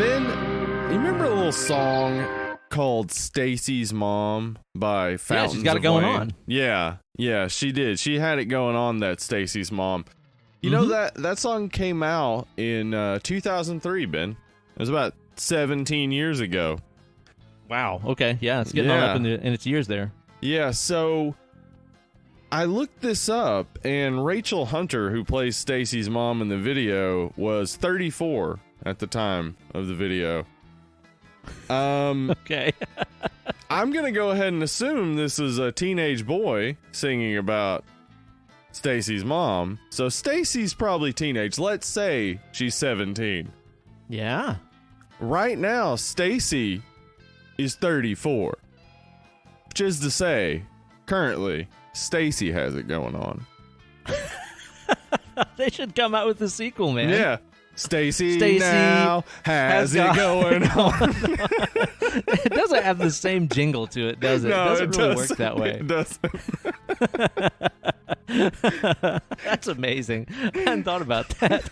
Ben, you remember a little song called Stacy's Mom by Fountains Yeah, she's got it of going Wayne? on. Yeah, she did. She had it going on, that Stacy's Mom. You know, that song came out in 2003, Ben. It was about 17 years ago. Wow. Okay. Yeah, it's getting on up in its years there. Yeah, so I looked this up, and Rachel Hunter, who plays Stacy's mom in the video, was 34 at the time of the video. Okay. I'm going to go ahead and assume this is a teenage boy singing about Stacy's mom. So Stacy's probably teenage. Let's say she's 17. Yeah. Right now, Stacy is 34. Which is to say, currently, Stacy has it going on. They should come out with a sequel, man. Yeah. Stacy now has it going on. It doesn't have the same jingle to it, does it? No, it doesn't really work that way. It doesn't. That's amazing. I hadn't thought about that.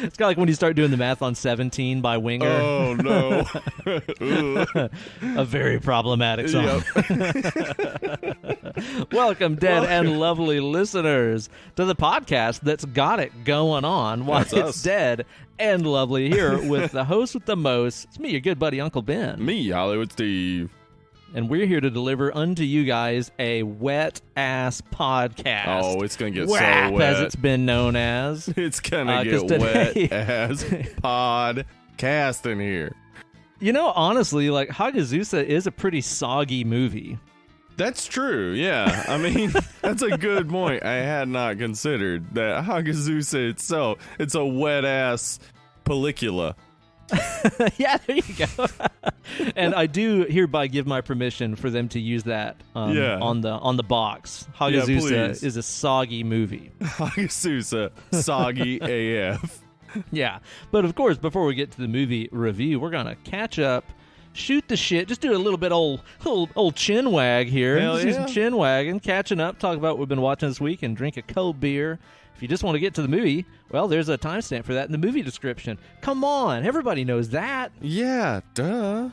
It's kind of like when you start doing the math on 17 by Winger. Oh, no. A very problematic song. Yep. Welcome, dead and lovely listeners, to the podcast that's got it going on while That's it's us. dead and lovely, here with the host with the most. It's me, your good buddy, Uncle Ben. Me, Hollywood Steve. And we're here to deliver unto you guys a wet-ass podcast. Oh, it's going to get WAP, so wet. as it's been known as. It's going to 'cause get today- wet as podcast in here. You know, honestly, like, Hagazussa is a pretty soggy movie. That's true, yeah. I mean, that's a good point. I had not considered that Hagazussa itself, it's a wet-ass pellicula. Yeah, there you go. And I do hereby give my permission for them to use that on the box. Hagazussa please. is a soggy movie. Hagazussa, soggy AF. Yeah, but of course, before we get to the movie review, we're gonna catch up, shoot the shit, just do a little bit old chin wag here. Hell Just do yeah. some chin wagging, catching up, talk about what we've been watching this week, and drink a cold beer. If you just want to get to the movie, well, there's a timestamp for that in the movie description. Come on, everybody knows that. Yeah, duh.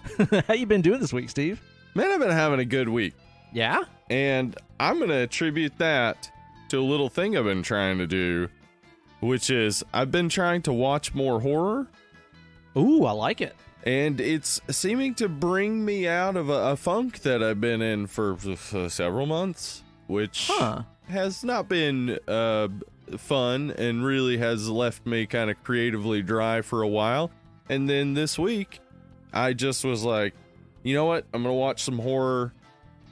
How you been doing this week, Steve? Man, I've been having a good week. Yeah? And I'm going to attribute that to a little thing I've been trying to do, which is I've been trying to watch more horror. Ooh, I like it. And it's seeming to bring me out of a funk that I've been in for several months, which has not been fun and really has left me kind of creatively dry for a while. And then this week, I just was like, you know what? I'm going to watch some horror.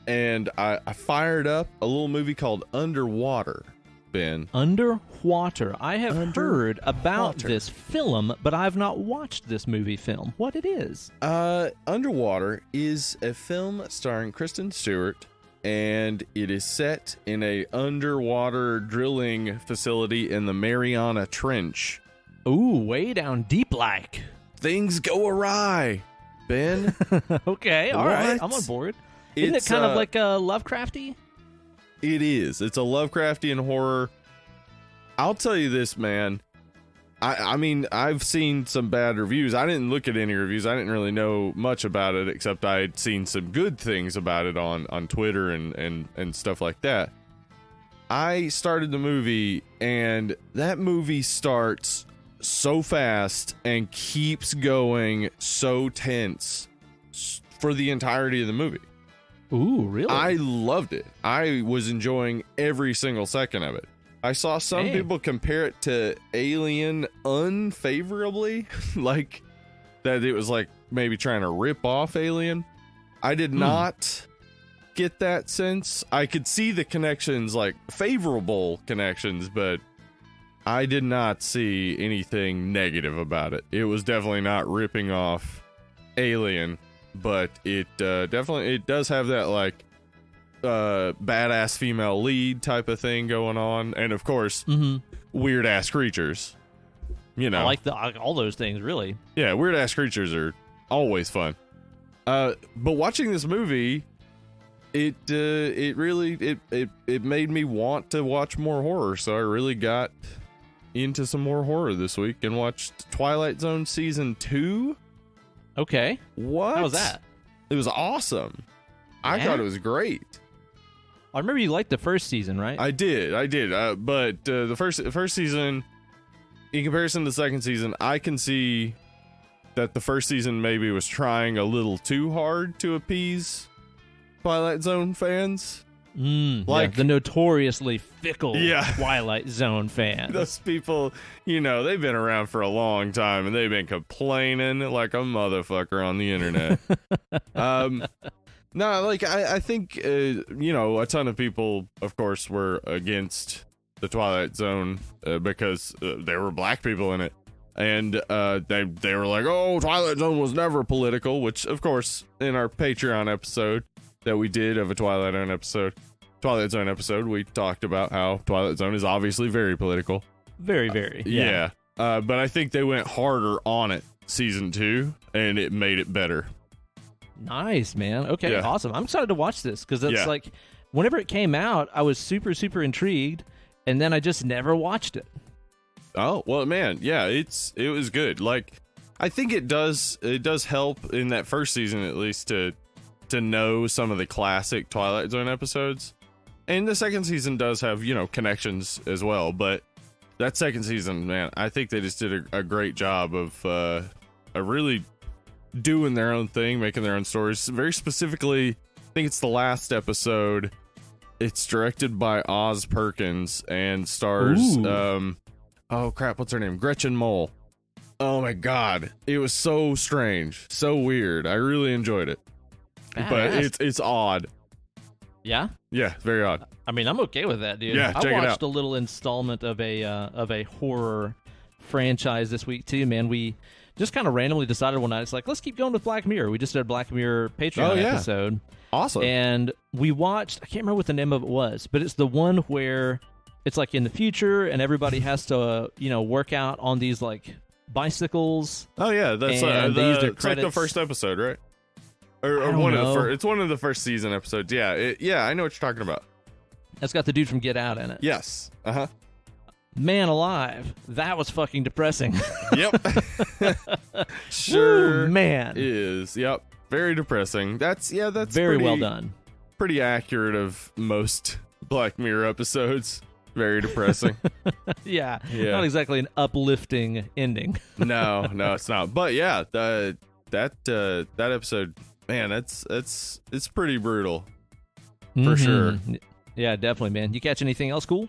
And I fired up a little movie called Underwater, Ben. Underwater. I have heard about Underwater. this film, but I've not watched this movie film. What it is? Underwater is a film starring Kristen Stewart, and it is set in a underwater drilling facility in the Mariana Trench. Ooh, way down deep like. Things go awry, Ben. Okay, all right, What? I'm on board. Isn't It's, it kind of like Lovecrafty? It is. It's a Lovecraftian horror. I'll tell you this, man. I mean, I've seen some bad reviews. I didn't look at any reviews. I didn't really know much about it, except I had seen some good things about it on Twitter and stuff like that. I started the movie, and that movie starts so fast and keeps going so tense for the entirety of the movie. Ooh, really? I loved it. I was enjoying every single second of it. I saw some Dang. people compare it to Alien unfavorably, like that it was like maybe trying to rip off Alien. I did not get that sense. I could see the connections, like favorable connections, but I did not see anything negative about it. It was definitely not ripping off Alien, but it does have that like badass female lead type of thing going on, and of course weird ass creatures, you know. I like all those things, really. Yeah, weird ass creatures are always fun. But watching this movie, it really made me want to watch more horror, so I really got into some more horror this week and watched Twilight Zone season 2. Okay. What? How was that? It was awesome. I Yeah? thought it was great. I remember you liked the first season, right? I did. But the first season, in comparison to the second season, I can see that the first season maybe was trying a little too hard to appease Twilight Zone fans. Like the notoriously fickle Yeah. Twilight Zone fans. Those people, they've been around for a long time and they've been complaining like a motherfucker on the internet. No, like I think a ton of people, of course, were against the Twilight Zone because there were black people in it, and they were like, "Oh, Twilight Zone was never political," which, of course, in our Patreon episode that we did of a Twilight Zone episode, we talked about how Twilight Zone is obviously very political. Very, very. Yeah. But I think they went harder on it season 2, and it made it better. Nice, man. Okay, Yeah. awesome. I'm excited to watch this because it's Yeah. like, whenever it came out, I was super, super intrigued, and then I just never watched it. Oh, well, man, yeah, it was good. Like, I think it does help in that first season at least to know some of the classic Twilight Zone episodes. And the second season does have, connections as well, but that second season, man, I think they just did a great job of really doing their own thing, making their own stories. Very specifically, I think it's the last episode. It's directed by Oz Perkins and stars oh crap, what's her name? Gretchen Mol. Oh my god, it was so strange, so weird. I really enjoyed it, but it's odd. Yeah, very odd. I mean, I'm okay with that, dude. Yeah, I check it watched out. a little installment of a horror franchise this week too, man. We just kind of randomly decided one night, it's like, let's keep going with Black Mirror. We just did a Black Mirror Patreon episode. Awesome. And we watched, I can't remember what the name of it was, but it's the one where it's like in the future and everybody has to, work out on these like bicycles. Oh yeah, that's And they used their it's like the credits. first episode, right? Or I don't one of know. the first. It's one of the first season episodes. Yeah, I know what you're talking about. That's got the dude from Get Out in it. Yes. Man alive, that was fucking depressing. Yep. Sure. Woo, man. Is. Yep. Very depressing. That's Very well done. Pretty accurate of most Black Mirror episodes. Very depressing. Yeah. Yeah. Not exactly an uplifting ending. No, it's not. But yeah, that episode, man, it's pretty brutal. For sure. Yeah, definitely, man. You catch anything else cool?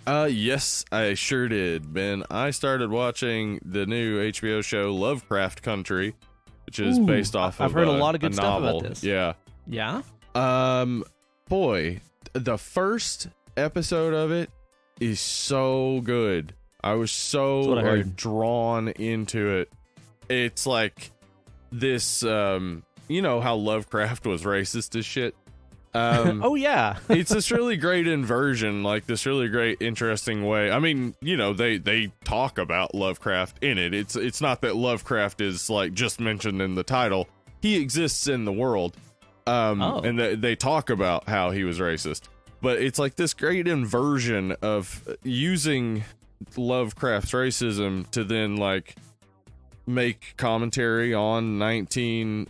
Yes, I sure did, Ben. I started watching the new HBO show Lovecraft Country, which is based off I've of heard a lot of good stuff novel. about this. Yeah. Yeah? Boy, the first episode of it is so good. I was so That's what I heard. drawn into it. It's like this, you know how Lovecraft was racist as shit. Oh, yeah. It's this really great inversion, like this really great, interesting way. I mean, they talk about Lovecraft in it. It's not that Lovecraft is like just mentioned in the title. He exists in the world. And they talk about how he was racist. But it's like this great inversion of using Lovecraft's racism to then like make commentary on 1950s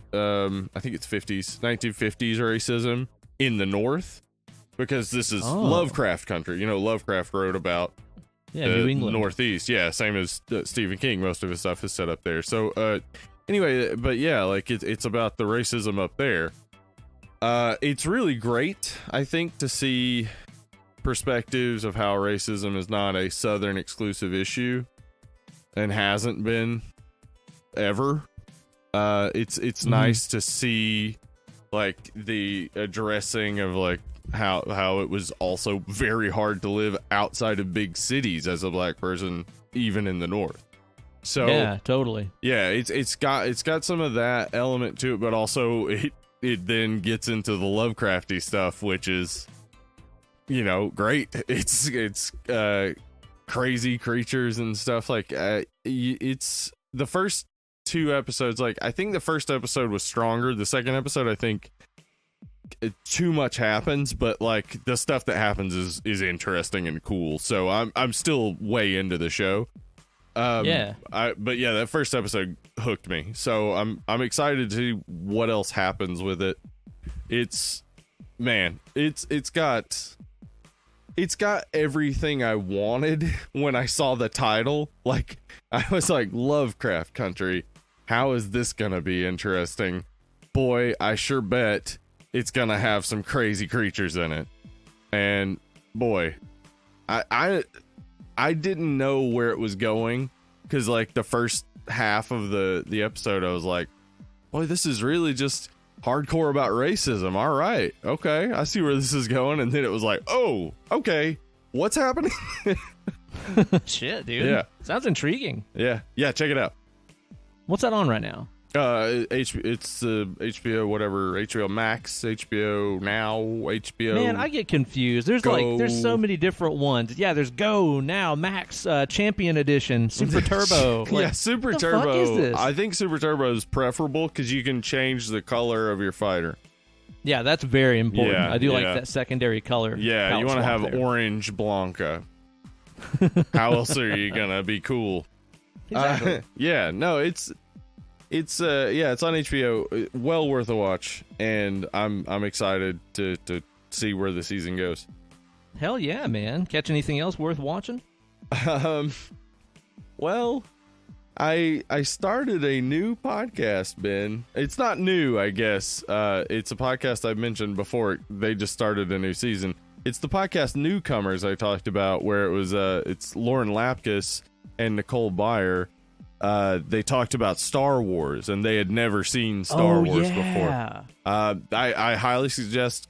racism in the North, because this is Lovecraft country. Lovecraft wrote about New England. Northeast. Yeah, same as Stephen King. Most of his stuff is set up there. So anyway, but yeah, like it's about the racism up there. It's really great, I think, to see perspectives of how racism is not a Southern exclusive issue and hasn't been ever. It's nice to see like the addressing of like how it was also very hard to live outside of big cities as a black person, even in the North. So yeah, totally. Yeah, it's got some of that element to it, but also it then gets into the Lovecrafty stuff, which is great. It's crazy creatures and stuff. Like it's the first two episodes. Like I think the first episode was stronger. The second episode, I think too much happens, but like the stuff that happens is interesting and cool. So I'm still way into the show. Yeah. But yeah, that first episode hooked me. So I'm excited to see what else happens with it. It's got everything I wanted when I saw the title. Like, I was like, Lovecraft Country. How is this gonna be interesting? Boy, I sure bet it's gonna have some crazy creatures in it. And boy, I didn't know where it was going, because like the first half of the episode, I was like, boy, this is really just hardcore about racism. All right, okay, I see where this is going. And then it was like, oh, okay, what's happening? Shit, dude. Yeah, sounds intriguing. Yeah, check it out. What's that on right now? It's HBO, whatever, HBO Max, HBO Now, HBO. Man, I get confused. There's so many different ones. Yeah, there's Go, Now, Max, Champion Edition, Super Turbo. Yeah, Super what the Turbo. fuck is this? I think Super Turbo is preferable because you can change the color of your fighter. Yeah, that's very important. Yeah, I do like that secondary color. Yeah, you want to have orange Blanca. How else are you gonna be cool? Exactly. Yeah, no, it's on HBO. Well worth a watch, and I'm excited to see where the season goes. Hell yeah, man! Catch anything else worth watching? Well, I started a new podcast, Ben. It's not new, I guess. It's a podcast I've mentioned before. They just started a new season. It's the podcast Newcomers I talked about, where it was it's Lauren Lapkus and Nicole Byer. They talked about Star Wars, and they had never seen Star Wars before. I highly suggest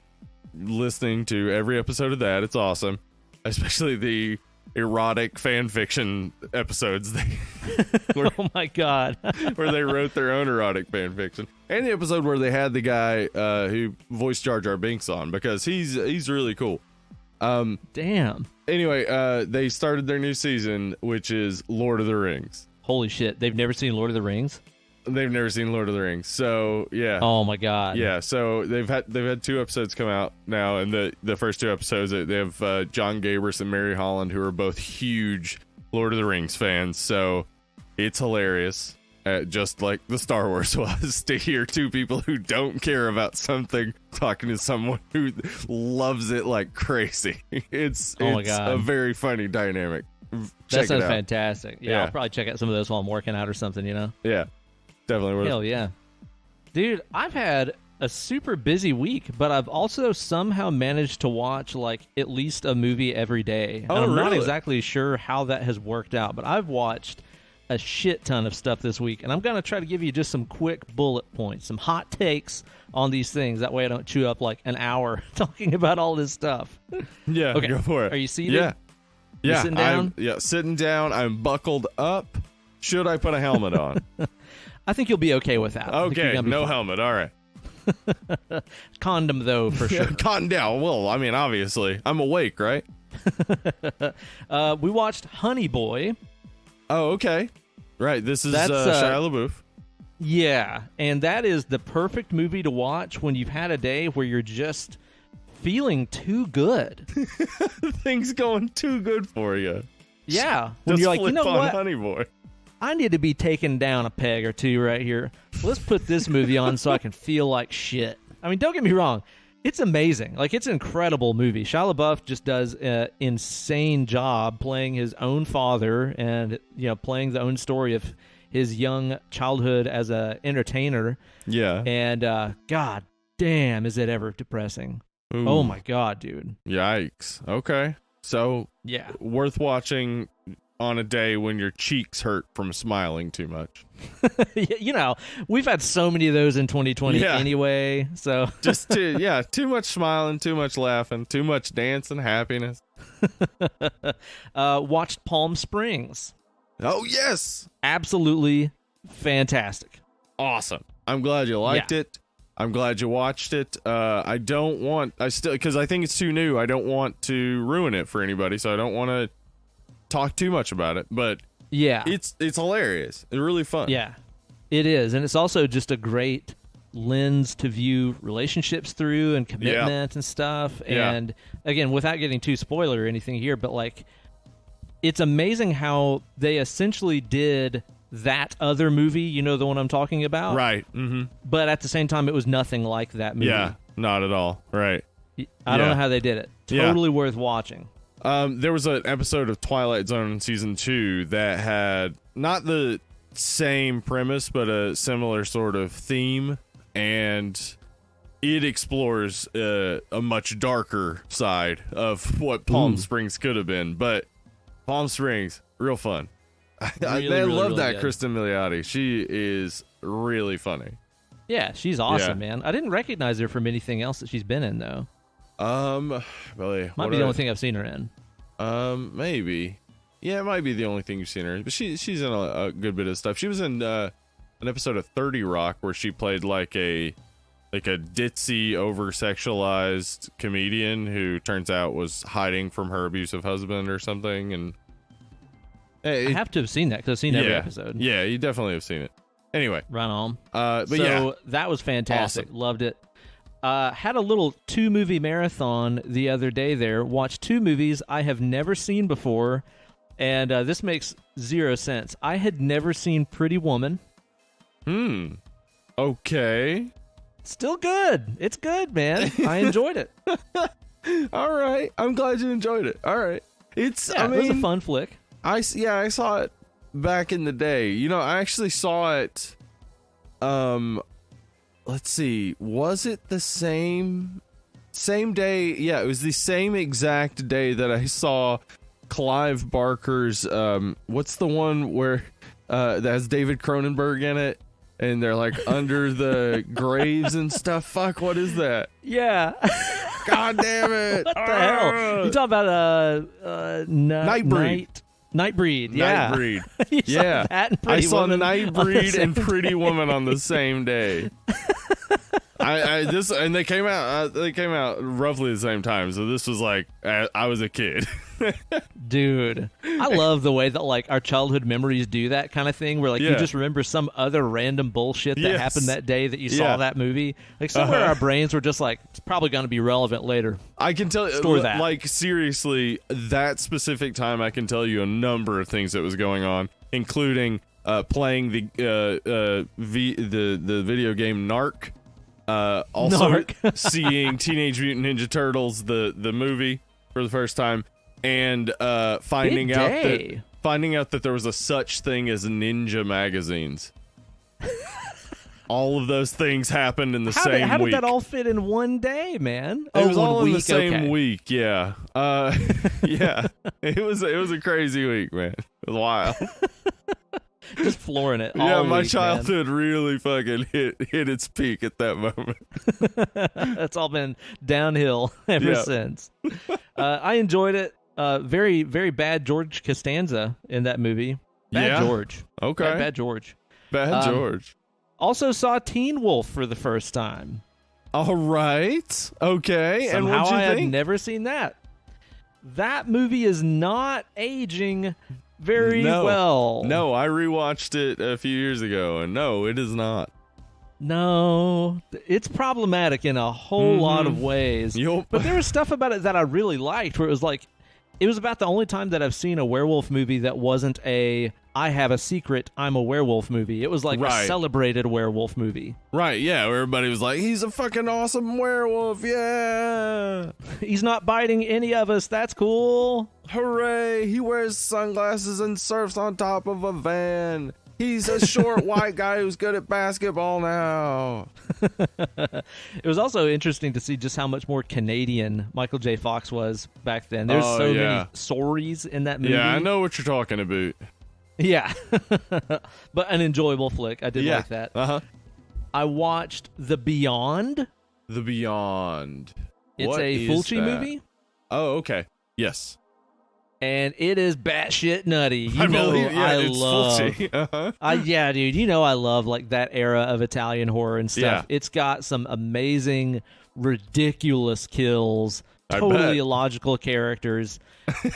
listening to every episode of that. It's awesome, especially the erotic fan fiction episodes. Oh my god, where they wrote their own erotic fan fiction, and the episode where they had the guy who voiced Jar Jar Binks on, because he's really cool. Damn. Anyway, they started their new season, which is Lord of the Rings. Holy shit, they've never seen Lord of the Rings? They've never seen Lord of the Rings. So, yeah. Oh my god. Yeah, so they've had 2 episodes come out now, and the first 2 episodes, they have John Gabris and Mary Holland, who are both huge Lord of the Rings fans. So, it's hilarious, just like the Star Wars was, to hear 2 people who don't care about something talking to someone who loves it like crazy. It's a very funny dynamic. That sounds fantastic. Yeah, I'll probably check out some of those while I'm working out or something, you know? Yeah, definitely worth it. Hell yeah. Dude, I've had a super busy week, but I've also somehow managed to watch like at least a movie every day. Oh, and I'm really? not exactly sure how that has worked out, but I've watched a shit ton of stuff this week, and I'm going to try to give you just some quick bullet points, some hot takes on these things. That way I don't chew up like an hour talking about all this stuff. Yeah, okay. Go for it. Are you seated? Yeah. You sitting down? Sitting down. I'm buckled up. Should I put a helmet on? I think you'll be okay with that. Okay, no helmet. All right. Condom, though, for sure. Cotton down. Well, I mean, obviously. I'm awake, right? We watched Honey Boy. Oh, okay. Right, this is Shia LaBeouf. Yeah, and that is the perfect movie to watch when you've had a day where you're just feeling too good. Things going too good for you. Yeah. When just you're like, flip you know on what? Honey Boy. I need to be taken down a peg or two right here. Let's put this movie on so I can feel like shit. I mean, don't get me wrong. It's amazing. Like, it's an incredible movie. Shia LaBeouf just does an insane job playing his own father and, you know, playing the own story of his young childhood as a entertainer. Yeah. And, God damn, is it ever depressing. Ooh. Oh, my God, dude. Yikes. Okay. So, yeah, worth watching on a day when your cheeks hurt from smiling too much. You know, we've had so many of those in 2020 anyway, so just too much smiling, too much laughing, too much dancing, happiness. Watched Palm Springs. Oh yes, absolutely fantastic, awesome. I'm glad you liked it. I'm glad you watched it. Because I think it's too new. I don't want to ruin it for anybody, so I don't want to talk too much about it. But yeah, it's hilarious. It's really fun. Yeah, it is, and it's also just a great lens to view relationships through and commitment and stuff. And again, without getting too spoiler or anything here, but like it's amazing how they essentially did that other movie, you know, the one I'm talking about? Right. Mm-hmm. But at the same time, it was nothing like that movie. Yeah, not at all. Right. I don't know how they did it. Totally worth watching. There was an episode of Twilight Zone in season 2 that had not the same premise, but a similar sort of theme, and it explores a much darker side of what Palm Springs could have been. But Palm Springs, real fun. I love that good. Kristen Milioti. She is really funny. Yeah, she's awesome, man. I didn't recognize her from anything else that she's been in, though. Really, might be the only thing I've seen her in. Maybe. Yeah, it might be the only thing you've seen her in. But she's in a good bit of stuff. She was in an episode of 30 Rock where she played like a ditzy, over-sexualized comedian who turns out was hiding from her abusive husband or something. And I have to have seen that because I've seen every episode. Yeah, you definitely have seen it. Anyway, right on. But that was fantastic. Awesome. Loved it. Had a little 2-movie marathon the other day there. Watched 2 movies I have never seen before, and this makes 0 sense. I had never seen Pretty Woman. Okay. Still good. It's good, man. I enjoyed it. All right. I'm glad you enjoyed it. All right. It was a fun flick. I saw it back in the day. You know, I actually saw it. Let's see. Was it the same day? Yeah, it was the same exact day that I saw Clive Barker's. What's the one where that has David Cronenberg in it, and they're like under the graves and stuff? Fuck, what is that? Yeah. God damn it! What the hell? You talking about Nightbreed? Nightbreed, yeah. Nightbreed. Yeah. I saw Nightbreed and Pretty Woman on the same day. And they came out roughly the same time, so this was like I was a kid. Dude, I love the way that like our childhood memories do that kind of thing, where like you just remember some other random bullshit that happened that day that you saw that movie. Like somewhere our brains were just like, it's probably going to be relevant later. I can tell Store that. Like seriously, that specific time I can tell you a number of things that was going on, including playing the video game Narc. Also seeing Teenage Mutant Ninja Turtles the movie for the first time, and finding out that there was a such thing as ninja magazines. All of those things happened in the same week. How did that all fit in one day, man? It was all in the same week. Yeah. Yeah. It was a crazy week, man. It was wild. Just flooring it. Yeah, all my week, childhood really fucking hit its peak at that moment. It's all been downhill ever since. I enjoyed it. Very, very bad George Costanza in that movie. Bad George. Okay. Bad George. Bad George. Also saw Teen Wolf for the first time. All right. Okay. Somehow and what'd you I think? had never seen that. That movie is not aging very well. No, I rewatched it a few years ago, and no, it is not. No, it's problematic in a whole lot of ways. Yep. But there was stuff about it that I really liked, where it was like, it was about the only time that I've seen a werewolf movie that wasn't a I have a secret, I'm a werewolf movie. It was like a celebrated werewolf movie. Right, yeah, where everybody was like, he's a fucking awesome werewolf, yeah. He's not biting any of us, that's cool. Hooray, he wears sunglasses and surfs on top of a van. He's a short white guy who's good at basketball now. It was also interesting to see just how much more Canadian Michael J. Fox was back then. There's many stories in that movie. Yeah, I know what you're talking about. Yeah. But an enjoyable flick. I did like that. Uh-huh. I watched The Beyond. The Beyond. It's a Fulci movie. Oh, okay. Yes. And it is batshit nutty. I love. Yeah, dude. You know I love like that era of Italian horror and stuff. Yeah. It's got some amazing, ridiculous kills. Totally illogical characters.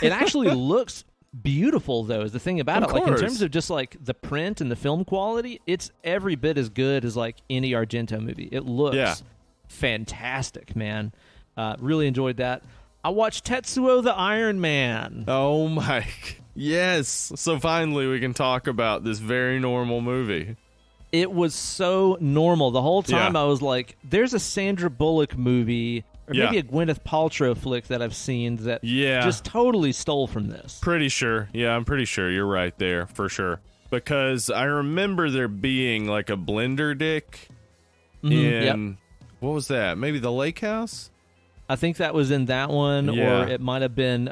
It actually looks beautiful, though, is the thing about it. Like in terms of just like the print and the film quality, it's every bit as good as like any Argento movie. It looks fantastic, man. Really enjoyed that. I watched Tetsuo the Iron Man. Oh my Yes. So finally we can talk about this very normal movie. It was so normal. The whole time Yeah. I was like, there's a Sandra Bullock movie, or maybe Yeah. a Gwyneth Paltrow flick that I've seen that Yeah. just totally stole from this. Pretty sure. Yeah, I'm pretty sure you're right there for sure. Because I remember there being like a blender dick in what was that? Maybe the Lake House? I think that was in that one, Yeah. or it might have been,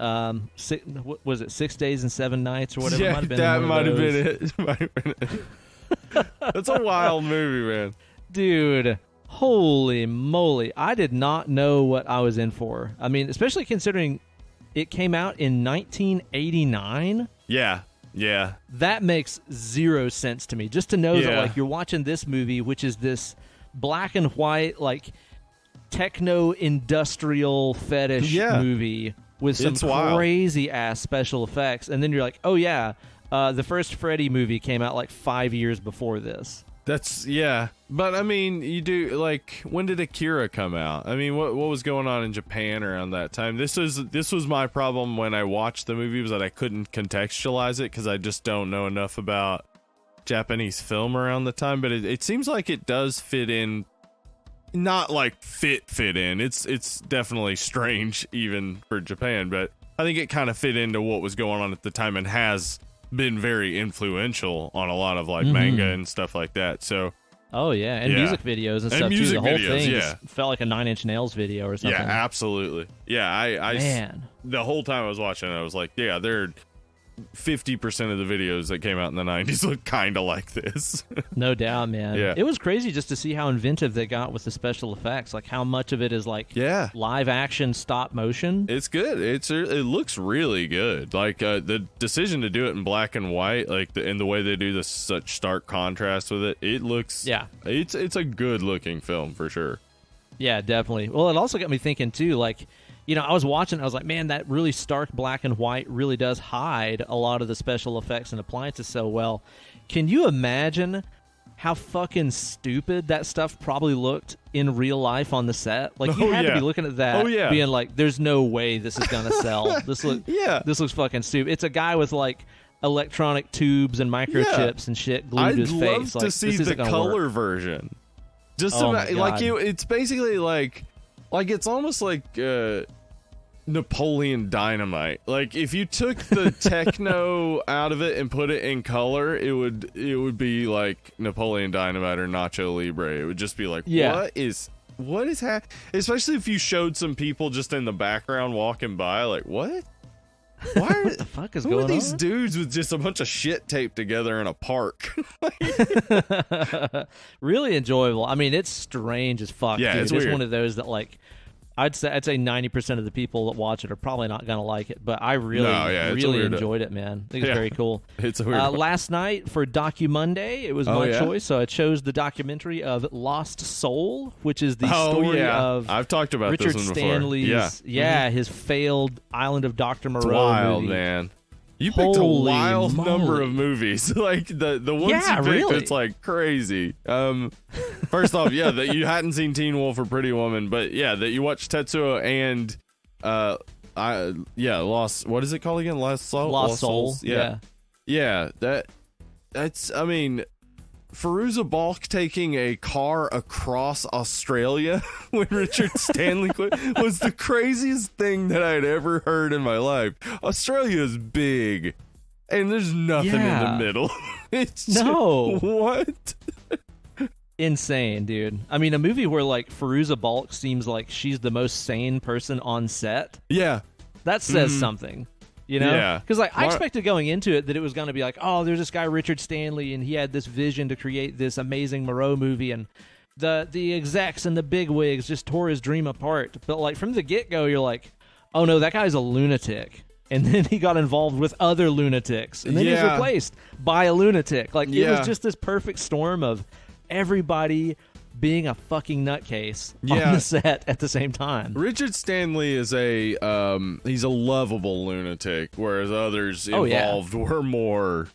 was it 6 Days and 7 Nights or whatever? It Yeah, might have been that one might of have those. been it. Might have been it. That's a wild movie, man. Dude, holy moly. I did not know what I was in for. I mean, especially considering it came out in 1989. Yeah. Yeah. That makes zero sense to me. Just to know that Yeah. like you're watching this movie, which is this black and white, like techno industrial fetish Yeah. movie with some It's wild. crazy ass special effects, and then you're like, oh yeah, the first Freddy movie came out like 5 years before this. That's yeah. But I mean, you do like when did Akira come out? I mean, what was going on in Japan around that time? This was my problem when I watched the movie, was that I couldn't contextualize it because I just don't know enough about Japanese film around the time. But it seems like it does fit in. Not like fit in. It's definitely strange even for Japan, but I think it kind of fit into what was going on at the time and has been very influential on a lot of like manga and stuff like that. So Oh yeah, and Yeah. music videos and, And stuff music too. The whole videos, thing yeah. just felt like a Nine Inch Nails video or something. yeah, absolutely. Yeah, I Man. the whole time I was watching it, I was like, yeah, they're 50% of the videos that came out in the 90s look kind of like this. No doubt, man. Yeah. It was crazy just to see how inventive they got with the special effects. Like how much of it is like Yeah. live action stop motion. It's good. It looks really good. Like the decision to do it in black and white, like and the way they do this such stark contrast with it, it looks it's a good looking film for sure. Yeah, definitely. Well, it also got me thinking too, like, you know, I was watching, I was like, man, that really stark black and white really does hide a lot of the special effects and appliances so well. Can you imagine how fucking stupid that stuff probably looked in real life on the set? Like, you had to be looking at that being like, there's no way this is going to sell. This looks fucking stupid. It's a guy with, like, electronic tubes and microchips and shit glued to his face. I'd love to Like, see this the isn't gonna color work. version. Just Oh my like God. it's basically like it's almost like Napoleon Dynamite. Like if you took the techno out of it and put it in color, it would be like Napoleon Dynamite or Nacho Libre. It would just be like, what is happening? Especially if you showed some people just in the background walking by, like, what? Why are What the fuck is who going are these on? dudes with just a bunch of shit taped together in a park? Really enjoyable. I mean, it's strange as fuck. Yeah, dude. it's It's weird. one of those that, like, I'd say 90% of the people that watch it are probably not gonna like it, but I really, No, yeah, it's a really weirdo. enjoyed it, man. I think it's Yeah. very cool. It's a weird one. Last night for Documonday, it was Oh, my yeah? choice, so I chose the documentary of Lost Soul, which is the Oh, story yeah. of I've talked about Richard this one before. Stanley's, Yeah. his failed Island of Dr. Moreau It's wild, movie. man. You picked Holy a wild moly. number of movies. Like the ones Yeah, you picked, really. it's like crazy. First off, yeah, that you hadn't seen Teen Wolf or Pretty Woman, but yeah, that you watched Tetsuo and Lost. What is it called again? Lost Soul. Lost Soul. Souls? Yeah. That's. I mean, Fairuza Balk taking a car across Australia when Richard Stanley quit was the craziest thing that I'd ever heard in my life. Australia is big, and there's nothing in the middle. It's No. what? Insane, dude. I mean, a movie where, like, Fairuza Balk seems like she's the most sane person on set. Yeah, That says something, you know? Yeah. Because, like, I Mar- expected going into it that it was going to be like, oh, there's this guy, Richard Stanley, and he had this vision to create this amazing Moreau movie, and the execs and the bigwigs just tore his dream apart. But, like, from the get-go, you're like, oh, no, that guy's a lunatic. And then he got involved with other lunatics. And then he was Yeah. replaced by a lunatic. Like, it Yeah. was just this perfect storm of everybody being a fucking nutcase Yeah. on the set at the same time. Richard Stanley is he's a lovable lunatic, whereas others Oh, yeah. involved were more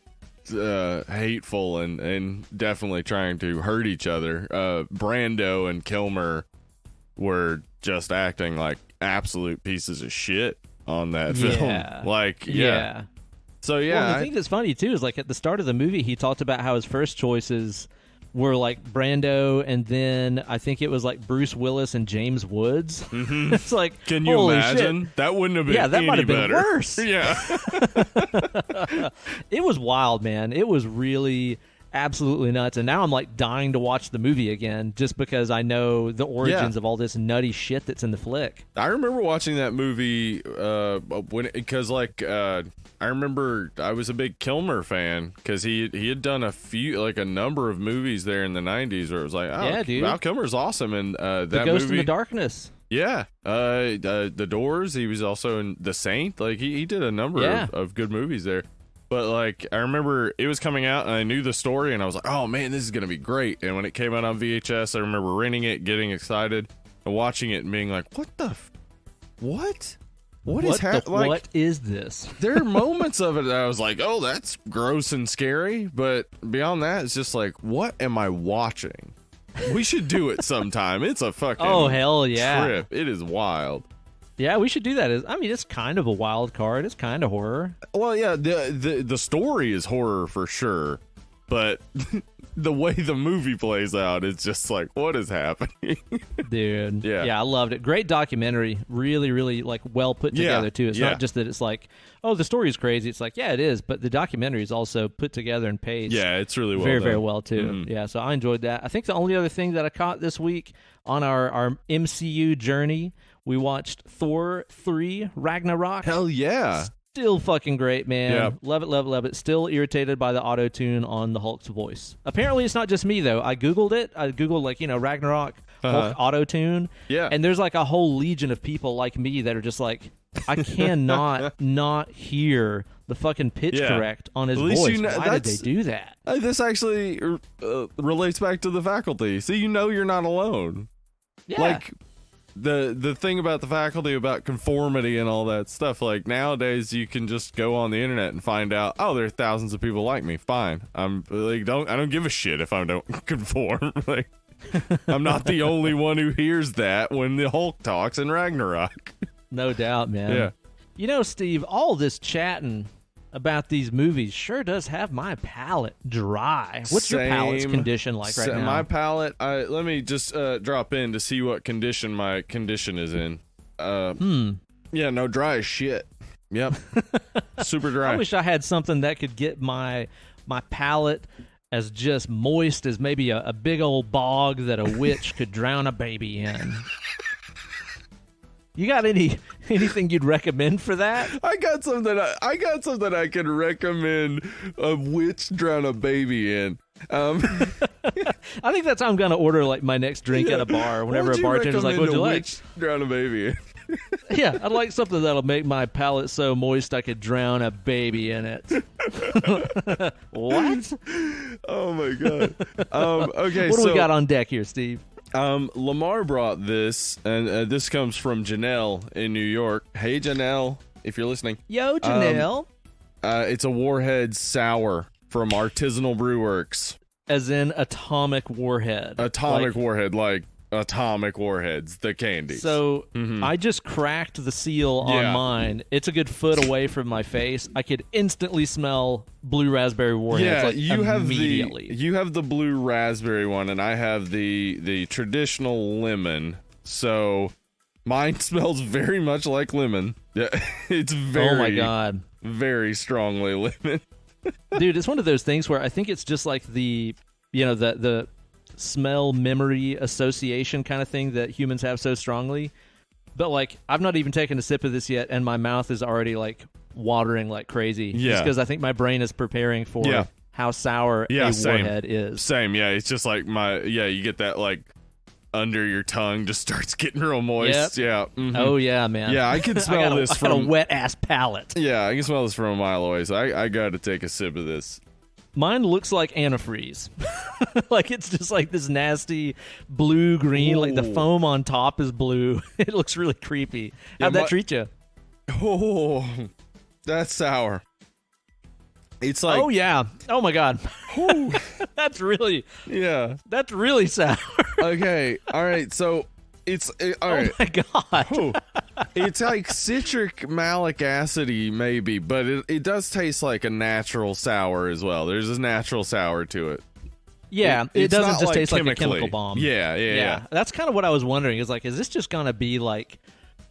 hateful and definitely trying to hurt each other. Brando and Kilmer were just acting like absolute pieces of shit on that Yeah. film. Like, Yeah. So yeah, Well, the thing that's funny too is like at the start of the movie, he talked about how his first choices were like Brando, and then I think it was like Bruce Willis and James Woods. Mm-hmm. It's like, can you holy imagine? Shit. That wouldn't have been. Yeah, that might have been better. worse. Yeah, it was wild, man. It was really absolutely nuts. And now I'm like dying to watch the movie again, just because I know the origins of all this nutty shit that's in the flick. I remember watching that movie I remember I was a big Kilmer fan because he had done a number of movies there in the 90s where it was like, oh, yeah, dude. Val Kilmer's awesome. And that The Ghost movie, in the Darkness. Yeah. The Doors. He was also in The Saint. Like he did a number of good movies there. But like I remember it was coming out and I knew the story and I was like, oh man, this is gonna be great. And when it came out on VHS, I remember renting it, getting excited, and watching it and being like, what the what is happening? Like, what is this? There are moments of it that I was like, oh, that's gross and scary. But beyond that, it's just like, what am I watching? We should do it sometime. It's a fucking hell yeah trip. It is wild. Yeah, we should do that. I mean, it's kind of a wild card. It's kind of horror. Well, yeah, the story is horror for sure, but the way the movie plays out, it's just like, what is happening? Dude. Yeah, I loved it. Great documentary. Really, really like well put together too. It's not just that it's like, oh, the story is crazy. It's like, yeah, it is, but the documentary is also put together and paced. Yeah, it's really well very, done. very well too. Mm-hmm. Yeah, so I enjoyed that. I think the only other thing that I caught this week on our MCU journey, we watched Thor 3 Ragnarok. Hell yeah. Still fucking great, man. Yeah. Love it, love it, love it. Still irritated by the auto-tune on the Hulk's voice. Apparently, it's not just me, though. I Googled it. I Googled, like, Ragnarok Hulk auto-tune. Yeah. And there's, like, a whole legion of people like me that are just like, I cannot not hear the fucking pitch correct on his voice. Why did they do that? This actually relates back to the faculty. So you're not alone. Yeah. Like, the thing about the faculty about conformity and all that stuff, like nowadays you can just go on the internet and find out, oh, there are thousands of people like me. Fine. I'm like, I don't give a shit if I don't conform. Like, I'm not the only one who hears that when the Hulk talks in Ragnarok. No doubt, man. Yeah. Steve, all this chatting about these movies sure does have my palate dry. What's your palate's condition like right now? My palate, let me just drop in to see what condition my condition is in. Yeah, no, dry as shit. Yep. Super dry. I wish I had something that could get my palate as just moist as maybe a big old bog that a witch could drown a baby in. You got anything you'd recommend for that? I got something I could recommend a witch drown a baby in. I think that's how I'm gonna order like my next drink at a bar. Whenever a bartender's like, "What'd you like?" Witch drown a baby in. Yeah, I'd like something that'll make my palate so moist I could drown a baby in it. What? Oh my god. Okay, what do we got on deck here, Steve? Lamar brought this, and this comes from Janelle in New York. Hey, Janelle, if you're listening. Yo, Janelle. It's a Warhead Sour from Artisanal Brew Works. As in atomic warhead. Atomic warhead, like Atomic Warheads, the candies. So I just cracked the seal on mine. It's a good foot away from my face. I could instantly smell blue raspberry warheads. Yeah, immediately. You have the blue raspberry one, and I have the traditional lemon. So mine smells very much like lemon. Yeah, it's very. Oh my god, very strongly lemon. Dude, it's one of those things where I think it's just like the smell memory association kind of thing that humans have so strongly. But like, I've not even taken a sip of this yet, and my mouth is already like watering like crazy. Yeah, just because I think my brain is preparing for how sour a warhead is. Same, yeah. It's just like you get that like under your tongue just starts getting real moist. Yep. Yeah. Mm-hmm. Oh yeah, man. Yeah, I can smell this from I got a wet ass palate. Yeah, I can smell this from a mile away. So I got to take a sip of this. Mine looks like antifreeze. Like it's just like this nasty blue-green. Like the foam on top is blue. It looks really creepy. How'd that treat you? Oh, that's sour. It's like... Oh, yeah. Oh, my God. That's really... Yeah. That's really sour. Okay. All right. So all Oh right. my god. Oh, it's like citric malic acidy, maybe, but it does taste like a natural sour as well. There's a natural sour to it. Yeah, it It's doesn't not just like taste like a chemically. chemical bomb. Yeah. That's kind of what I was wondering. Is like, is this just gonna be like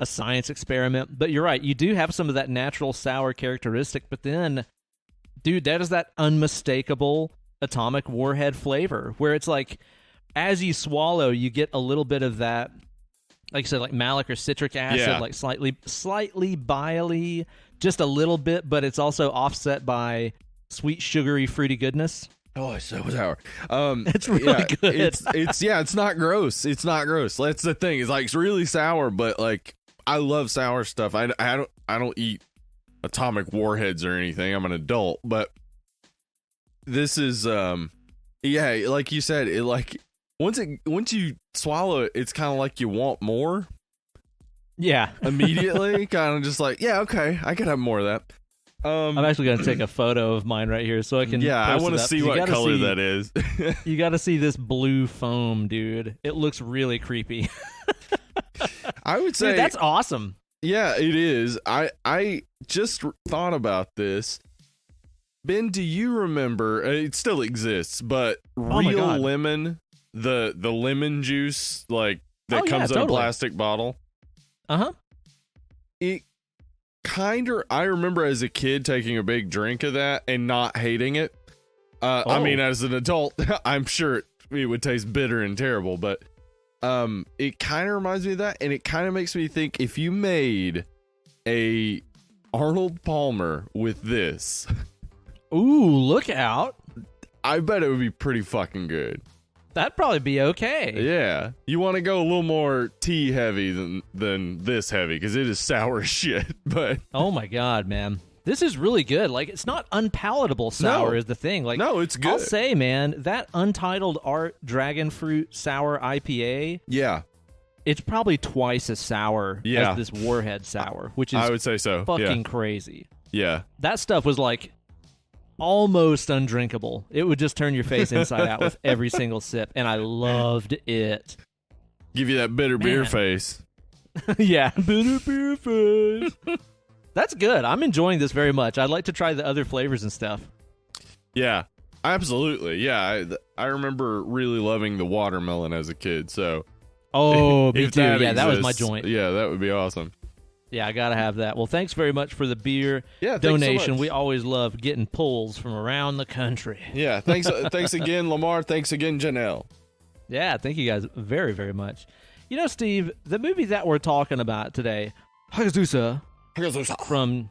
a science experiment? But you're right. You do have some of that natural sour characteristic, but then, dude, that is that unmistakable atomic warhead flavor where it's like, as you swallow, you get a little bit of that, like you said, like malic or citric acid, Yeah. like slightly biley, just a little bit, but it's also offset by sweet, sugary, fruity goodness. Oh, it's so sour. It's really good. It's not gross. It's not gross. That's the thing. It's like it's really sour, but like I love sour stuff. I don't eat atomic warheads or anything. I'm an adult, but this is like you said, it like once you swallow it, it's kind of like you want more Yeah. immediately. Kind of just like, yeah, okay, I could have more of that. I'm actually going to take a photo of mine right here so I can. Yeah, I post want it to up. see You what gotta color see- that is. You got to see this blue foam, dude. It looks really creepy. I would say Dude, that's awesome. yeah, it is. I just thought about this. Ben, do you remember? It still exists, but my real God. lemon, the lemon juice, like that Oh, yeah, comes in a totally. plastic bottle. Uh-huh. It I remember as a kid taking a big drink of that and not hating it. I Oh. mean, as an adult, I'm sure it would taste bitter and terrible, but it kind of reminds me of that, and it kind of makes me think if you made a Arnold Palmer with this, Ooh, look out. I bet it would be pretty fucking good. That'd probably be okay. Yeah, you want to go a little more tea heavy than this heavy because it is sour as shit. But Oh my god, man. This is really good. Like, it's not unpalatable sour No. is the thing. Like, no, it's good. I'll say, man, that Untitled Art Dragon Fruit Sour IPA, Yeah, it's probably twice as sour Yeah. as this Warhead Sour, which is I would say so. fucking crazy. Yeah. That stuff was like almost undrinkable. It would just turn your face inside out with every single sip, and I loved it. Give you that bitter beer Man. face. Yeah. Bitter beer face. That's good. I'm enjoying this very much. I'd like to try the other flavors and stuff. Yeah, absolutely. Yeah, I remember really loving the watermelon as a kid. So Oh, me if too. Yeah, that was my exists, joint. Yeah, that would be awesome. Yeah, I gotta have that. Well, thanks very much for the beer Yeah, thanks so donation. much. We always love getting pulls from around the country. Yeah, thanks again, Lamar. Thanks again, Janelle. Yeah, thank you guys very, very much. You know, Steve, the movie that we're talking about today, Hagazussa, from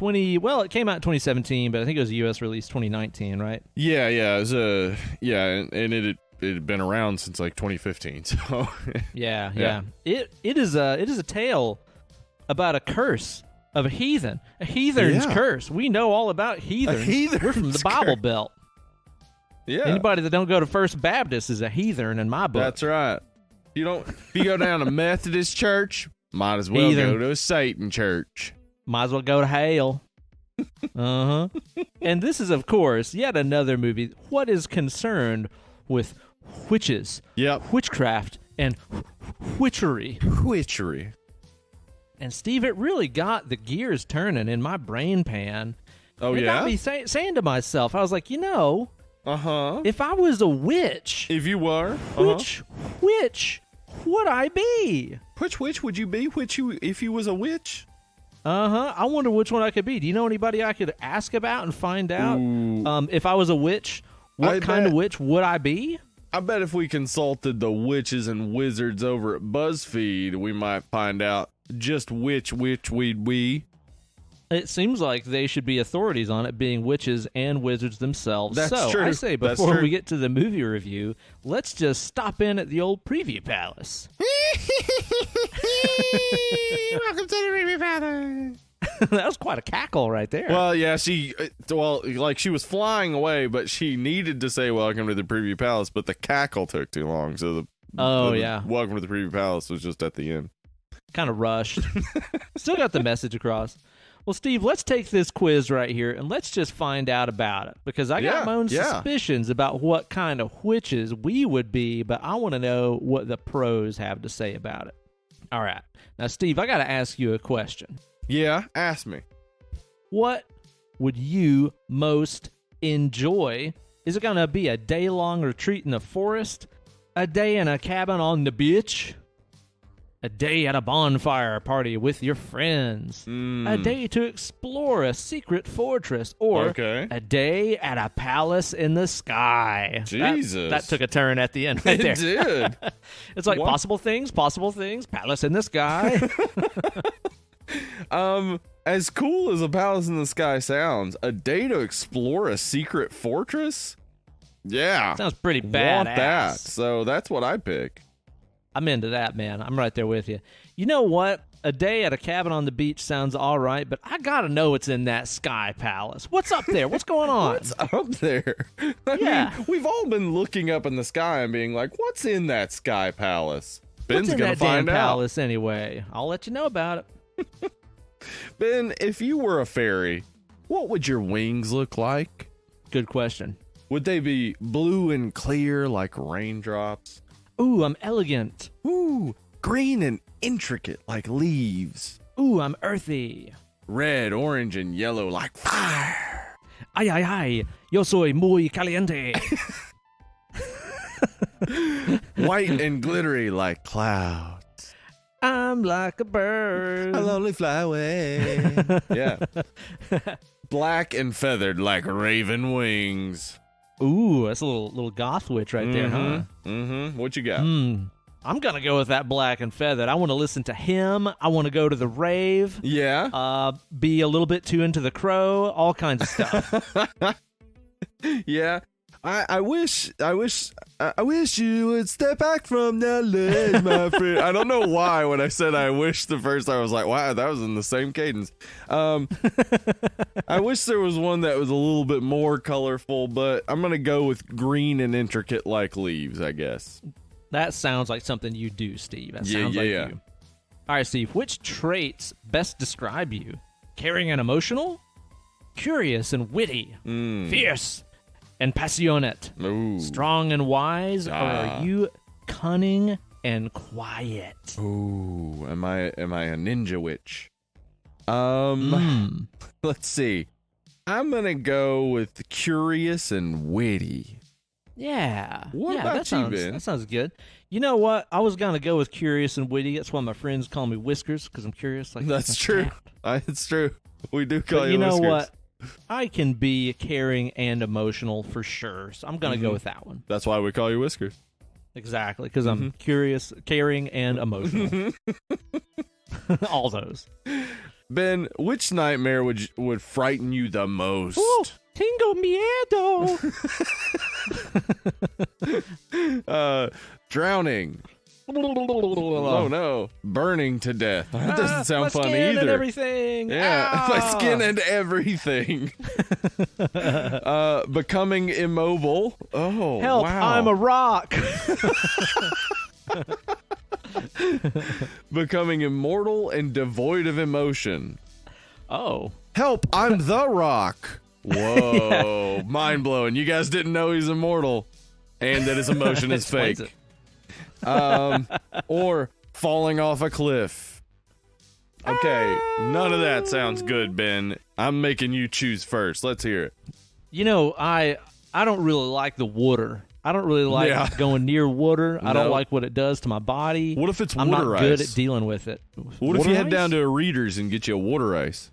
it came out in 2017, but I think it was a U.S. release 2019, right? Yeah, it was and it had been around since like 2015. So Yeah. It is a tale about a curse of a heathen's Yeah. curse. We know all about heathens. We're from the heathen's Bible curse. Belt. yeah, Anybody that don't go to First Baptist is a heathen in my book. that's right. If you go down to Methodist church, might as well Heathen. go to a Satan church. Might as well go to hell. Uh-huh. And this is, of course, yet another movie. What is concerned with witches, Yep, witchcraft, and witchery. witchery. And Steve, it really got the gears turning in my brain pan. Oh It got yeah, me saying to myself, I was like, if I was a witch, If you were, which witch would I be? which witch would you be? If you was a witch? I wonder which one I could be. Do you know anybody I could ask about and find out? Ooh. If I was a witch, what I kind of bet- witch would I be? I bet if we consulted the witches and wizards over at BuzzFeed, we might find out just which witch we'd be. It seems like they should be authorities on it, being witches and wizards themselves. That's so true. I say That's before true. we get to the movie review, let's just stop in at the old preview palace. Welcome to the Review Palace. That was quite a cackle right there. Well, yeah, she was flying away, but she needed to say welcome to the Preview Palace, but the cackle took too long, so the yeah. welcome to the Preview Palace was just at the end. Kind of rushed. Still got the message across. Well, Steve, let's take this quiz right here and let's just find out about it, because I got my own suspicions about what kind of witches we would be, but I want to know what the pros have to say about it. All right. Now, Steve, I got to ask you a question. Yeah, ask me. What would you most enjoy? Is it going to be a day-long retreat in the forest, a day in a cabin on the beach, a day at a bonfire party with your friends, a day to explore a secret fortress, or a day at a palace in the sky? Jesus. That took a turn at the end right there. It did. It's like possible things, palace in the sky. As cool as a palace in the sky sounds, a day to explore a secret fortress? Yeah. Sounds pretty badass. Want that. So that's what I pick. I'm into that, man. I'm right there with you. You know what? A day at a cabin on the beach sounds all right, but I got to know what's in that sky palace. What's up there? What's going on? What's up there? I mean, we've all been looking up in the sky and being like, what's in that sky palace? Ben's what's in gonna that find damn out. palace anyway? I'll let you know about it. Ben, if you were a fairy, what would your wings look like? Good question. Would they be blue and clear like raindrops? Ooh, I'm elegant. Ooh, green and intricate like leaves. Ooh, I'm earthy. Red, orange, and yellow like fire. Ay, ay, ay. Yo soy muy caliente. White and glittery like clouds. I'm like a bird. I'll only fly away. Yeah. Black and feathered like raven wings. Ooh, that's a little goth witch right there, huh? Mm-hmm. What you got? I'm going to go with that black and feathered. I want to listen to him. I want to go to the rave. Yeah. Be a little bit too into the crow, all kinds of stuff. Yeah. I wish you would step back from that ledge, my friend. I don't know why when I said I wish the first time I was like, wow, that was in the same cadence. I wish there was one that was a little bit more colorful, but I'm going to go with green and intricate like leaves, I guess. That sounds like something you do, Steve. That sounds like you. All right, Steve, which traits best describe you? Caring and emotional? Curious and witty? Fierce and passionate? Ooh. Strong and wise? Or are you cunning and quiet? Ooh, am I a ninja witch? Let's see. I'm gonna go with curious and witty. Yeah. What about you, Ben? That sounds good. You know what? I was gonna go with curious and witty. That's why my friends call me Whiskers, because I'm curious. Like that's true. It's true. We do call but you know Whiskers. What? I can be caring and emotional for sure, so I'm gonna go with that one. That's why we call you Whiskers. Exactly, because I'm curious, caring, and emotional. All those. Ben, which nightmare would frighten you the most? Ooh, tengo miedo. Drowning. Oh no, burning to death. That doesn't sound fun skin either. And everything. Yeah, my skin and everything. Becoming immobile. Oh, help! wow. I'm a rock. Becoming immortal and devoid of emotion. Oh. Help! I'm the Rock. Whoa, mind blowing. You guys didn't know he's immortal and that his emotion is fake. Or falling off a cliff. Okay, none of that sounds good, Ben. I'm making you choose first. Let's hear it. You know, I don't really like the water. I don't really like going near water. I don't like what it does to my body. What if it's I'm water not ice? good at dealing with it. What if you head down to a Reader's and get you a water ice?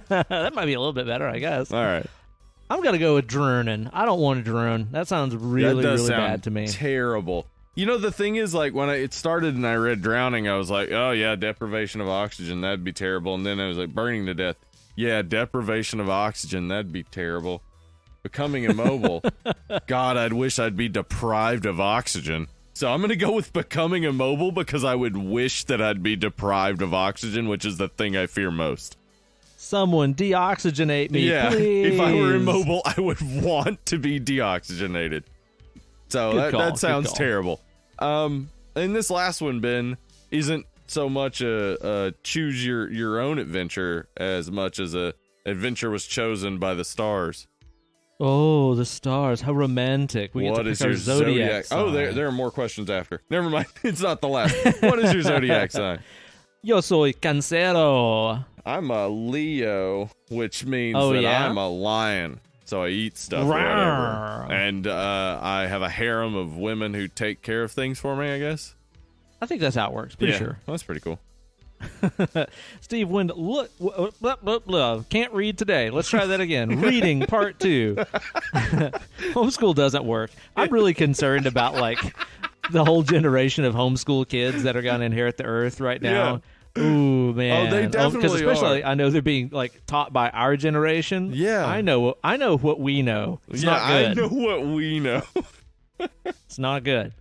That might be a little bit better, I guess. All right. I'm going to go with drowning. I don't want to drown. That sounds really bad to me. Terrible. You know, the thing is, like, when it started and I read drowning, I was like, oh, yeah, deprivation of oxygen, that'd be terrible. And then I was like, burning to death. Yeah, deprivation of oxygen, that'd be terrible. Becoming immobile. God, I'd wish I'd be deprived of oxygen. So I'm going to go with becoming immobile because I would wish that I'd be deprived of oxygen, which is the thing I fear most. Someone deoxygenate me, please. If I were immobile, I would want to be deoxygenated. So that sounds terrible. And this last one, Ben, isn't so much a choose your own adventure as much as a adventure was chosen by the stars. Oh, the stars! How romantic! We get to pick our zodiac sign. Oh, there are more questions after. Never mind. It's not the last. What is your zodiac sign? Yo soy Cancero. I'm a Leo, which means that I'm a lion. So I eat stuff or whatever. And I have a harem of women who take care of things for me, I guess. I think that's how it works. Pretty sure. Well, that's pretty cool. Steve Wind, can't read today. Let's try that again. Reading part 2. Homeschool doesn't work. I'm really concerned about like the whole generation of homeschool kids that are going to inherit the earth right now. Yeah. Ooh, man. Oh, they definitely because especially are. I know they're being like taught by our generation. Yeah. I know what we know. It's not good. I know what we know. It's not good.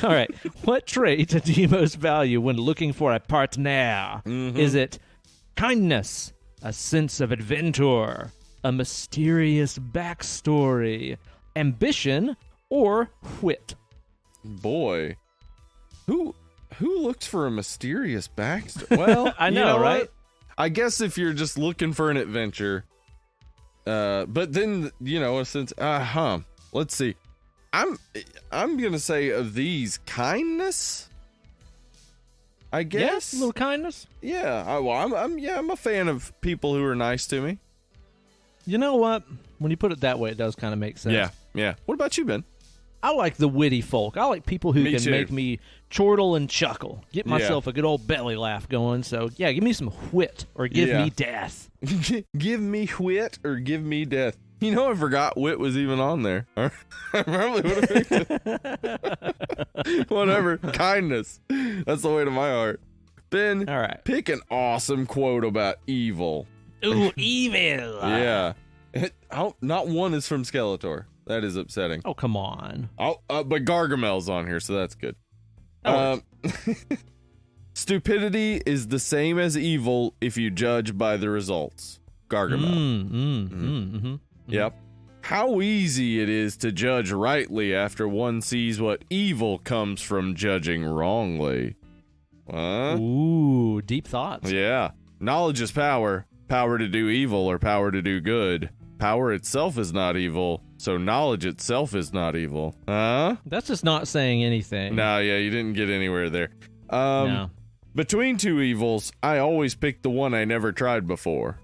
All right. What trait do you most value when looking for a partner? Mm-hmm. Is it kindness, a sense of adventure, a mysterious backstory, ambition, or wit? Boy, who looks for a mysterious backstory? Well, I know, right? What? I guess if you're just looking for an adventure, but then since let's see. I'm gonna say of these kindness. I guess yes, a little kindness. Yeah, I'm a fan of people who are nice to me. You know what? When you put it that way, it does kind of make sense. Yeah. What about you, Ben? I like the witty folk. I like people who can make me chortle and chuckle. Get myself a good old belly laugh going. So, yeah, give me some wit or give me death. Give me wit or give me death. You know, I forgot wit was even on there. I probably would have picked it. Whatever. Kindness. That's the way to my heart. Ben, all right. Pick an awesome quote about evil. Ooh, evil. Yeah. Not one is from Skeletor. That is upsetting. Oh, come on. But Gargamel's on here, so that's good. Stupidity is the same as evil if you judge by the results. Gargamel. Yep. How easy it is to judge rightly after one sees what evil comes from judging wrongly. Ooh, deep thoughts. Yeah. Knowledge is power. Power to do evil or power to do good. Power itself is not evil, so knowledge itself is not evil. Huh? That's just not saying anything. No, yeah, you didn't get anywhere there. No. Between two evils, I always pick the one I never tried before.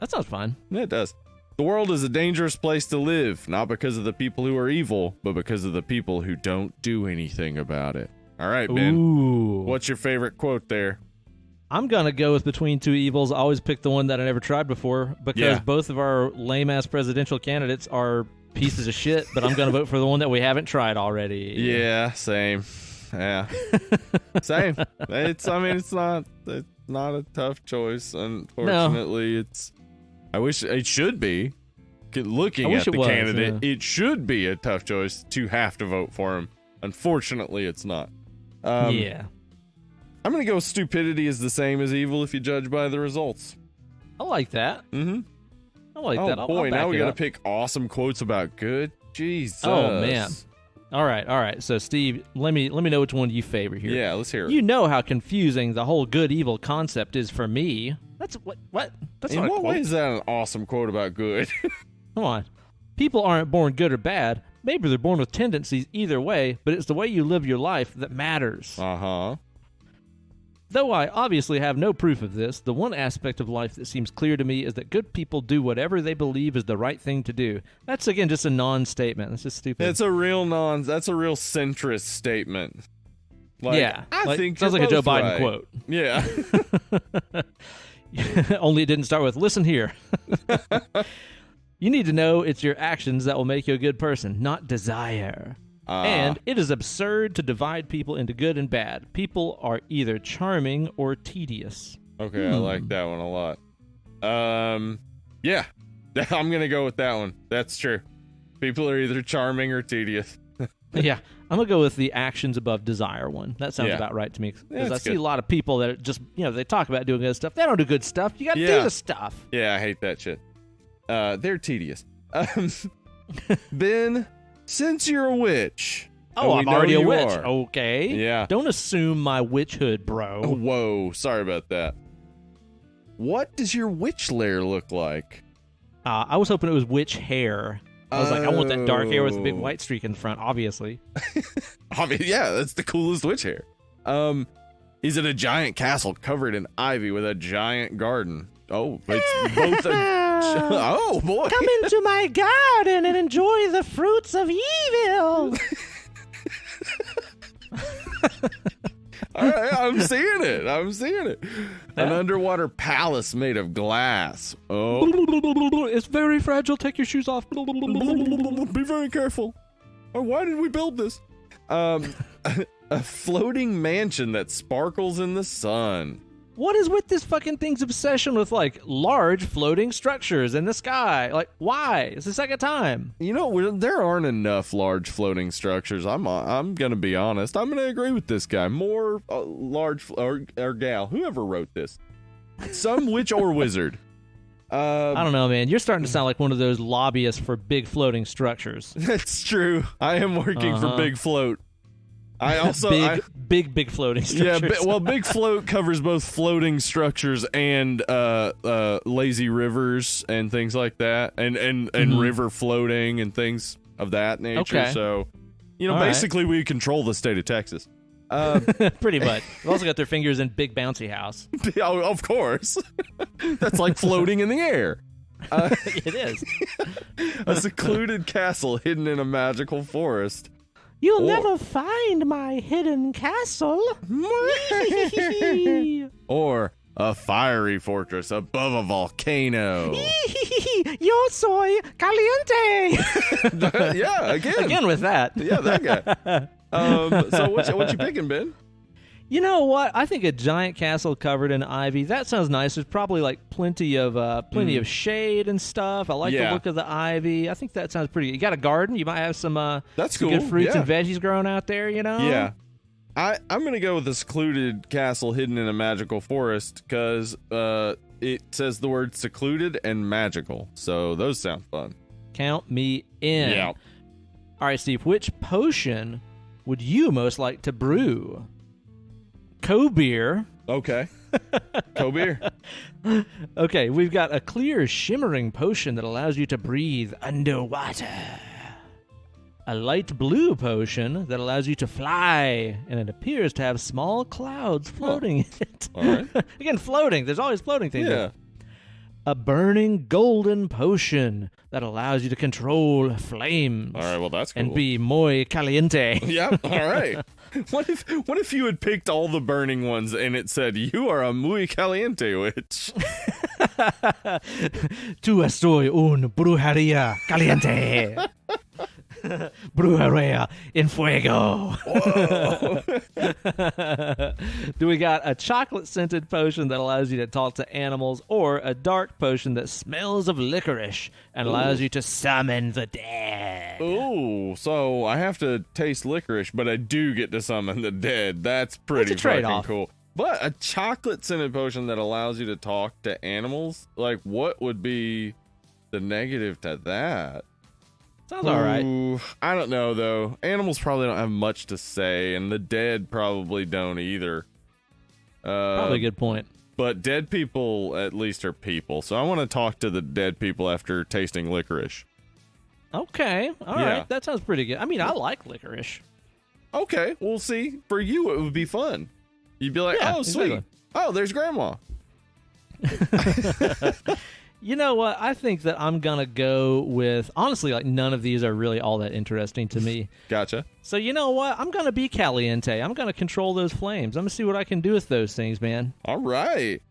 That sounds fun. Yeah, it does. The world is a dangerous place to live, not because of the people who are evil, but because of the people who don't do anything about it. All right, Ben. Ooh. What's your favorite quote there? I'm going to go with between two evils. I always pick the one that I never tried before because both of our lame-ass presidential candidates are pieces of shit, but I'm going to vote for the one that we haven't tried already. Yeah, same. Yeah. Same. It's not a tough choice. Unfortunately, I wish it should be. Looking at the candidate, it should be a tough choice to have to vote for him. Unfortunately, it's not. I'm going to go stupidity is the same as evil if you judge by the results. I like that. Mm-hmm. I like that. Oh, boy, now we got to pick awesome quotes about good. Jesus. Oh, man. All right. So, Steve, let me know which one you favor here. Yeah, let's hear it. You know how confusing the whole good-evil concept is for me. That's what? That's In not what a quote. way is that an awesome quote about good? Come on. People aren't born good or bad. Maybe they're born with tendencies either way, but it's the way you live your life that matters. Uh-huh. Though I obviously have no proof of this, the one aspect of life that seems clear to me is that good people do whatever they believe is the right thing to do. That's, again, just a non-statement. That's just stupid. That's a real centrist statement. I think sounds like a Joe Biden right. quote. Yeah. Only it didn't start with, listen here. You need to know it's your actions that will make you a good person, not desire. And it is absurd to divide people into good and bad. People are either charming or tedious. Okay, I like that one a lot. Yeah, I'm going to go with that one. That's true. People are either charming or tedious. Yeah, I'm going to go with the actions above desire one. That sounds about right to me. Because I see a lot of people that are just, they talk about doing good stuff. They don't do good stuff. You got to do the stuff. Yeah, I hate that shit. They're tedious. Ben, since you're a witch, Oh, we I'm know already a you witch. are. Okay. Yeah. Don't assume my witchhood, bro. Whoa, sorry about that. What does your witch lair look like? I was hoping it was witch hair. I was like, I want that dark hair with a big Oh. white streak in front, obviously. Yeah, that's the coolest witch hair. He's in a giant castle covered in ivy with a giant garden. Oh, it's both oh boy. Come into my garden and enjoy the fruits of evil. All right, I'm seeing it. An underwater palace made of glass. Oh, It's very fragile. Take your shoes off. be very careful. Oh, why did we build this? A floating mansion that sparkles in the sun. What is with this fucking thing's obsession with, like, large floating structures in the sky? Like, why? It's the second time. You know, there aren't enough large floating structures. I'm gonna be honest. I'm gonna agree with this guy. More large or gal, whoever wrote this, some witch or wizard. I don't know, man. You're starting to sound like one of those lobbyists for big floating structures. That's true. I am working for Big Float. I also big floating structures. Yeah, Big Float covers both floating structures and lazy rivers and things like that, and river floating and things of that nature. Okay. So, you know, All basically we control the state of Texas. Pretty much. They've also got their fingers in Big Bouncy House. Oh, of course. That's like floating in the air. It is. A secluded castle hidden in a magical forest. You'll never find my hidden castle. Or a fiery fortress above a volcano. Yo soy caliente. Yeah, Again with that. Yeah, that guy. So what you picking, Ben? You know what? I think a giant castle covered in ivy. That sounds nice. There's probably like plenty of shade and stuff. I like the Yeah. look of the ivy. I think that sounds pretty. You got a garden. You might have some That's some cool. good fruits Yeah. and veggies growing out there. You know. Yeah. I'm gonna go with a secluded castle hidden in a magical forest because it says the word secluded and magical. So those sound fun. Count me in. Yeah. All right, Steve. Which potion would you most like to brew? Co-beer. Okay. Co-beer. Okay, we've got a clear, shimmering potion that allows you to breathe underwater. A light blue potion that allows you to fly, and it appears to have small clouds floating in it. All right. Again, floating. There's always floating things. Yeah. A burning golden potion that allows you to control flames. All right. Well, that's cool. And be muy caliente. Yep. All right. What if you had picked all the burning ones and it said you are a muy caliente witch? Tu estoy un brujería caliente. Brujería en fuego. Do we got a chocolate scented potion that allows you to talk to animals, or a dark potion that smells of licorice and allows you to summon the dead? Ooh, so I have to taste licorice, but I do get to summon the dead. That's pretty That's a fucking trade-off. cool. But a chocolate scented potion that allows you to talk to animals? Like, what would be the negative to that? Sounds all right. Ooh, I don't know, though. Animals probably don't have much to say, and the dead probably don't either. Probably a good point. But dead people, at least, are people. So I want to talk to the dead people after tasting licorice. Okay. All Yeah. right. That sounds pretty good. I mean, I like licorice. Okay, we'll see. For you, it would be fun. You'd be like, Yeah, oh, sweet. exactly. Oh, there's Grandma. You know what? I think that I'm going to go with, honestly, like none of these are really all that interesting to me. Gotcha. So you know what? I'm going to be caliente. I'm going to control those flames. I'm going to see what I can do with those things, man. All right.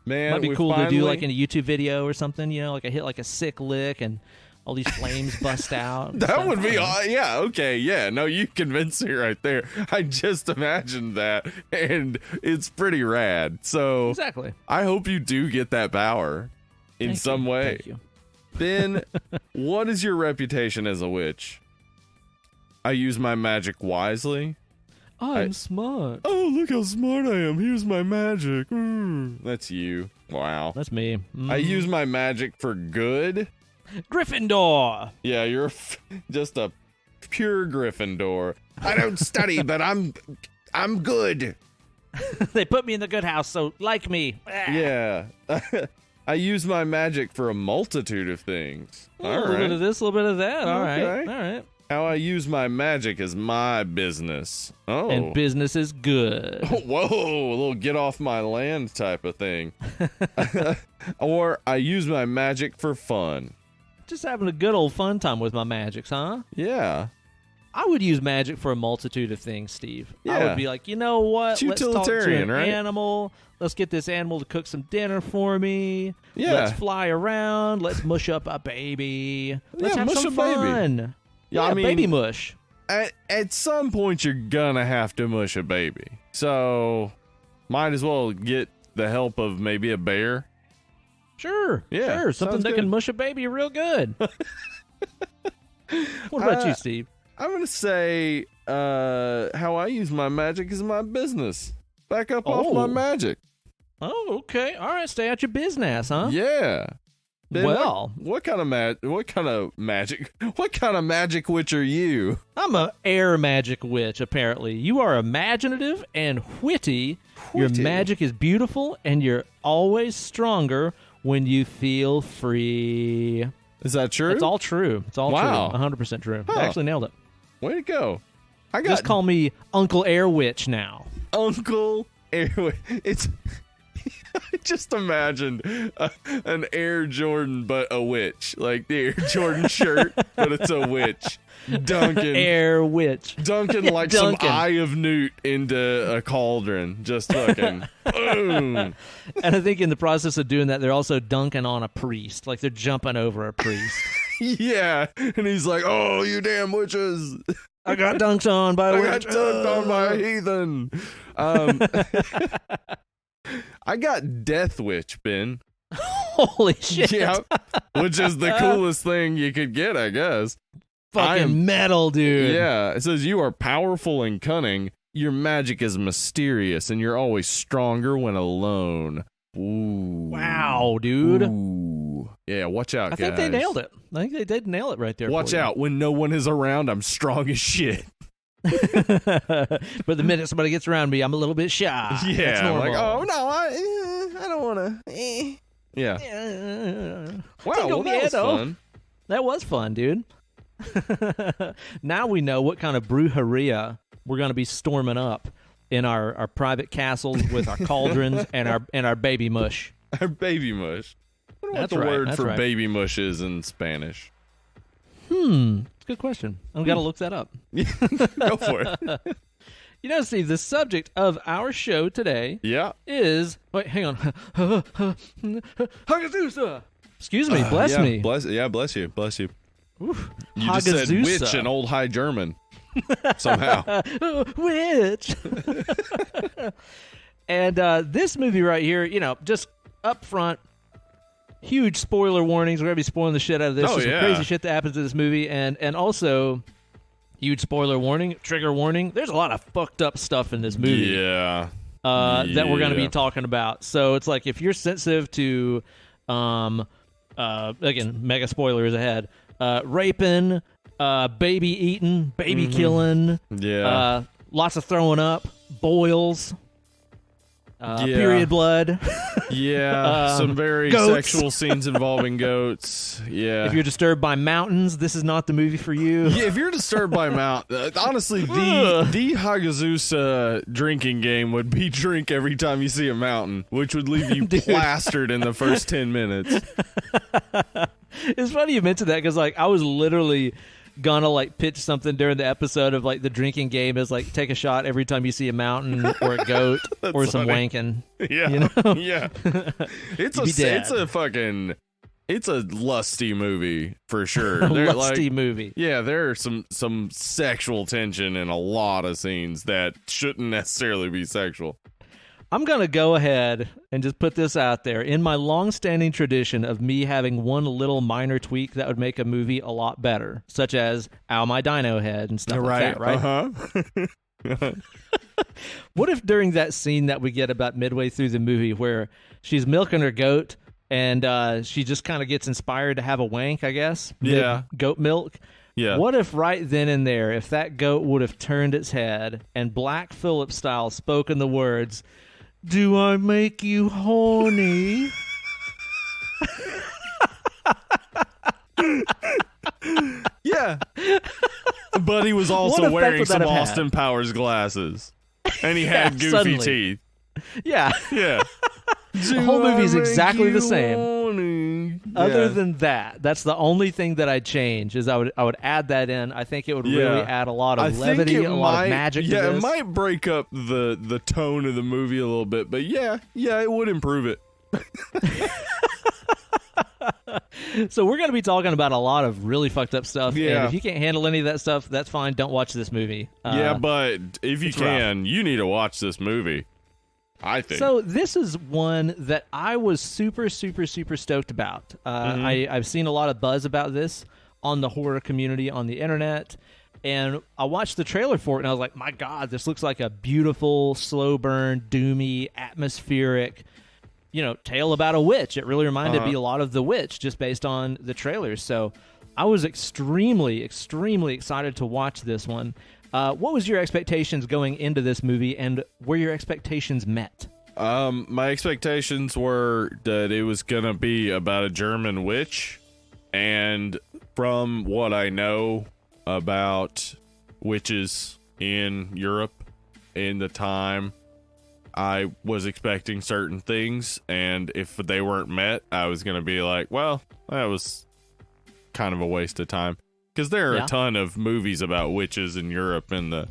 Man, Might be we cool finally... to do like in a YouTube video or something, you know, like I hit like a sick lick and all these flames bust out. and That stuff. would be, I don't know. yeah, okay, yeah. No, you convinced me right there. I just imagined that, and it's pretty rad. So Exactly. I hope you do get that power in Thank some you. way. Thank you. Ben, what is your reputation as a witch? I use my magic wisely. I'm smart. Oh, look how smart I am. Here's my magic. That's you. Wow. That's me. I use my magic for good. Gryffindor. Yeah, you're just a pure Gryffindor. I don't study, but I'm good. They put me in the good house, so like me. Yeah. I use my magic for a multitude of things. A little bit of this, a little bit of that. All right. How I use my magic is my business. Oh. And business is good. Whoa, a little get off my land type of thing. Or I use my magic for fun. Just having a good old fun time with my magics, huh? Yeah. I would use magic for a multitude of things, Steve. Yeah. I would be like, you know what? It's Let's talk to utilitarian, an right? animal. Let's get this animal to cook some dinner for me. Yeah. Let's fly around. Let's mush up a baby. Let's have mush some a baby. fun. Yeah, I mean, baby mush. At some point, you're gonna have to mush a baby. So, might as well get the help of maybe a bear. Sure. Yeah, Sure. Something sounds that good. can mush a baby real good. What about you, Steve? I'm gonna say how I use my magic is my business. Back up off my magic. Oh, okay. All right. Stay out your business, huh? Yeah. Ben, Well, what kind of magic? What kind of magic witch are you? I'm a air magic witch, apparently. You are imaginative and witty. Your magic is beautiful, and you're always stronger when you feel free. Is that true? It's all true. It's all Wow. true. 100% true. Huh. I actually nailed it. Way to go. I got Just call me Uncle Air Witch now. Uncle Air. It's just imagined an Air Jordan, but a witch, like the Air Jordan shirt, but it's a witch. Duncan Air Witch. Duncan like Duncan. some Eye of Newt into a cauldron, just fucking boom. And I think in the process of doing that, they're also dunking on a priest. Like they're jumping over a priest. Yeah, and he's like, "Oh, you damn witches! I got dunked on by a I witch. got dunked on by a heathen." I got Death Witch, Ben. Holy shit. Yeah, which is the coolest thing you could get, I guess. Fucking metal, dude. Yeah, it says you are powerful and cunning. Your magic is mysterious, and you're always stronger when alone. Ooh. Wow, dude. Ooh. Yeah, watch out, I guys. think they nailed it. I think they did nail it right there. Watch for you. out. When no one is around, I'm strong as shit. But the minute somebody gets around me, I'm a little bit shy. That's Yeah, I'm like, normal. oh, no, I don't want to. Yeah. Wow, Tickle well, that was miedo. fun. That was fun, dude. Now we know what kind of brujeria we're going to be storming up in our private castles with our cauldrons and our baby mush. Our baby mush. I wonder what That's the right, word that's for right. baby mush is in Spanish. It's a good question. I've got to look that up. Go for it. You know, Steve, the subject of our show today Yeah. is... Wait, hang on. Hagazussa! Excuse me, bless yeah, me. Bless you. Bless you. Oof. You just said Hagazussa. witch in Old High German. Somehow. Witch! And this movie right here, you know, just up front, huge spoiler warnings. We're going to be spoiling the shit out of this. Oh, There's some yeah. crazy shit that happens in this movie. And also, huge spoiler warning, trigger warning. There's a lot of fucked up stuff in this movie. Yeah. That we're going to Yeah. be talking about. So it's like if you're sensitive to, again, mega spoilers ahead, raping, baby eating, baby killing, Yeah. lots of throwing up, boils, Yeah. period blood. Yeah. Some very goats. sexual scenes involving goats. Yeah. If you're disturbed by mountains, this is not the movie for you. Yeah, if you're disturbed by honestly, the Hagazussa drinking game would be drink every time you see a mountain, which would leave you Dude. plastered in the first 10 minutes. It's funny you mentioned that because like I was literally gonna like pitch something during the episode of like the drinking game is like take a shot every time you see a mountain or a goat or some funny. wanking. Yeah, You know? yeah. It's You'd be dead. it's a lusty movie for sure. A They're lusty like, movie. yeah, there are some sexual tension in a lot of scenes that shouldn't necessarily be sexual. I'm going to go ahead and just put this out there. In my long-standing tradition of me having one little minor tweak that would make a movie a lot better, such as Ow My Dino Head and stuff like that, right? Uh-huh. What if during that scene that we get about midway through the movie where she's milking her goat and she just kind of gets inspired to have a wank, I guess? Yeah. Goat milk. Yeah. What if right then and there, if that goat would have turned its head and Black Phillip style spoken the words, "Do I make you horny?" Yeah. But he was also wearing some Austin Powers glasses. And he had goofy teeth. Yeah. Yeah. The whole movie is exactly the same. Yeah. Other than that, that's the only thing that I'd change. Is I would add that in. I think it would really add a lot of levity, a lot of magic to this. Yeah, it might break up the tone of the movie a little bit, but yeah, it would improve it. So we're going to be talking about a lot of really fucked up stuff. Yeah. And if you can't handle any of that stuff, that's fine. Don't watch this movie. Yeah, but if you can, you need to watch this movie, I think. So this is one that I was super, super, super stoked about. I've seen a lot of buzz about this on the horror community on the internet. And I watched the trailer for it, and I was like, my God, this looks like a beautiful, slow burn, doomy, atmospheric, tale about a witch. It really reminded me a lot of The Witch just based on the trailers. So I was extremely, extremely excited to watch this one. What was your expectations going into this movie, and were your expectations met? My expectations were that it was going to be about a German witch, and from what I know about witches in Europe in the time, I was expecting certain things, and if they weren't met, I was going to be like, well, that was kind of a waste of time. Because there are a ton of movies about witches in Europe in the,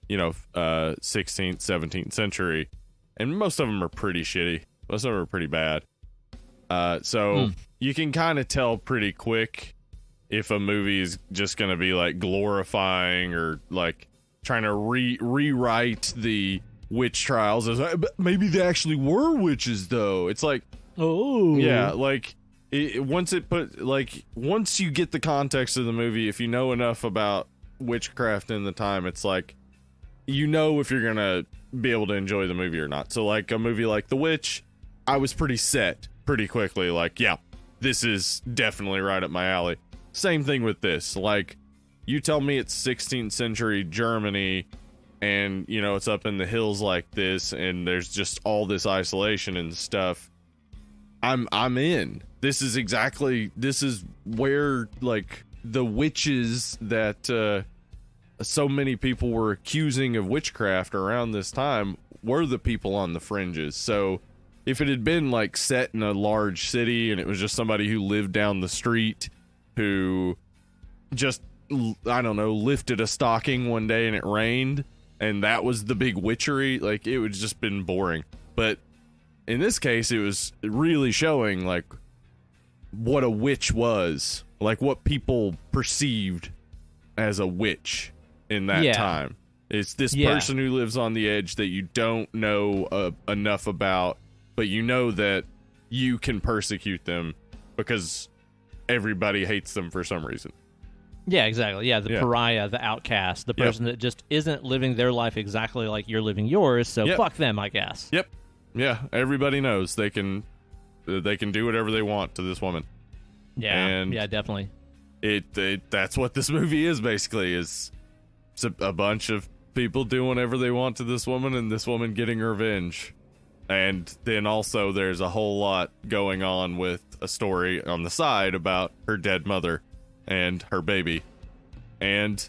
16th, 17th century, and most of them are pretty shitty. Most of them are pretty bad. So you can kind of tell pretty quick if a movie is just going to be like glorifying or like trying to rewrite the witch trials as maybe they actually were witches though. It's like, oh yeah, like once you get the context of the movie, if you know enough about witchcraft in the time, it's like if you're gonna be able to enjoy the movie or not. So like a movie like The Witch, I was pretty set pretty quickly, like, yeah, this is definitely right up my alley. Same thing with this. Like, you tell me it's 16th century Germany and it's up in the hills like this, and there's just all this isolation and stuff. I'm in. This is where like the witches that so many people were accusing of witchcraft around this time were the people on the fringes. So if it had been like set in a large city and it was just somebody who lived down the street who just, I don't know, lifted a stocking one day and it rained, and that was the big witchery, like, it would just been boring. But in this case, it was really showing, like, what a witch was. Like, what people perceived as a witch in that time. It's this person who lives on the edge that you don't know enough about, but you know that you can persecute them because everybody hates them for some reason. Yeah, exactly. Yeah, the pariah, the outcast, the person that just isn't living their life exactly like you're living yours, so fuck them, I guess. Yep. Yeah, everybody knows they can do whatever they want to this woman. Yeah, and yeah, definitely. That's what this movie is, basically, is a bunch of people doing whatever they want to this woman and this woman getting revenge. And then also there's a whole lot going on with a story on the side about her dead mother and her baby and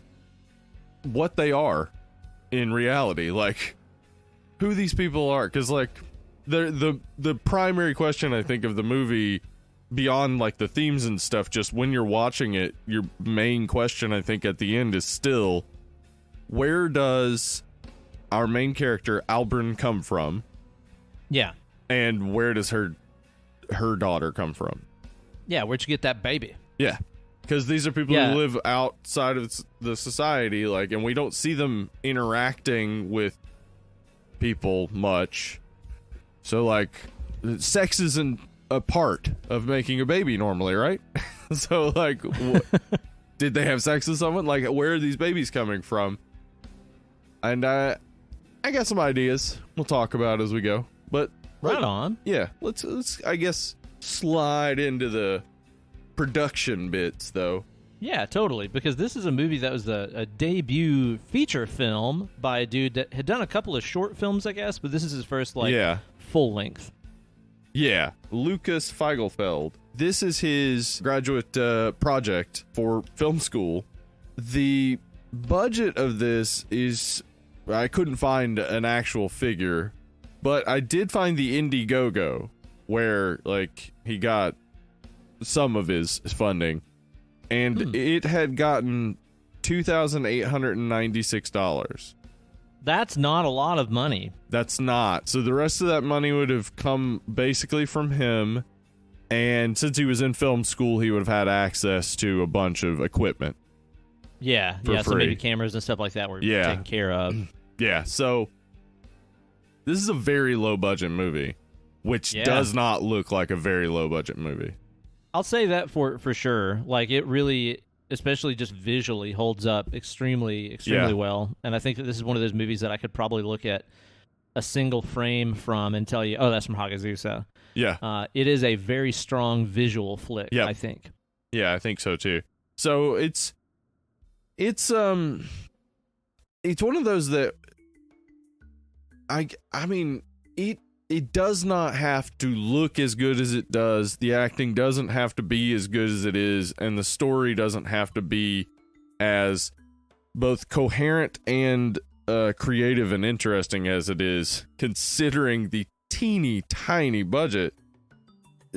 what they are in reality, like who these people are. Because like the primary question I think of the movie, beyond like the themes and stuff, just when you're watching it, your main question I think at the end is still, where does our main character Albrin come from? Yeah. And where does her daughter come from? Yeah, where'd you get that baby? Yeah. Because these are people who live outside of the society, like, and we don't see them interacting with people much. So, like, sex isn't a part of making a baby normally, right? So, like, did they have sex with someone? Like, where are these babies coming from? And I got some ideas we'll talk about as we go. But right on. Yeah, let's I guess slide into the production bits though. Yeah, totally. Because this is a movie that was a debut feature film by a dude that had done a couple of short films, I guess, but this is his first full length. Yeah, Lucas Feigelfeld. This is his graduate project for film school. The budget of this is, I couldn't find an actual figure, but I did find the Indiegogo where he got some of his funding, and it had gotten $2,896. That's not a lot of money. That's not. So the rest of that money would have come basically from him, and since he was in film school, he would have had access to a bunch of equipment. Yeah, free. So maybe cameras and stuff like that were taken care of. Yeah, so this is a very low budget movie, which does not look like a very low budget movie. I'll say that for sure. It really, especially just visually, holds up extremely well. And I think that this is one of those movies that I could probably look at a single frame from and tell you, oh, that's from Hagazussa. Yeah. It is a very strong visual flick, I think. Yeah, I think so too. So it's one of those that I mean, it does not have to look as good as it does. The acting doesn't have to be as good as it is, and the story doesn't have to be as both coherent and creative and interesting as it is, considering the teeny tiny budget.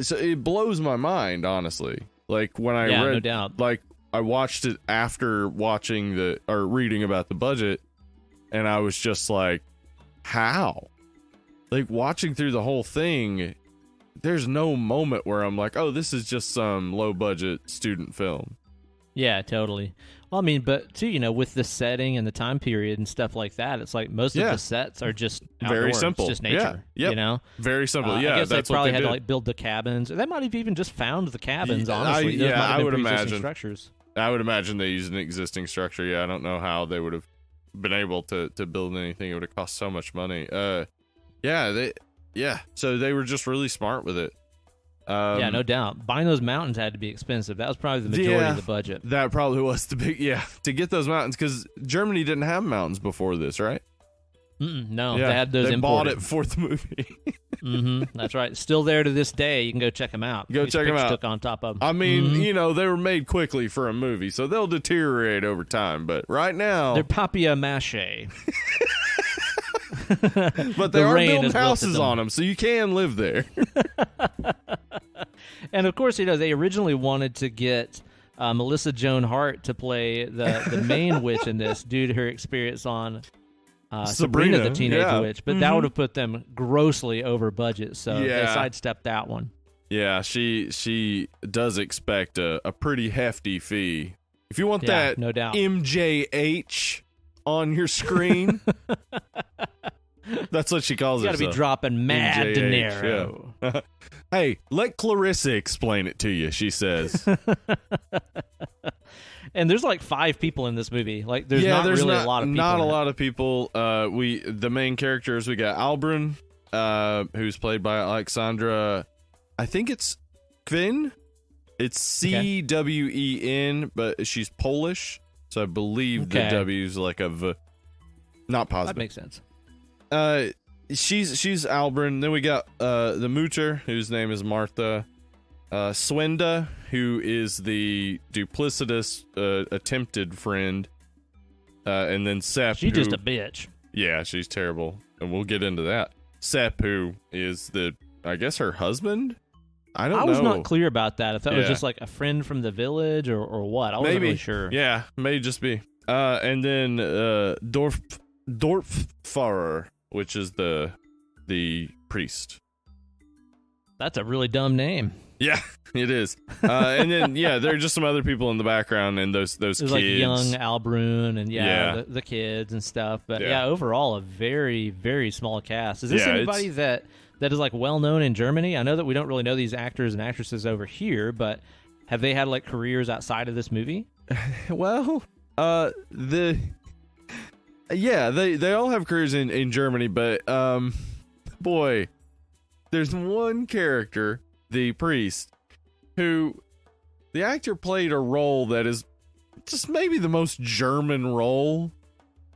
So it blows my mind, honestly. When I read, no doubt. I watched it after reading about the budget, and I was just like, how? Watching through the whole thing, there's no moment where I'm like, oh, this is just some low-budget student film. Yeah, totally. Well, I mean, but too, with the setting and the time period and stuff like that, it's like most of the sets are just outdoors. Very simple. It's just nature, Very simple, I guess that's they probably what they had did. to build the cabins. They might have even just found the cabins, honestly. Those might have I been would pre-existing imagine. structures. I would imagine they used an existing structure. Yeah, I don't know how they would have been able to build anything. It would have cost so much money. So they were just really smart with it. Yeah, no doubt. Buying those mountains had to be expensive. That was probably the majority of the budget. That probably was the big, to get those mountains, because Germany didn't have mountains before this, right? No, they had those they imported. bought it for the movie. That's right. Still there to this day. You can go check them out. Go check them out. Took on top of them. I mean, they were made quickly for a movie, so they'll deteriorate over time. But right now, they're papier-mâché. But they are building houses on them, so you can live there. And of course, they originally wanted to get Melissa Joan Hart to play the main witch in this, due to her experience on Sabrina the Teenage Witch. But that would have put them grossly over budget, so they sidestepped that one. Yeah, she does expect a pretty hefty fee. If you want that, no doubt. MJH on your screen. That's what she calls it. You got to be dropping mad dinero. Yeah. Hey, let Clarissa explain it to you, she says. And there's 5 people in this movie. There's not a lot of people. Not a lot of people. The main characters, we got Albrun, who's played by Alexandra. I think it's Kvin. It's Cwen, but she's Polish, so I believe the W's like a V. Not positive. That makes sense. She's Albrun. Then we got the Moocher, whose name is Martha. Swenda, who is the duplicitous attempted friend. And then Sepp. She's just a bitch. Yeah, she's terrible, and we'll get into that. Sepp, who is I guess her husband. I was not clear about that. If that was just a friend from the village or what. I wasn't really sure. Yeah, may just be. And then Dorfpfarrer, which is the priest. That's a really dumb name. Yeah, it is. And then there are just some other people in the background, and those kids. There's young Albrun and the kids and stuff. But overall a very, very small cast. Is this anybody that is well known in Germany? I know that we don't really know these actors and actresses over here, but have they had careers outside of this movie? Well, they all have careers in Germany, but boy, there's one character, the priest, who the actor played a role that is just maybe the most German role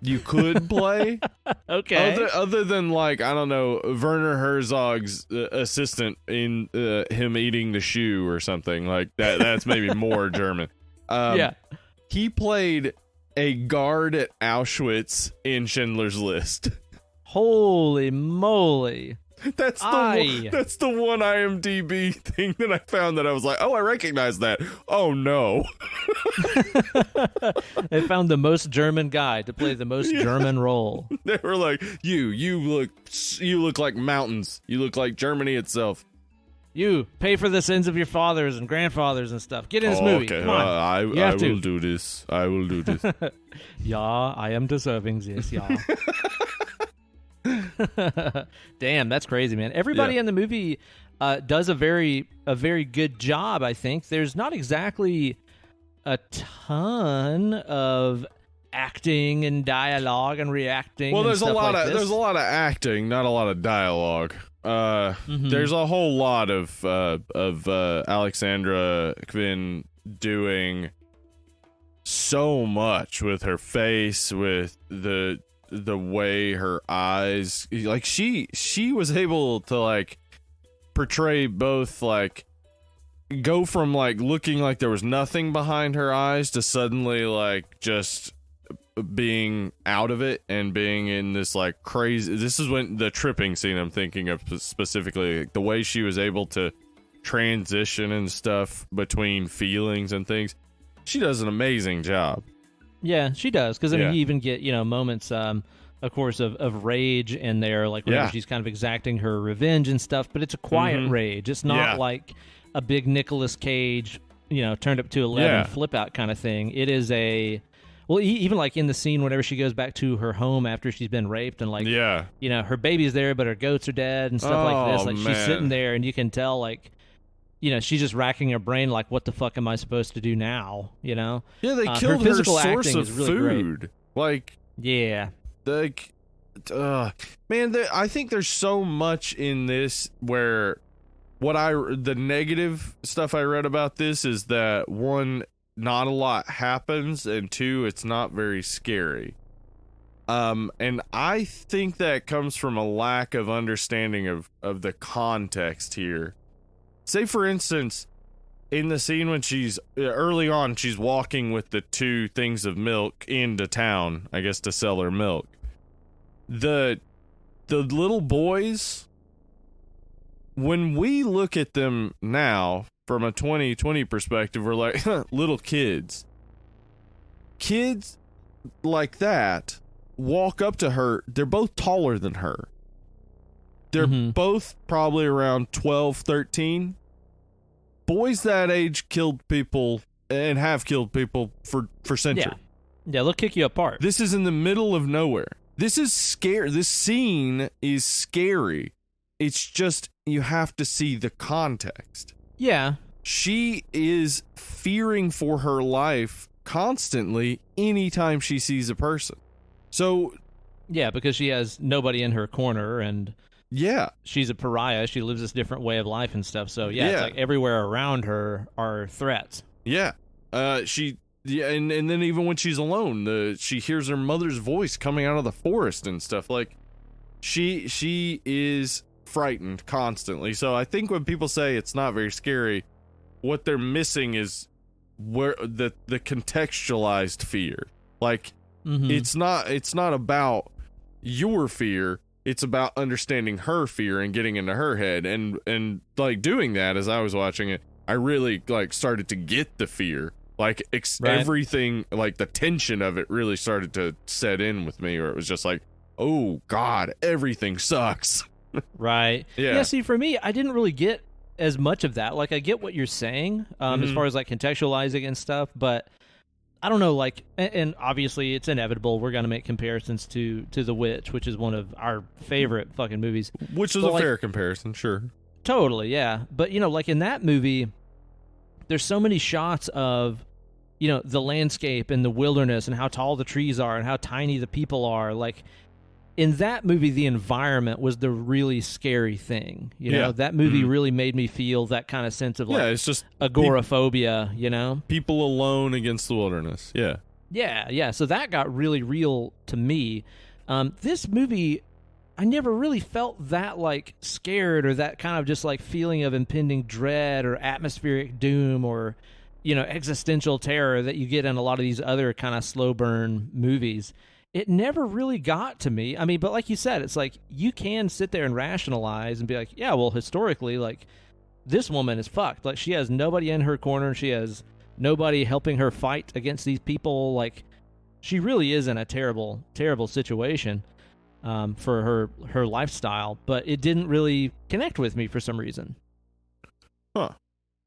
you could play. Okay. Other than, like, I don't know, Werner Herzog's assistant in him eating the shoe or something like that. That's maybe more German. Yeah. He played a guard at Auschwitz in Schindler's List. Holy moly. That's the one IMDb thing that I found that I was like, oh, I recognize that. Oh, no. They found the most German guy to play the most German role. They were like, you look like mountains. You look like Germany itself. You pay for the sins of your fathers and grandfathers and stuff. Get in this movie. Okay. Come on. I will do this. I will do this. Yeah, I am deserving this, yeah. Damn, that's crazy, man. Everybody in the movie does a very good job, I think. There's not exactly a ton of acting and dialogue and reacting. Well, and there's stuff like this. there's a lot of acting, not a lot of dialogue. There's a whole lot of Alexandra Kvin doing so much with her face, with the way her eyes, like she was able to like portray both, like go from like looking like there was nothing behind her eyes to suddenly like just being out of it and being in this like crazy. This is when the tripping scene I'm thinking of specifically, like, the way she was able to transition and stuff between feelings and things. She does an amazing job. Yeah, she does. Because, I mean, you even get, moments, of course, of rage in there, like whenever she's kind of exacting her revenge and stuff, but it's a quiet rage. It's not like a big Nicolas Cage, turned up to 11 flip out kind of thing. It is even like in the scene whenever she goes back to her home after she's been raped and like, her baby's there, but her goats are dead and stuff like this. Like she's sitting there and you can tell like, she's just racking her brain like, what the fuck am I supposed to do now? Yeah, they killed her physical source of really food. Great. Like, like, man, I think there's so much in this where the negative stuff I read about this is that, one, not a lot happens, and two, it's not very scary. And I think that comes from a lack of understanding of the context here. Say, for instance, in the scene when she's early on, she's walking with the 2 things of milk into town, I guess, to sell her milk. The little boys, when we look at them now from a 2020 perspective, we're like, little kids. Kids like that walk up to her. They're both taller than her. They're both probably around 12, 13. Boys that age killed people and have killed people for centuries. Yeah, they'll kick you apart. This is in the middle of nowhere. This is scary. This scene is scary. It's just, you have to see the context. Yeah. She is fearing for her life constantly anytime she sees a person. So... yeah, because she has nobody in her corner and... yeah. She's a pariah. She lives this different way of life and stuff. So, it's like everywhere around her are threats. Yeah. And then even when she's alone, she hears her mother's voice coming out of the forest and stuff. Like, she is frightened constantly. So I think when people say it's not very scary, what they're missing is where the contextualized fear. Like, it's not about your fear. It's about understanding her fear and getting into her head, and like doing that. As I was watching it, I really like started to get the fear, like everything, like the tension of it really started to set in with me, or it was just like, oh God, everything sucks. Right. Yeah. See, for me, I didn't really get as much of that. Like, I get what you're saying, as far as like contextualizing and stuff, but I don't know, like, and obviously it's inevitable. We're going to make comparisons to The Witch, which is one of our favorite fucking movies. Which is a fair comparison, sure. Totally, yeah. But, like in that movie, there's so many shots of, the landscape and the wilderness and how tall the trees are and how tiny the people are. Like, in that movie, the environment was the really scary thing. You know, that movie really made me feel that kind of sense of like it's just agoraphobia, you know? people alone against the wilderness. Yeah. Yeah. So that got really real to me. This movie, I never really felt that like scared or that kind of just like feeling of impending dread or atmospheric doom or, you know, existential terror that you get in a lot of these other kind of slow burn movies. It never really got to me. I mean, but like you said, it's like you can sit there and rationalize and be like, yeah, well, historically, like this woman is fucked. Like she has nobody in her corner. She has nobody helping her fight against these people. Like she really is in a terrible, terrible situation for her lifestyle. But it didn't really connect with me for some reason. Huh.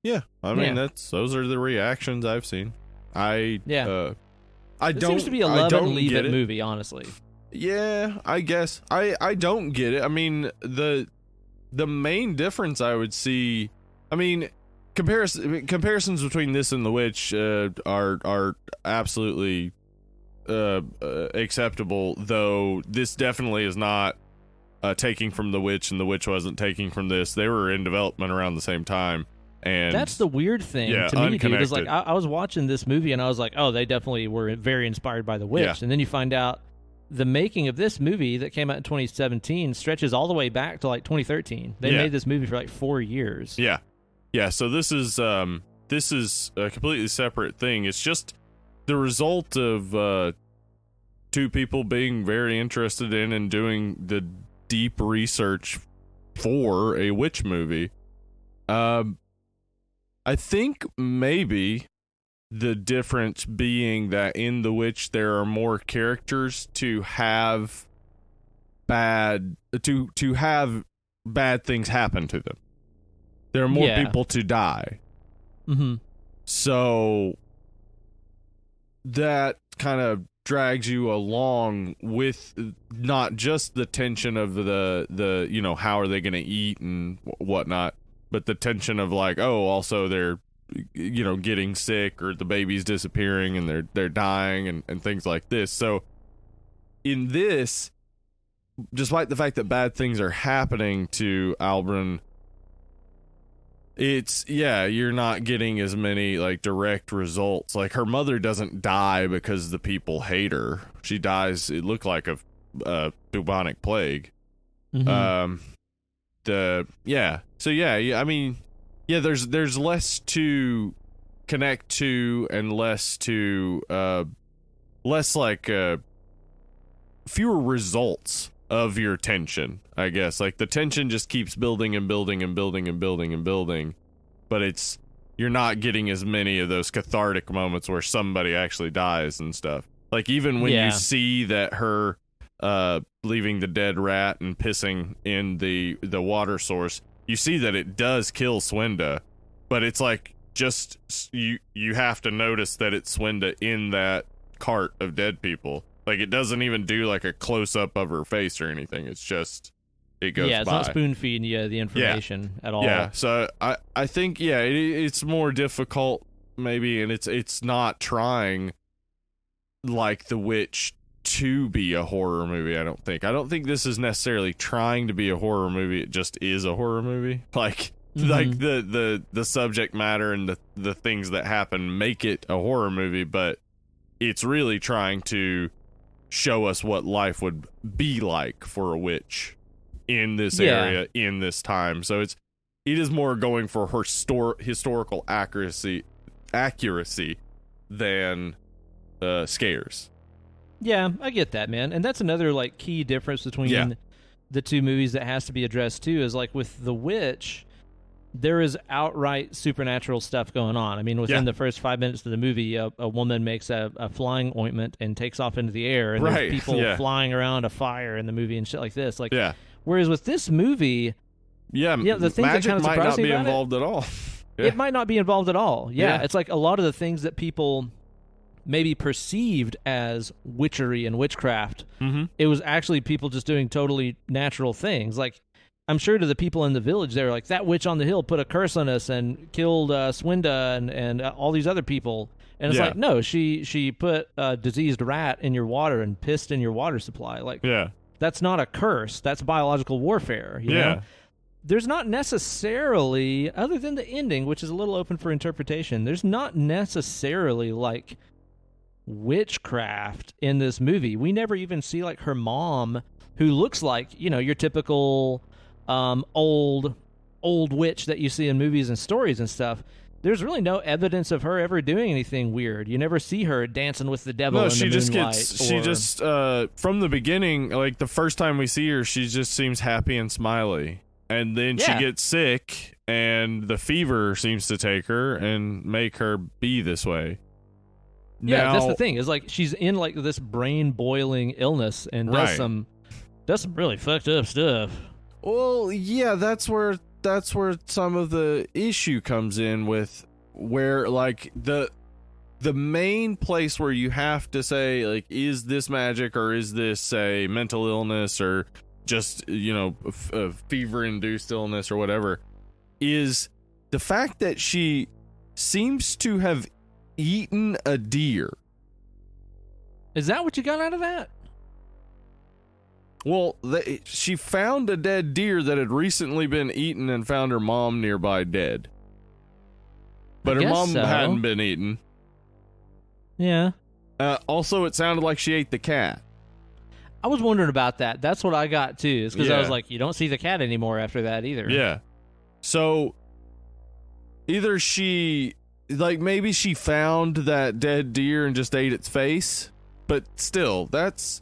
Yeah. I mean, those are the reactions I've seen. It seems to be a love and leave it movie, honestly. Yeah, I guess. I don't get it. I mean, the main difference I would see, I mean, comparisons between this and The Witch are absolutely acceptable, though this definitely is not taking from The Witch, and The Witch wasn't taking from this. They were in development around the same time. And that's the weird thing to me, dude. Is like I was watching this movie and I was like, oh, they definitely were very inspired by The Witch. And then you find out the making of this movie that came out in 2017 stretches all the way back to like 2013. They made this movie for like 4 years. Yeah. So this is a completely separate thing. It's just the result of two people being very interested in and doing the deep research for a witch movie. I think maybe the difference being that in The Witch there are more characters to have bad things happen to them. There are more people to die. Mm-hmm. So that kind of drags you along with not just the tension of the you know, how are they going to eat and whatnot, but the tension of like, oh, also they're, you know, getting sick or the baby's disappearing and they're dying and things like this. So in this, despite the fact that bad things are happening to Albrin, you're not getting as many like direct results. Like her mother doesn't die because the people hate her. She dies, it looked like a bubonic plague. Mm-hmm. I mean, there's less to connect to and less like fewer results of your tension, I guess. Like the tension just keeps building and building and building and building and building, but you're not getting as many of those cathartic moments where somebody actually dies and stuff. Like even when you see that her leaving the dead rat and pissing in the water source, you see that it does kill Swinda, but it's like just you have to notice that it's Swinda in that cart of dead people. Like it doesn't even do like a close up of her face or anything. It's just it goes by. Yeah, it's not spoon feeding you the information at all. Yeah, so I think it's more difficult maybe, and it's not trying like The Witch to be a horror movie. I don't think this is necessarily trying to be a horror movie. It just is a horror movie. Like like the subject matter and the things that happen make it a horror movie, but it's really trying to show us what life would be like for a witch in this area in this time. So it is more going for historical accuracy than scares. Yeah, I get that, man. And that's another like key difference between the two movies that has to be addressed too, is like with The Witch, there is outright supernatural stuff going on. I mean, within the first 5 minutes of the movie, a woman makes a flying ointment and takes off into the air, and there's people flying around a fire in the movie and shit like this. Like, whereas with this movie, the thing that kind of might not be about involved at all. It might not be involved at all. It's like a lot of the things that people maybe perceived as witchery and witchcraft, it was actually people just doing totally natural things. Like, I'm sure to the people in the village, they were like, that witch on the hill put a curse on us and killed Swinda and all these other people. And it's like, no, she put a diseased rat in your water and pissed in your water supply. Like, That's not a curse. That's biological warfare. You know? There's not necessarily, other than the ending, which is a little open for interpretation, there's not necessarily like witchcraft in this movie. We never even see like her mom, who looks like, you know, your typical old witch that you see in movies and stories and stuff. There's really no evidence of her ever doing anything weird. You never see her dancing with the devil in the moonlight. She just from the beginning, like the first time we see her, she just seems happy and smiley. And then she gets sick, and the fever seems to take her and make her be this way. Yeah, that's the thing. Is like she's in like this brain boiling illness and does some really fucked up stuff. Well, yeah, that's where some of the issue comes in with where like the main place where you have to say like, is this magic or is this a mental illness or just, you know, a fever-induced illness or whatever, is the fact that she seems to have eaten a deer. Is that what you got out of that? Well, she found a dead deer that had recently been eaten and found her mom nearby dead. But her mom hadn't been eaten. Yeah. Also, it sounded like she ate the cat. I was wondering about that. That's what I got too. It's because I was like, you don't see the cat anymore after that either. Yeah. So either she, like, maybe she found that dead deer and just ate its face, but still, that's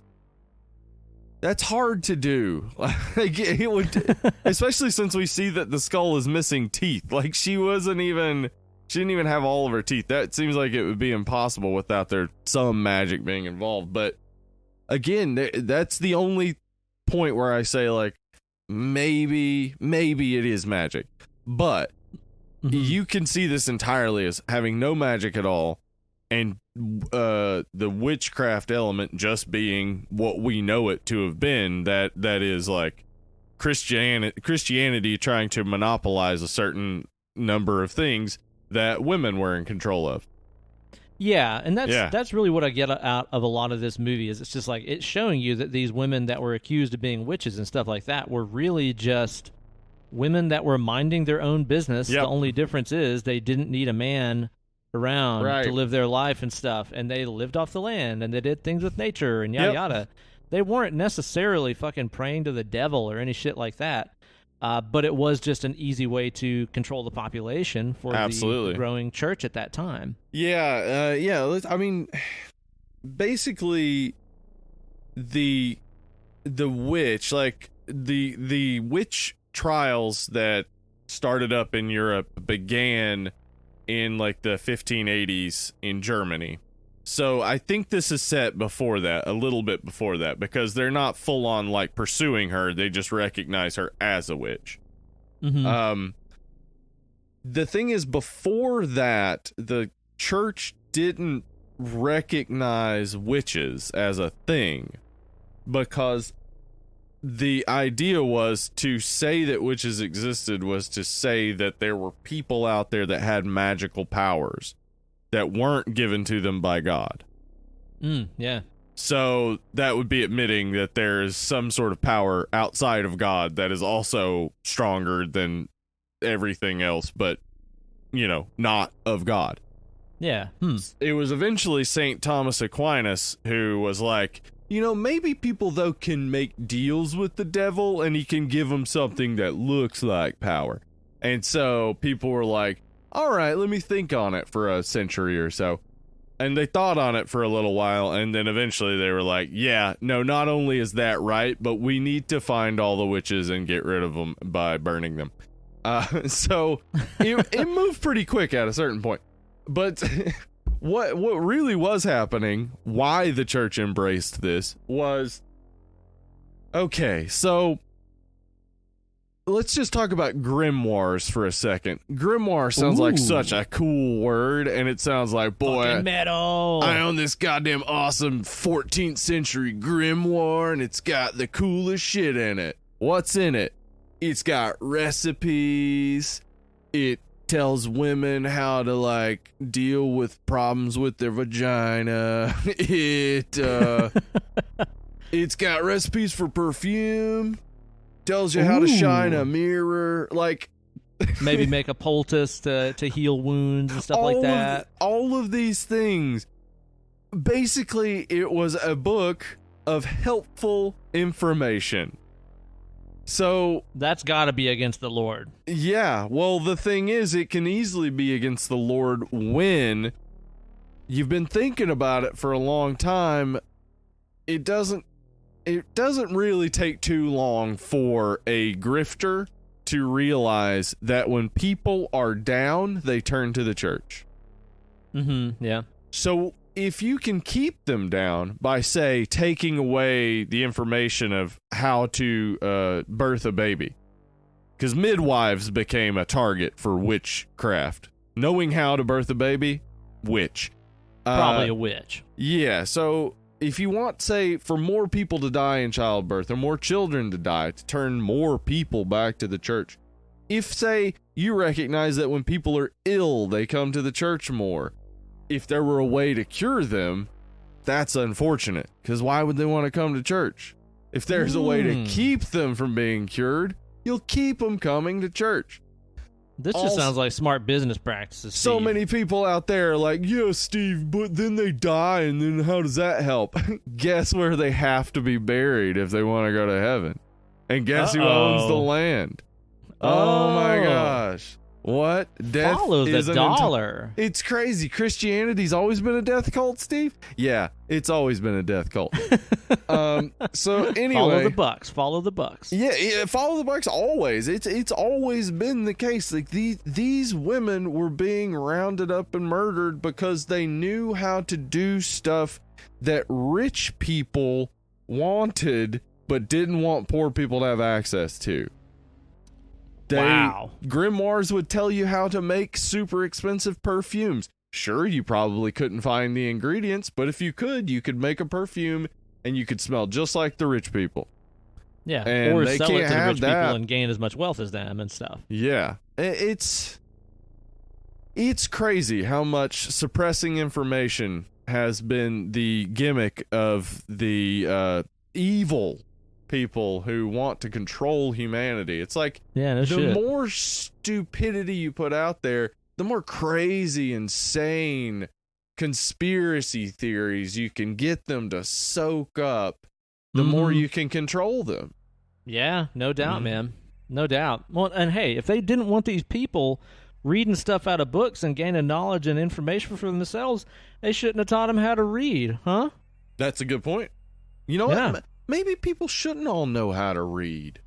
hard to do. Like, it would, especially since we see that the skull is missing teeth. Like, she didn't even have all of her teeth. That seems like it would be impossible without there some magic being involved. But again, that's the only point where I say, like, maybe it is magic. But you can see this entirely as having no magic at all, and the witchcraft element just being what we know it to have been, that is like Christianity trying to monopolize a certain number of things that women were in control of. Yeah, and that's really what I get out of a lot of this movie, is it's just like it's showing you that these women that were accused of being witches and stuff like that were really just women that were minding their own business. Yep. The only difference is they didn't need a man around to live their life and stuff, and they lived off the land and they did things with nature and yada yada. They weren't necessarily fucking praying to the devil or any shit like that. But it was just an easy way to control the population for the growing church at that time. Yeah. I mean, basically, the witch, like the witch trials that started up in Europe began in like the 1580s in Germany. So I think this is set before that, a little bit before that, because they're not full on like pursuing her. They just recognize her as a witch. Mm-hmm. The thing is, before that, the church didn't recognize witches as a thing, because the idea was to say that witches existed was to say that there were people out there that had magical powers that weren't given to them by God. Yeah. So that would be admitting that there is some sort of power outside of God that is also stronger than everything else, but, you know, not of God. Yeah. It was eventually St. Thomas Aquinas who was like, you know, maybe people, though, can make deals with the devil and he can give them something that looks like power. And so people were like, all right, let me think on it for a century or so. And they thought on it for a little while, and then eventually they were like, yeah, no, not only is that right, but we need to find all the witches and get rid of them by burning them. So it moved pretty quick at a certain point. But what really was happening, why the church embraced this, was, okay, so let's just talk about grimoires for a second. Grimoire sounds like such a cool word, and it sounds like, boy, metal. I own this goddamn awesome 14th century grimoire, and it's got the coolest shit in it. What's in it? It's got recipes. It tells women how to, like, deal with problems with their vagina. It's got recipes for perfume. Tells you how to shine a mirror. Like, maybe make a poultice to heal wounds and stuff like that. All of these things. Basically, it was a book of helpful information. So that's got to be against the Lord. Yeah, well, the thing is, it can easily be against the Lord when you've been thinking about it for a long time. It doesn't really take too long for a grifter to realize that when people are down, they turn to the church. Yeah. So if you can keep them down by, say, taking away the information of how to birth a baby, because midwives became a target for witchcraft. Knowing how to birth a baby, witch. Probably a witch. Yeah, so if you want, say, for more people to die in childbirth or more children to die, to turn more people back to the church, if, say, you recognize that when people are ill, they come to the church more, if there were a way to cure them, that's unfortunate, because why would they want to come to church? If there's a way to keep them from being cured, you'll keep them coming to church. This just sounds like smart business practices, Steve. So many people out there are like, yeah, Steve, but then they die, and then how does that help? Guess where they have to be buried if they want to go to heaven? And guess who owns the land? Oh my gosh. What? Death Follow the dollar. It's crazy. Christianity's always been a death cult, Steve? Yeah, it's always been a death cult. So anyway. Follow the bucks. Follow the bucks. Yeah, follow the bucks always. It's always been the case. Like these women were being rounded up and murdered because they knew how to do stuff that rich people wanted but didn't want poor people to have access to. Grimoires would tell you how to make super expensive perfumes. Sure, you probably couldn't find the ingredients, but if you could make a perfume and you could smell just like the rich people. Yeah, and or they sell can't it to the have rich that. people and gain as much wealth as them and stuff. Yeah, it's crazy how much suppressing information has been the gimmick of the evil people who want to control humanity. It's like the more stupidity you put out there, the more crazy, insane conspiracy theories you can get them to soak up, the more you can control them. Yeah, no doubt, man. No doubt. Well, and hey, if they didn't want these people reading stuff out of books and gaining knowledge and information for themselves, they shouldn't have taught them how to read, huh? That's a good point. You know what? Maybe people shouldn't all know how to read.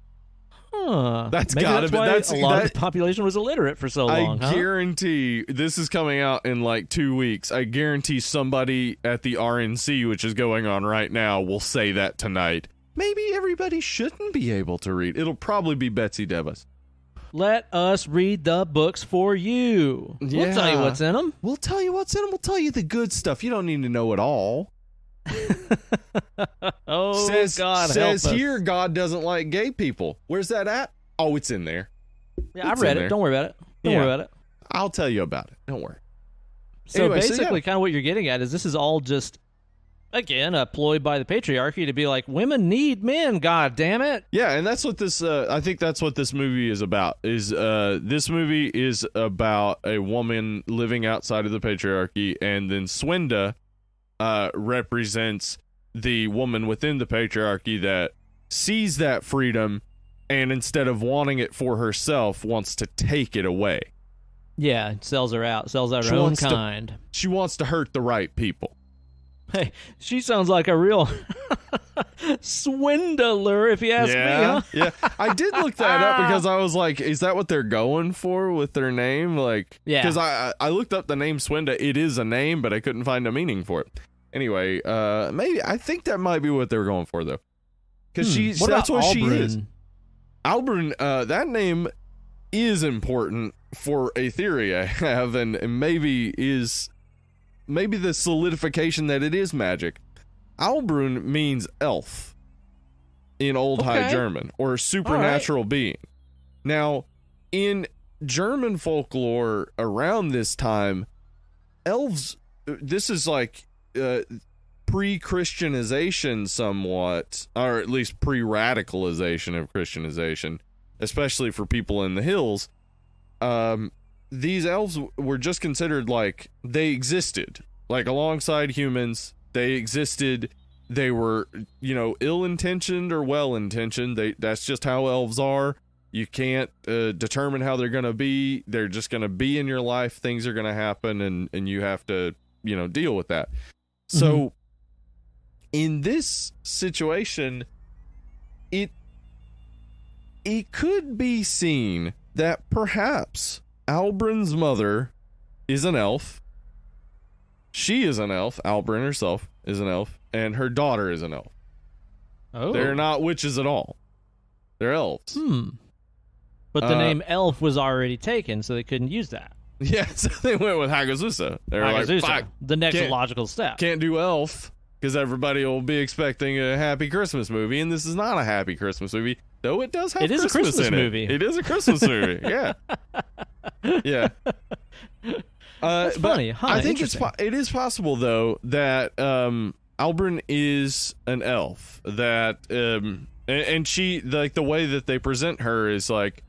Huh. That's maybe gotta that's be. why That's a lot of the population was illiterate for so long. I guarantee this is coming out in like 2 weeks. I guarantee somebody at the RNC, which is going on right now, will say that tonight. Maybe everybody shouldn't be able to read. It'll probably be Betsy DeVos. Let us read the books for you. Yeah. We'll tell you what's in them. We'll tell you what's in them. We'll tell you the good stuff. You don't need to know it all. God says help here us. God doesn't like gay people. Where's that at? Oh, it's in there. Yeah, I read it. Don't worry about it. Don't worry about it. I'll tell you about it. Don't worry. So Anyway, basically, kind of what you're getting at is this is all just, again, a ploy by the patriarchy to be like, women need men, god damn it. Yeah, and that's what this, I think that's what this movie is about, this movie is about a woman living outside of the patriarchy, and then Swinda represents the woman within the patriarchy that sees that freedom and instead of wanting it for herself wants to take it away. Yeah, sells her out, sells out her own kind. She wants to hurt the right people. Hey, she sounds like a real swindler, if you ask me, huh? Yeah, I did look that up because I was like, is that what they're going for with their name? Like, yeah. Because I looked up the name Swinda. It is a name, but I couldn't find a meaning for it. Anyway, maybe I think that might be what they were going for, though. Because that's what she is. Albrun, that name is important for a theory I have, and maybe the solidification that it is magic. Albrun means elf in Old High German, or supernatural being. Now, in German folklore around this time, elves, this is like pre-Christianization somewhat, or at least pre-radicalization of Christianization, especially for people in the hills. These elves were just considered like they existed, like alongside humans. They existed. They were, ill-intentioned or well-intentioned. That's just how elves are. You can't determine how they're going to be. They're just going to be in your life. Things are going to happen, and you have to, deal with that. So in this situation, it could be seen that perhaps Albrun's mother is an elf. She is an elf. Albrun herself is an elf, and her daughter is an elf. Oh. They're not witches at all. They're elves. But the name elf was already taken, so they couldn't use that. Yeah, so they went with Hagazussa. They were Hagazussa, like, the next logical step. Can't do elf, because everybody will be expecting a happy Christmas movie, and this is not a happy Christmas movie, though it does have It is a Christmas in movie. It is a Christmas movie, yeah. Yeah. That's funny, huh? I think it is possible, though, that Albrun is an elf, that and she, like, the way that they present her is like,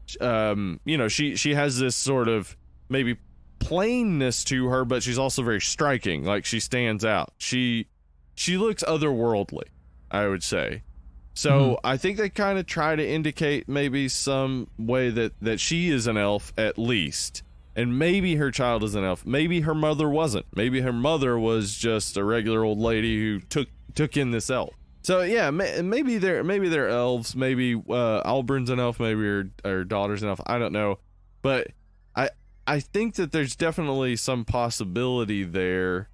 she has this sort of maybe plainness to her, but she's also very striking. Like, she stands out. She looks otherworldly, I would say. So I think they kind of try to indicate maybe some way that she is an elf at least, and maybe her child is an elf. Maybe her mother wasn't. Maybe her mother was just a regular old lady who took in this elf. So yeah, maybe they're elves. Maybe Albrun's an elf. Maybe her daughter's an elf. I don't know, but I think that there's definitely some possibility there.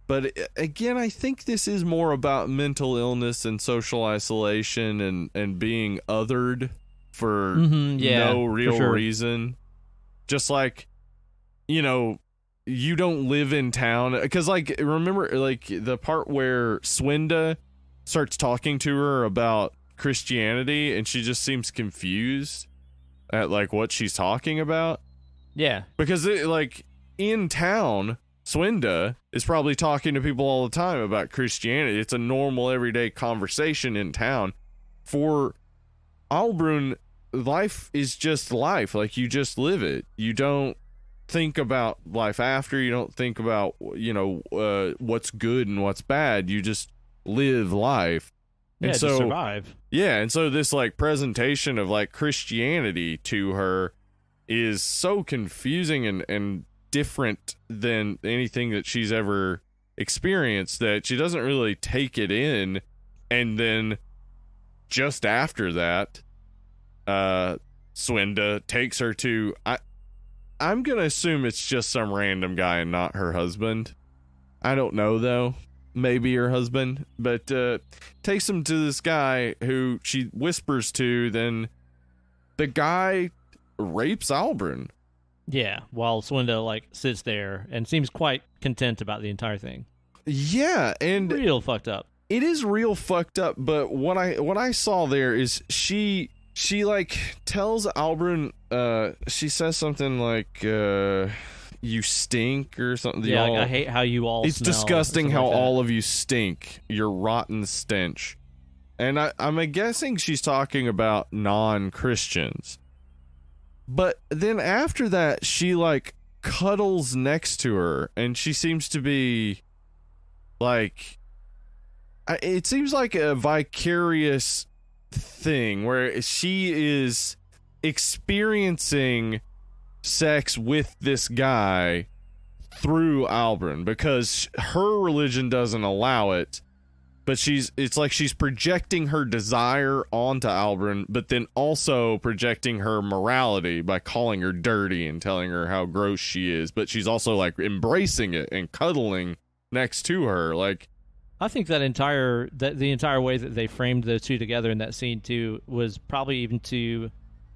But again, I think this is more about mental illness and social isolation and being othered for no real reason. Just like, you don't live in town. Because, like, remember, like, the part where Swinda starts talking to her about Christianity and she just seems confused at, like, what she's talking about. Yeah. Because, in town, Swinda is probably talking to people all the time about Christianity. It's a normal, everyday conversation in town. For Albrun, life is just life. Like, you just live it. You don't think about life after. You don't think about, what's good and what's bad. You just live life. And so, just survive. Yeah, and so this, like, presentation of, like, Christianity to her is so confusing and different than anything that she's ever experienced that she doesn't really take it in. And then just after that, Swinda takes her to, I'm gonna assume it's just some random guy and not her husband. I don't know, though. Maybe her husband, but takes him to this guy who she whispers to. Then the guy rapes Albrun. Yeah, while Swinda, like, sits there and seems quite content about the entire thing. Yeah, and real fucked up. It is real fucked up, but what I saw there is she like tells Albrun, she says something like, you stink or something. Yeah, like, I hate how you all It's smell, disgusting how like all of you stink. Your rotten stench. And I'm guessing she's talking about non-Christians. But then after that, she, like, cuddles next to her, and she seems to be, like, it seems like a vicarious thing where she is experiencing sex with this guy through Albrun because her religion doesn't allow it. But it's like she's projecting her desire onto Albrun, but then also projecting her morality by calling her dirty and telling her how gross she is. But she's also, like, embracing it and cuddling next to her. Like, I think the entire way that they framed those two together in that scene too was probably even to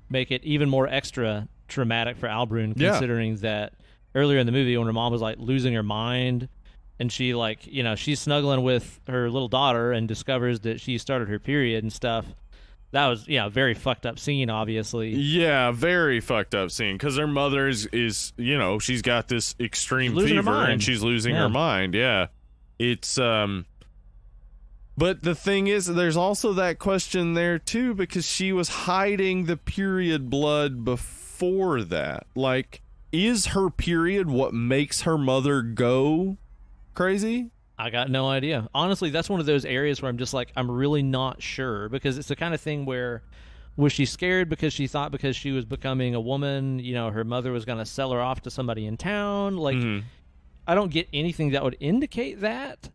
make it even more extra traumatic for Albrun, considering that earlier in the movie when her mom was, like, losing her mind. And she, like, she's snuggling with her little daughter and discovers that she started her period and stuff. That was, a very fucked up scene, obviously. Yeah, very fucked up scene. Because her mother is she's got this extreme fever and she's losing her mind. Yeah. It's but the thing is, there's also that question there too, because she was hiding the period blood before that. Like, is her period what makes her mother go crazy? I got no idea. Honestly, that's one of those areas where I'm just like, I'm really not sure, because it's the kind of thing where, was she scared because she thought because she was becoming a woman, you know, her mother was going to sell her off to somebody in town? Like, I don't get anything that would indicate that.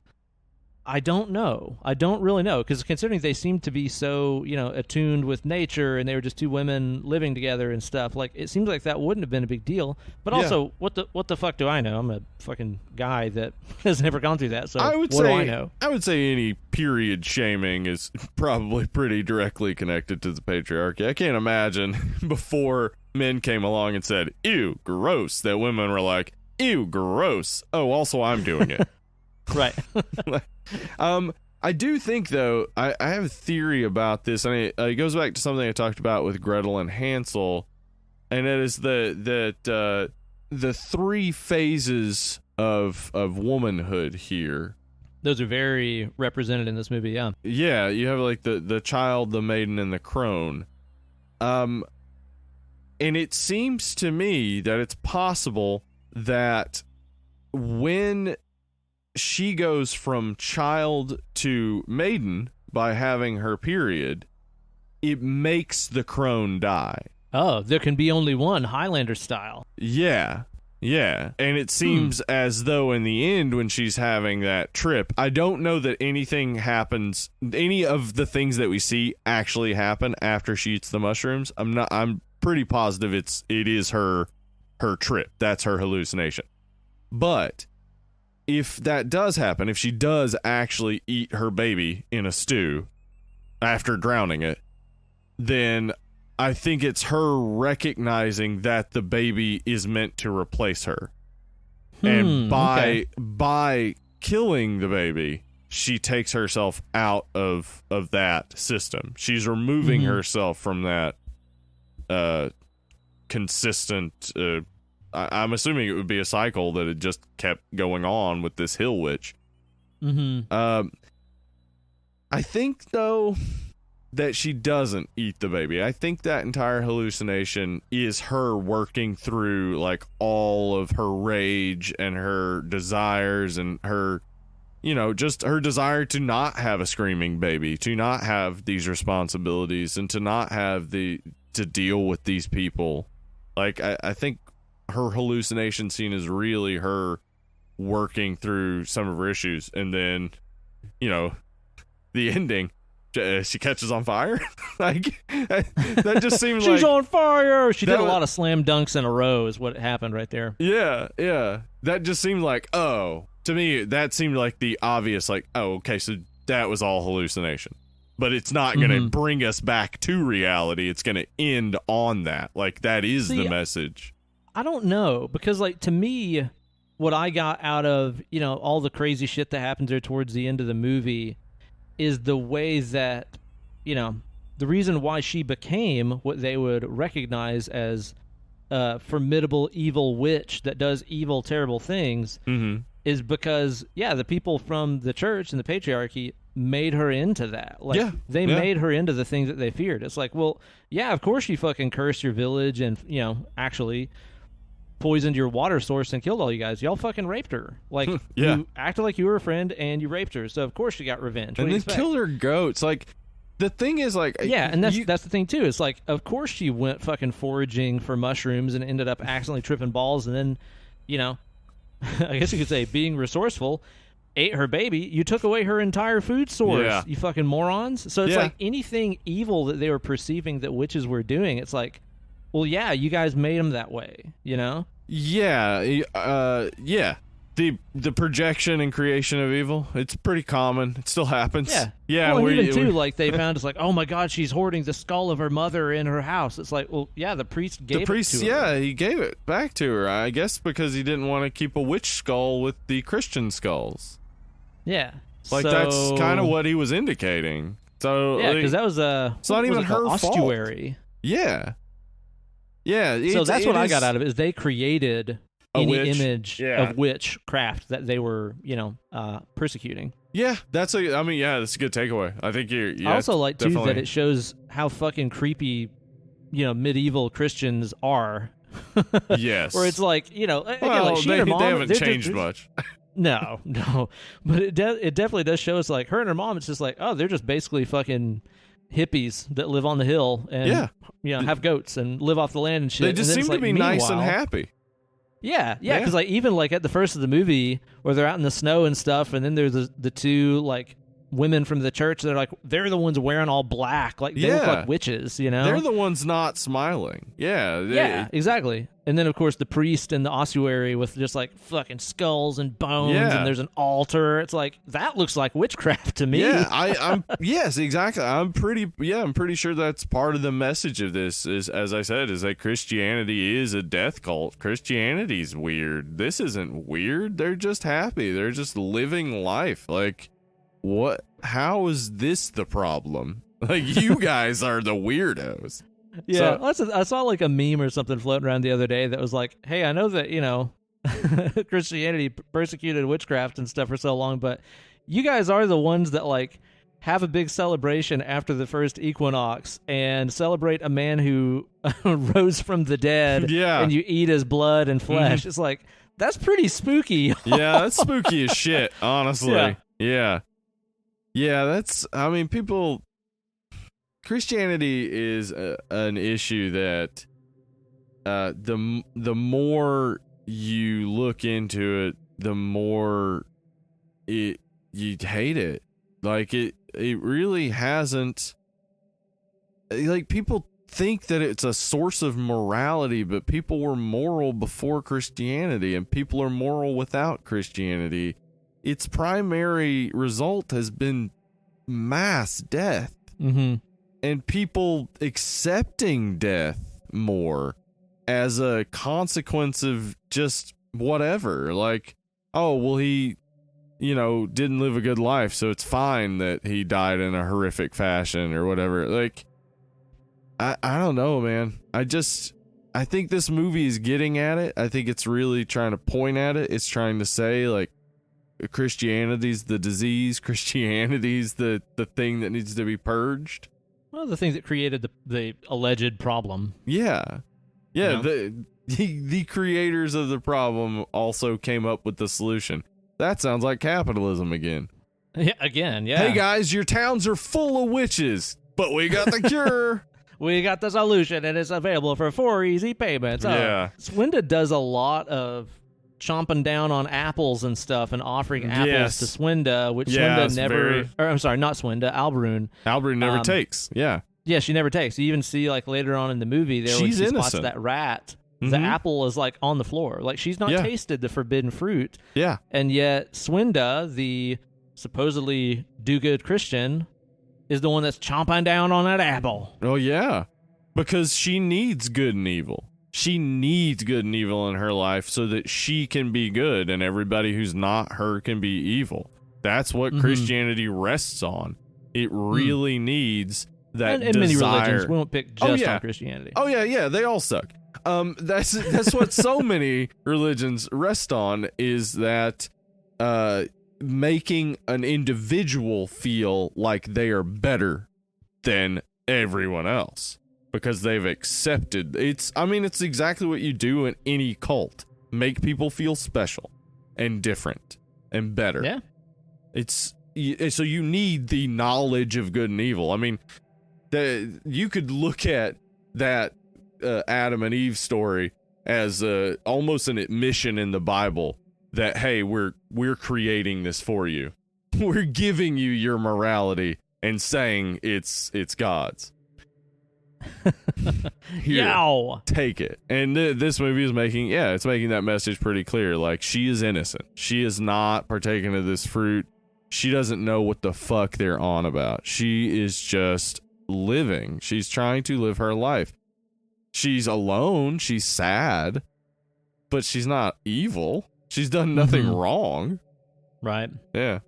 I don't know. I don't really know, because considering they seem to be so, you know, attuned with nature, and they were just two women living together and stuff, like, it seems like that wouldn't have been a big deal. But also, what the fuck do I know? I'm a fucking guy that has never gone through that, so what do I know? I would say any period shaming is probably pretty directly connected to the patriarchy. I can't imagine before men came along and said, ew, gross, that women were like, ew, gross. Oh, also I'm doing it. Right. I do think, though, I have a theory about this, and it goes back to something I talked about with Gretel and Hansel, and it is the three phases of womanhood here. Those are very represented in this movie, yeah. Yeah, you have like the child, the maiden, and the crone. And it seems to me that it's possible that when she goes from child to maiden by having her period, it makes the crone die. Oh, there can be only one, Highlander style. Yeah. And it seems as though in the end, when she's having that trip, I don't know that anything happens, any of the things that we see actually happen after she eats the mushrooms. I'm pretty positive it is her trip. That's her hallucination. But if that does happen, if she does actually eat her baby in a stew after drowning it, then I think it's her recognizing that the baby is meant to replace her. And by killing the baby, she takes herself out of that system. She's removing herself from that consistent I'm assuming it would be a cycle that it just kept going on with this hill witch. I think, though, that she doesn't eat the baby. I think that entire hallucination is her working through, like, all of her rage and her desires and her, you know, just her desire to not have a screaming baby, to not have these responsibilities, and to not have to deal with these people. Like, I think her hallucination scene is really her working through some of her issues, and then, you know, the ending, she catches on fire. Like, that just seems like she's on fire. She did a lot of slam dunks in a row is what happened right there. Yeah that just seemed like, oh, to me that seemed like the obvious, like, oh, okay, so that was all hallucination, but it's not gonna bring us back to reality. It's gonna end on that. Like, that is the message. I don't know, because, like, to me, what I got out of, you know, all the crazy shit that happens there towards the end of the movie is the way that, you know, the reason why she became what they would recognize as a formidable evil witch that does evil, terrible things is because, the people from the church and the patriarchy made her into that. Like, they made her into the things that they feared. It's like, well, yeah, of course you fucking cursed your village and, you know, actually poisoned your water source and killed all you guys. Y'all fucking raped her. Like, you acted like you were a friend and you raped her. So of course you got revenge. And then killed her goats. Like, the thing is, like, and that's the thing too. It's like, of course she went fucking foraging for mushrooms and ended up accidentally tripping balls, and then, you know, I guess you could say being resourceful, ate her baby. You took away her entire food source. You fucking morons. So it's like anything evil that they were perceiving that witches were doing, it's like, well, yeah, you guys made them that way, you know? Yeah. The projection and creation of evil, it's pretty common. It still happens. Yeah. Well, and even too, like, they found, it's like, oh my God, she's hoarding the skull of her mother in her house. It's like, well, yeah, the priest gave it to her. Yeah, he gave it back to her, I guess, because he didn't want to keep a witch skull with the Christian skulls. Yeah. Like, that's kind of what he was indicating. So yeah, because that was it's not even her ossuary. Fault. Yeah. So that's what I got out of it, is they created any witch? image Yeah. of witchcraft that they were, persecuting. Yeah, that's a good takeaway. I think you're. Yeah, I also like too definitely. that it shows how fucking creepy, medieval Christians are. Yes. Where it's like, again, well, like she and her mom, they haven't they're changed much. No, but it definitely does show us like her and her mom. It's just like, oh, they're just basically fucking hippies that live on the hill and have goats and live off the land and shit. They just seem to be nice and happy. Yeah, because like even like at the first of the movie where they're out in the snow and stuff, and then there's the two like women from the church. They're the ones wearing all black, like they look like witches. They're the ones not smiling. Yeah, exactly. And then of course the priest in the ossuary with just like fucking skulls and bones, and there's an altar. It's like that looks like witchcraft to me. Yeah, I'm yes, exactly. I'm pretty sure that's part of the message of this. Is, as I said, is that Christianity is a death cult. Christianity's weird. This isn't weird. They're just happy. They're just living life. Like, what? How is this the problem? Like, you guys are the weirdos. Yeah, I saw like a meme or something floating around the other day that was like, hey, I know that, Christianity persecuted witchcraft and stuff for so long, but you guys are the ones that like have a big celebration after the first equinox and celebrate a man who rose from the dead and you eat his blood and flesh. Mm-hmm. It's like, that's pretty spooky. Yeah, that's spooky as shit, honestly. Yeah, that's, people... Christianity is an issue that the more you look into it, the more you hate it. Like it really hasn't. Like people think that it's a source of morality, but people were moral before Christianity, and people are moral without Christianity. Its primary result has been mass death. Mm-hmm. And people accepting death more as a consequence of just whatever. Like, oh, well, he, didn't live a good life, so it's fine that he died in a horrific fashion or whatever. Like, I don't know, man. I think this movie is getting at it. I think it's really trying to point at it. It's trying to say, like, Christianity's the disease. Christianity's the thing that needs to be purged. Well, the thing that created the alleged problem. Yeah. The creators of the problem also came up with the solution. That sounds like capitalism again. Yeah, again, yeah. Hey guys, your towns are full of witches, but we got the cure. We got the solution, and it's available for 4 easy payments. Yeah. Swinda does a lot of chomping down on apples and stuff and offering apples to Swinda, which Swinda never... Or, I'm sorry, not Swinda, Albrun. Albrun never takes, yeah. Yeah, she never takes. You even see, like, later on in the movie, when she spots that rat, the apple is, like, on the floor. Like, she's not tasted the forbidden fruit. Yeah. And yet, Swinda, the supposedly do-good Christian, is the one that's chomping down on that apple. Oh, yeah. Because she needs good and evil. She needs good and evil in her life so that she can be good and everybody who's not her can be evil. That's what Christianity rests on. It really needs that and desire. Many religions, we won't pick just on Christianity. Oh, yeah, they all suck. That's what so many religions rest on, is that making an individual feel like they are better than everyone else. Because they've accepted it's exactly what you do in any cult. Make people feel special and different and better. Yeah. So you need the knowledge of good and evil. I mean, you could look at that Adam and Eve story as almost an admission in the Bible that, hey, we're creating this for you. We're giving you your morality and saying it's God's. Here, Yow. Take it. And this movie is making that message pretty clear. Like, she is innocent. She is not partaking of this fruit. She doesn't know what the fuck they're on about. She is just living. She's trying to live her life. She's alone. She's sad, but she's not evil. She's done nothing wrong. Right. Yeah.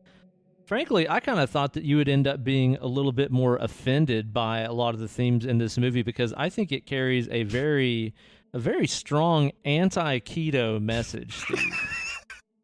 Frankly, I kind of thought that you would end up being a little bit more offended by a lot of the themes in this movie, because I think it carries a very a very strong anti-keto message, Steve.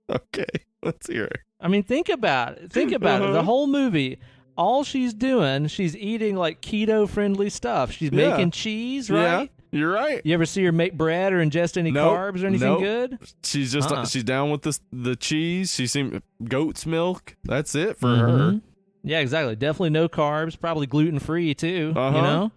Okay, let's hear it. I mean, think about it. Think about it. The whole movie, all she's doing, she's eating like keto-friendly stuff. She's making cheese, right? Yeah, you're right. You ever see her make bread or ingest any carbs or anything good? She's just she's down with the cheese. She seems goat's milk. That's it for her. Yeah, exactly. Definitely no carbs. Probably gluten-free too. You know?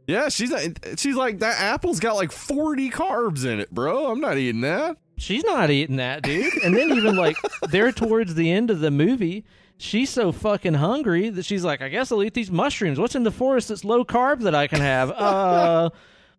Yeah, she's like, that apple's got like 40 carbs in it, bro. I'm not eating that. She's not eating that, dude. And then even like there towards the end of the movie, she's so fucking hungry that she's like, I guess I'll eat these mushrooms. What's in the forest that's low carb that I can have?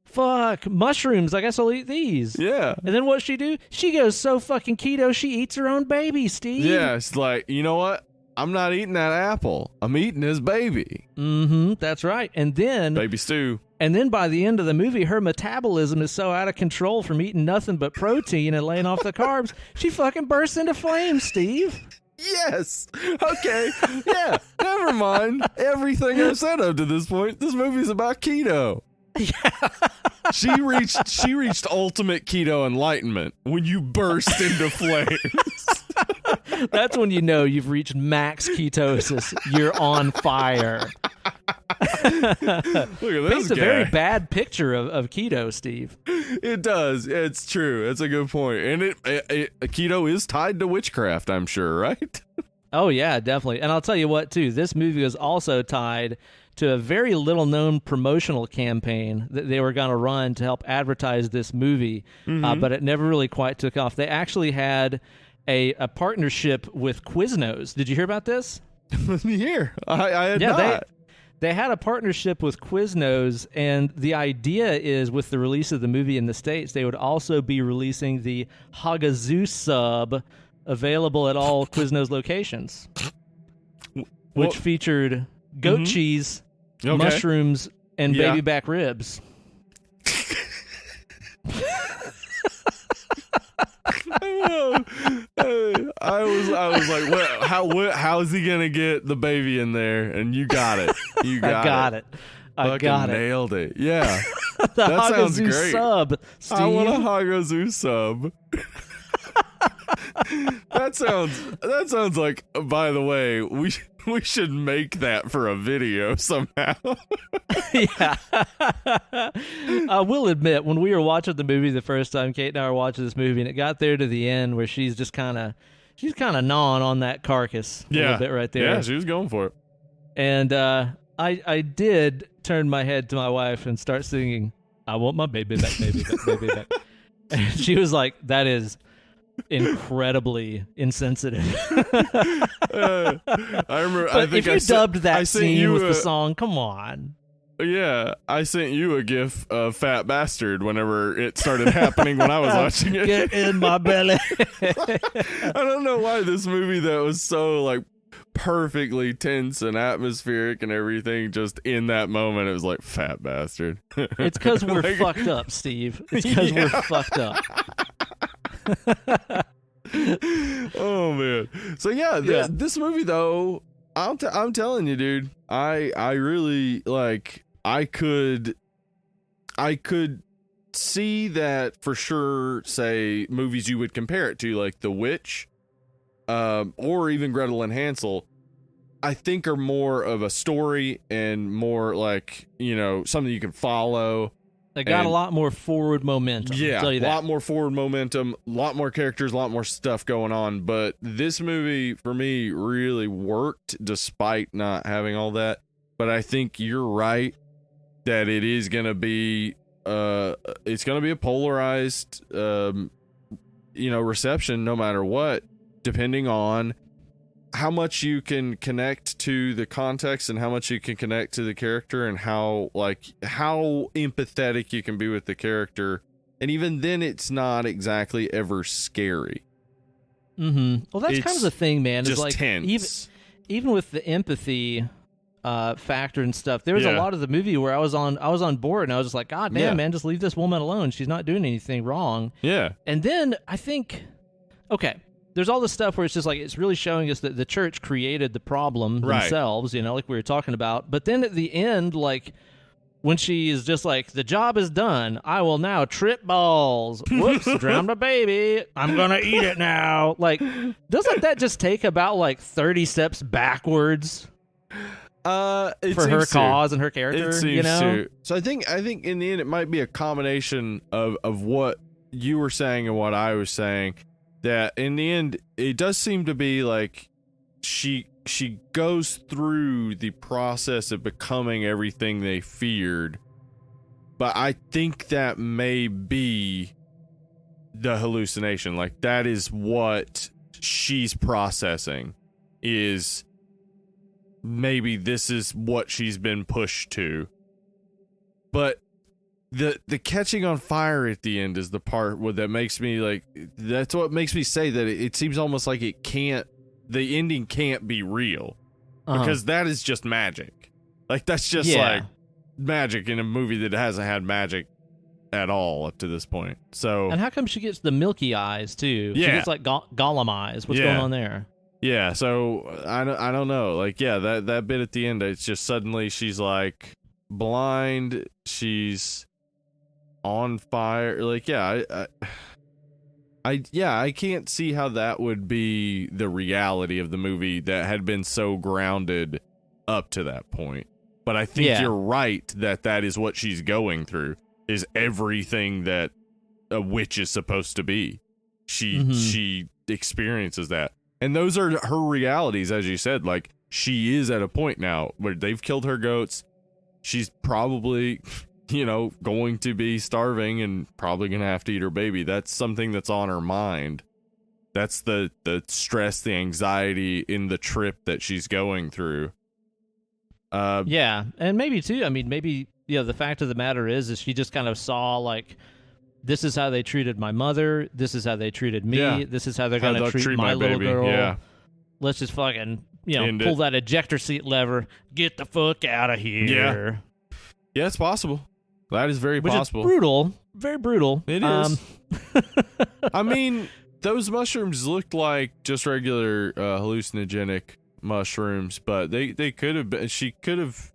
Fuck, mushrooms. I guess I'll eat these. Yeah. And then what she do? She goes so fucking keto, she eats her own baby, Steve. Yeah, it's like, you know what? I'm not eating that apple. I'm eating his baby. That's right. And then baby stew. And then by the end of the movie, her metabolism is so out of control from eating nothing but protein and laying off the carbs, she fucking bursts into flames, Steve. Yes. Okay. Yeah. Never mind everything I've said up to this point. This movie's about keto. Yeah. She reached ultimate keto enlightenment when you burst into flames. That's when you know you've reached max ketosis. You're on fire. Look at this Paints a very bad picture of keto, Steve. It does. It's true. It's a good point. And keto is tied to witchcraft, I'm sure, right? Oh, yeah, definitely. And I'll tell you what, too. This movie was also tied to a very little-known promotional campaign that they were going to run to help advertise this movie, but it never really quite took off. They actually had a partnership with Quiznos. Did you hear about this? Let me hear. I had not. They had a partnership with Quiznos, and the idea is with the release of the movie in the States, they would also be releasing the Hagazussa sub available at all Quiznos locations, which featured goat cheese, mushrooms, and baby back ribs. I was like, how is he gonna get the baby in there? And you got it. You got it. I got it. Nailed it. Yeah. The That sounds Hagazussa great. sub, Steve. I want a Hagazussa sub. That sounds like, by the way, we should make that for a video somehow. Yeah. I will admit, when we were watching the movie the first time, Kate and I were watching this movie, and it got there to the end where she's kind of gnawing on that carcass a little bit right there. Yeah, she was going for it. And I did turn my head to my wife and start singing, I want my baby back, baby back, baby back. And she was like, that is incredibly insensitive. I remember. But if you dubbed that scene with the the song, come on. Yeah, I sent you a gif of Fat Bastard whenever it started happening when I was watching it. Get in my belly. I don't know why this movie that was so like perfectly tense and atmospheric and everything, just in that moment it was like, Fat Bastard. It's because we're fucked up, Steve. It's because we're fucked up. Oh man. So yeah, this movie though, I'm telling you, dude, I really like. I could see that for sure. Say movies you would compare it to, like The Witch, or even Gretel and Hansel, I think are more of a story and more like, you know, something you can follow. They got a lot more forward momentum. Yeah, I'll tell you that. A lot more forward momentum, a lot more characters, a lot more stuff going on. But this movie, for me, really worked despite not having all that. But I think you're right that it is going to be, it's going to be a polarized, reception no matter what, depending on how much you can connect to the context and how much you can connect to the character and how empathetic you can be with the character. And even then it's not exactly ever scary. Mm-hmm. Well, that's kind of the thing, man. Just is like tense. Even with the empathy factor and stuff, there was a lot of the movie where I was on board and I was just like, God damn, man, just leave this woman alone. She's not doing anything wrong. Yeah. And then I think, okay, there's all this stuff where it's just like, it's really showing us that the church created the problem themselves, like we were talking about. But then at the end, like, when she is just like, the job is done. I will now trip balls. Whoops, drowned a baby. I'm going to eat it now. Like, doesn't that just take about like 30 steps backwards? For her cause and her character, it seems to. So I think in the end it might be a combination of what you were saying and what I was saying. That in the end it does seem to be like she goes through the process of becoming everything they feared, but I think that may be the hallucination. Like, that is what she's processing, is maybe this is what she's been pushed to. But the catching on fire at the end is the part that makes me like, that's what makes me say that it seems almost like the ending can't be real, because that is just magic. Like, that's just like magic in a movie that hasn't had magic at all up to this point. So, and how come she gets the milky eyes too? Yeah, she gets like Gollum eyes. What's going on there? Yeah, so I don't know. Like, yeah, that bit at the end, it's just suddenly she's like blind, she's on fire. Like, yeah, I can't see how that would be the reality of the movie that had been so grounded up to that point. But I think you're right that is what she's going through, is everything that a witch is supposed to be. She experiences that. And those are her realities, as you said. Like, she is at a point now where they've killed her goats. She's probably, going to be starving and probably going to have to eat her baby. That's something that's on her mind. That's the stress, the anxiety in the trip that she's going through. Yeah, and maybe, too, the fact of the matter is she just kind of saw, like, this is how they treated my mother. This is how they treated me. Yeah. This is how they're going to treat my little girl. Yeah. Let's just fucking, pull that ejector seat lever. Get the fuck out of here. Yeah, it's possible. That is very possible. It's brutal. Very brutal. It is. I mean, those mushrooms looked like just regular hallucinogenic mushrooms, but they could have been. She could have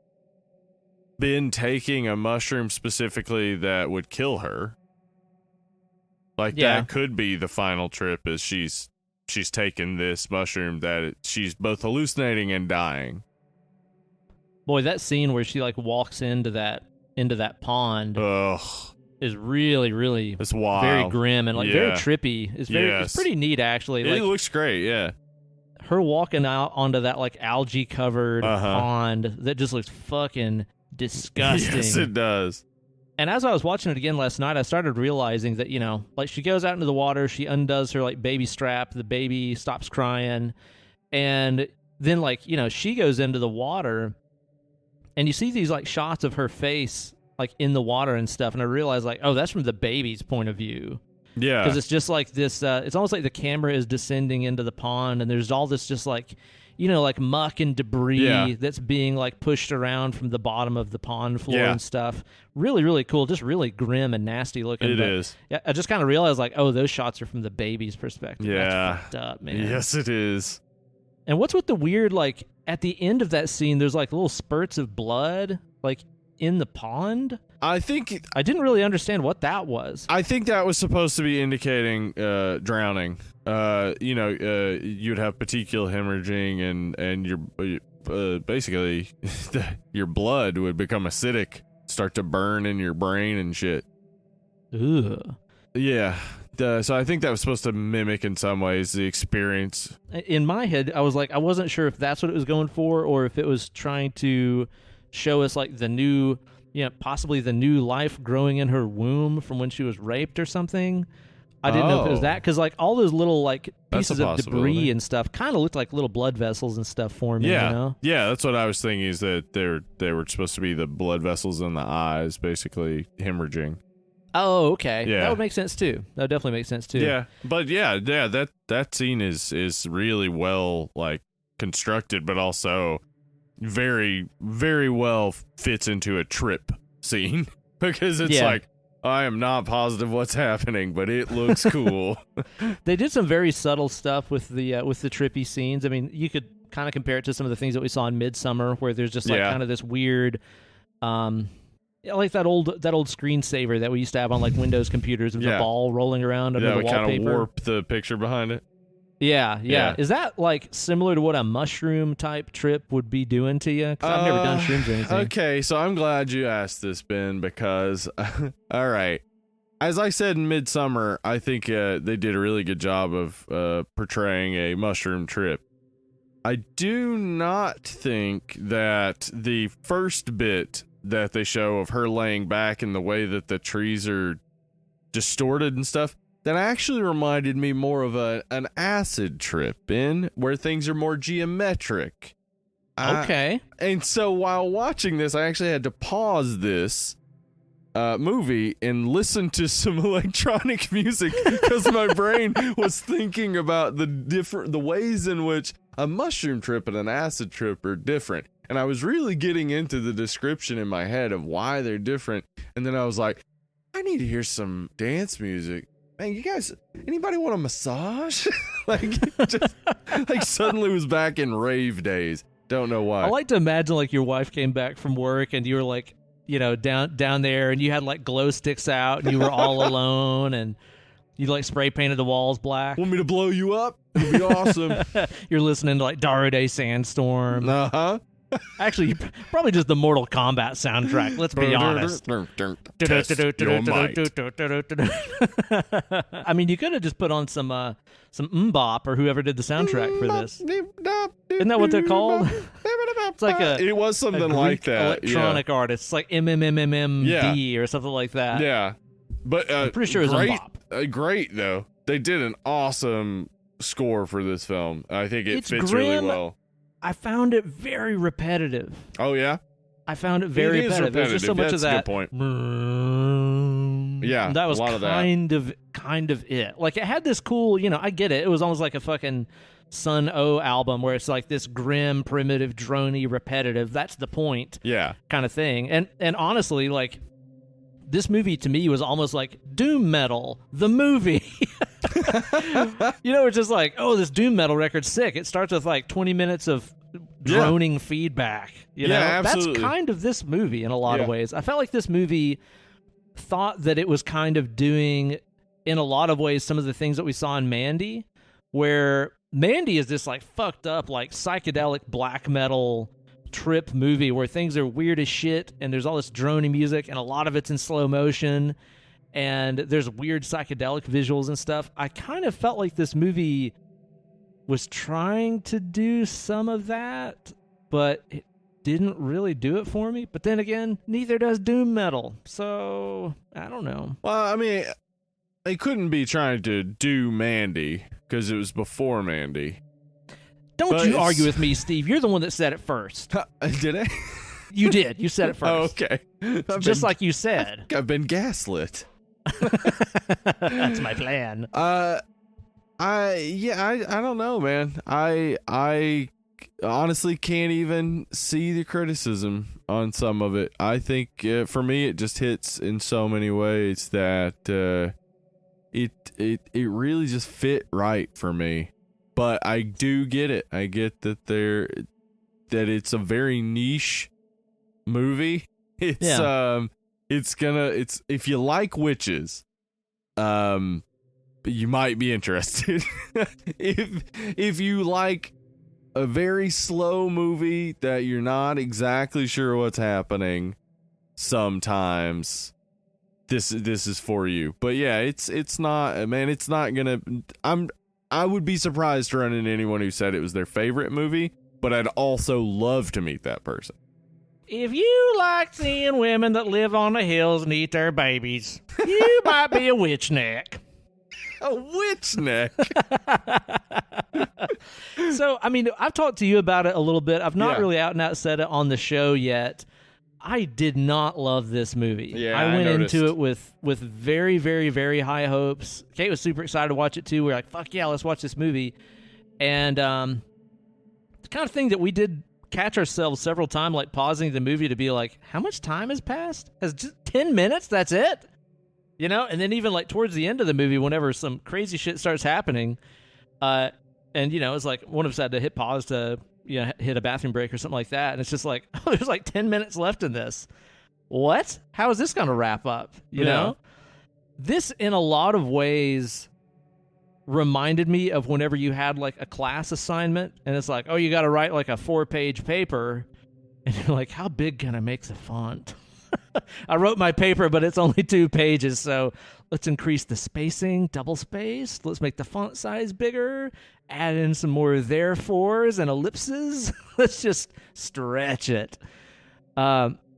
been taking a mushroom specifically that would kill her. Like, that could be the final trip, is she's taken this mushroom that she's both hallucinating and dying. Boy, that scene where she like walks into that pond is really, really, it's wild, very grim and like very trippy. It's pretty neat, actually. It looks great, yeah. Her walking out onto that like algae covered pond that just looks fucking disgusting. Yes, it does. And as I was watching it again last night, I started realizing that, like, she goes out into the water, she undoes her, like, baby strap, the baby stops crying, and then, like, she goes into the water, and you see these, like, shots of her face, like, in the water and stuff, and I realized, like, oh, that's from the baby's point of view. Yeah. Because it's just like this, it's almost like the camera is descending into the pond, and there's all this just, like, like muck and debris that's being like pushed around from the bottom of the pond floor and stuff. Really, really cool. Just really grim and nasty looking. It is. Yeah, I just kind of realized like, oh, those shots are from the baby's perspective. Yeah. That's fucked up, man. Yes, it is. And what's with the weird, like, at the end of that scene, there's like little spurts of blood, like in the pond? I think I didn't really understand what that was. I think that was supposed to be indicating drowning. You'd have petechial hemorrhaging, and your basically your blood would become acidic, start to burn in your brain and shit. Ugh. Yeah. So I think that was supposed to mimic in some ways the experience. In my head, I was like, I wasn't sure if that's what it was going for, or if it was trying to show us like the new, possibly the new life growing in her womb from when she was raped or something. I didn't know if it was that, because like all those little like pieces of debris and stuff kind of looked like little blood vessels and stuff forming. Yeah, that's what I was thinking. Is that they were supposed to be the blood vessels in the eyes, basically hemorrhaging. Oh, okay. Yeah, that would make sense too. That would definitely make sense too. Yeah, but that scene is really well like constructed, but also very, very well fits into a trip scene because it's like, I am not positive what's happening, but it looks cool. They did some very subtle stuff with the trippy scenes. I mean, you could kind of compare it to some of the things that we saw in Midsummer, where there's just like kind of this weird, Yeah, like that old screensaver that we used to have on like Windows computers with the ball rolling around under the wallpaper. Kind of warp the picture behind it. Yeah. Is that like similar to what a mushroom type trip would be doing to you? Because I've never done shrooms or anything. Okay, so I'm glad you asked this, Ben, because all right. As I said in Midsummer, I think they did a really good job of portraying a mushroom trip. I do not think that the first bit that they show of her laying back and the way that the trees are distorted and stuff, that actually reminded me more of an acid trip, Ben, where things are more geometric. Okay. And so while watching this, I actually had to pause this movie and listen to some electronic music because my brain was thinking about the ways in which a mushroom trip and an acid trip are different. And I was really getting into the description in my head of why they're different. And then I was like, I need to hear some dance music. Man, you guys, anybody want a massage? like suddenly was back in rave days. Don't know why. I like to imagine like your wife came back from work and you were like, you know, down there and you had like glow sticks out and you were all alone and you like spray painted the walls black. Want me to blow you up? It'd be awesome. You're listening to like Day Sandstorm. Uh-huh. Actually, probably just the Mortal Kombat soundtrack. Let's be honest. I mean, you could have just put on some Mbop or whoever did the soundtrack for this. Isn't that what they're called? It's like it was something like that. Electronic artist. It's like MMMMD or something like that. Yeah, but I'm pretty sure it was Mbop. Great though. They did an awesome score for this film. I think it fits really well. I found it very repetitive. Oh, yeah? I found it very repetitive. There's just so much of that. That's a good point. Yeah, that was a lot kind of it. Like, it had this cool, you know, I get it. It was almost like a fucking Sun O album where it's like this grim, primitive, droney, repetitive. That's the point. Yeah. Kind of thing. And honestly, like, this movie to me was almost like doom metal, the movie. You know, it's just like, oh, this doom metal record's sick. It starts with like 20 minutes of droning feedback. You know, absolutely. That's kind of this movie in a lot of ways. I felt like this movie thought that it was kind of doing, in a lot of ways, some of the things that we saw in Mandy, where Mandy is this like fucked up, like psychedelic black metal trip movie where things are weird as shit and there's all this droning music and a lot of it's in slow motion and there's weird psychedelic visuals and stuff. I kind of felt like this movie was trying to do some of that, but it didn't really do it for me. But then again, neither does doom metal, so I don't know. Well, I mean, they couldn't be trying to do Mandy because it was before Mandy. Don't you argue with me, Steve. You're the one that said it first. Did I? You did. You said it first. Oh, okay. Just like you said. I've been gaslit. That's my plan. I don't know, man. I honestly can't even see the criticism on some of it. I think for me it just hits in so many ways that it really just fit right for me. But I do get it. I get that it's a very niche movie. It's if you like witches, you might be interested. if you like a very slow movie that you're not exactly sure what's happening, sometimes this is for you. But yeah, it's not, man, it's not gonna. I would be surprised to run into anyone who said it was their favorite movie, but I'd also love to meet that person. If you like seeing women that live on the hills and eat their babies, you might be a witch neck. A witch neck? So, I mean, I've talked to you about it a little bit. I've not really out and out said it on the show yet. I did not love this movie. Yeah, I went into it with very, very, very high hopes. Kate was super excited to watch it too. We are like, fuck yeah, let's watch this movie. And the kind of thing that we did catch ourselves several times, like pausing the movie to be like, how much time has passed? Has just 10 minutes? That's it? You know? And then even like towards the end of the movie, whenever some crazy shit starts happening, and you know, it's like one of us had to hit pause to hit a bathroom break or something like that. And it's just like, oh, there's like 10 minutes left in this. what? How is this going to wrap up? You know? This, in a lot of ways, reminded me of whenever you had like a class assignment and it's like, oh, you got to write like a 4-page paper. And you're like, how big can I make the font? I wrote my paper, but it's only 2 pages. So let's increase the spacing, double spaced. Let's make the font size bigger. Add in some more therefores and ellipses. Let's just stretch it.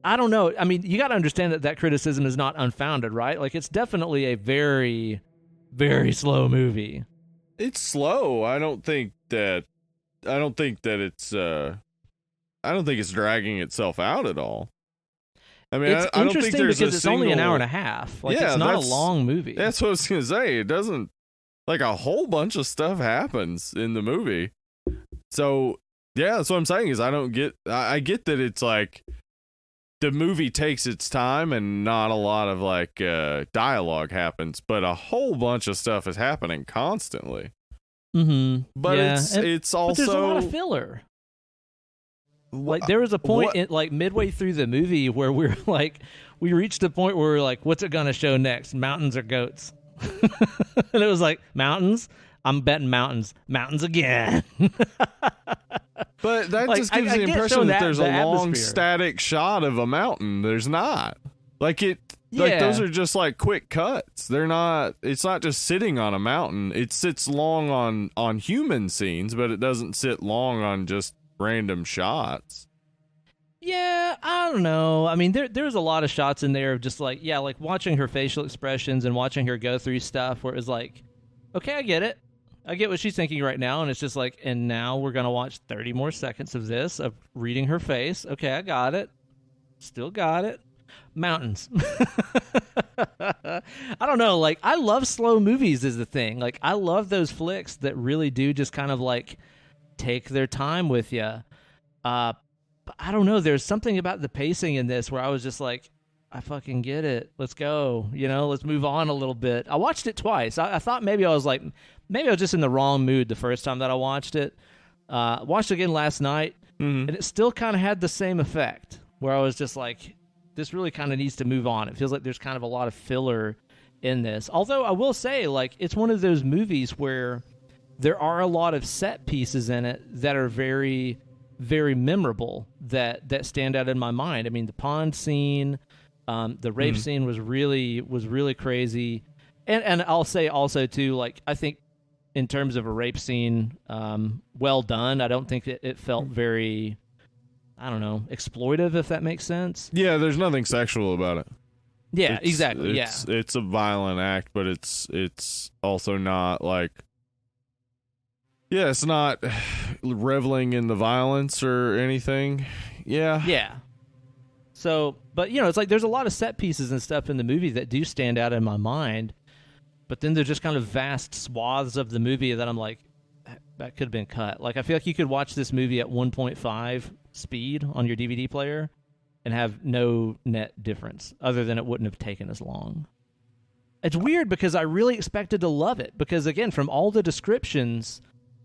I don't know. I mean, you got to understand that criticism is not unfounded, right? Like, it's definitely a very, very slow movie. It's slow. I don't think that it's dragging itself out at all. I mean, it's I don't interesting think there's because it's only an hour and a half. Like, it's not a long movie. That's what I was gonna say. It doesn't, like, a whole bunch of stuff happens in the movie. So yeah, that's what I'm saying is I get that it's like the movie takes its time and not a lot of like dialogue happens, but a whole bunch of stuff is happening constantly. Mm-hmm. But it's also, but there's a lot of filler. Like, there was a point like midway through the movie where we reached a point where we're like, what's it gonna show next? Mountains or goats? And it was like, mountains? I'm betting mountains. Mountains again. But that just gives the impression that there's a long static shot of a mountain. There's not. Like those are just like quick cuts. It's not just sitting on a mountain. It sits long on human scenes, but it doesn't sit long on just random shots. Yeah, I don't know. I mean, there's a lot of shots in there of just like, yeah, like watching her facial expressions and watching her go through stuff where it's like, okay, I get it. I get what she's thinking right now, and it's just like, and now we're going to watch 30 more seconds of this, of reading her face. Okay, I got it. Still got it. Mountains. I don't know, like, I love slow movies is the thing. Like, I love those flicks that really do just kind of, like, take their time with you. But I don't know, there's something about the pacing in this where I was just like, I fucking get it. Let's go. You know, let's move on a little bit. I watched it twice. I thought maybe I was just in the wrong mood the first time that I watched it. Watched it again last night, and it still kind of had the same effect, where I was just like, this really kind of needs to move on. It feels like there's kind of a lot of filler in this. Although I will say, like, it's one of those movies where there are a lot of set pieces in it that are very, very memorable, that stand out in my mind. I mean, the pond scene, the rape scene was really crazy. And I'll say also too, like, I think in terms of a rape scene, well done. I don't think it felt very, I don't know, exploitive, if that makes sense. Yeah, there's nothing sexual about it. Yeah, exactly. It's a violent act, but it's also not like, yeah, it's not reveling in the violence or anything. Yeah. Yeah. So, but, you know, it's like there's a lot of set pieces and stuff in the movie that do stand out in my mind, but then there's just kind of vast swaths of the movie that I'm like, that could have been cut. Like, I feel like you could watch this movie at 1.5 speed on your DVD player and have no net difference, other than it wouldn't have taken as long. It's weird because I really expected to love it, because, again, from all the descriptions,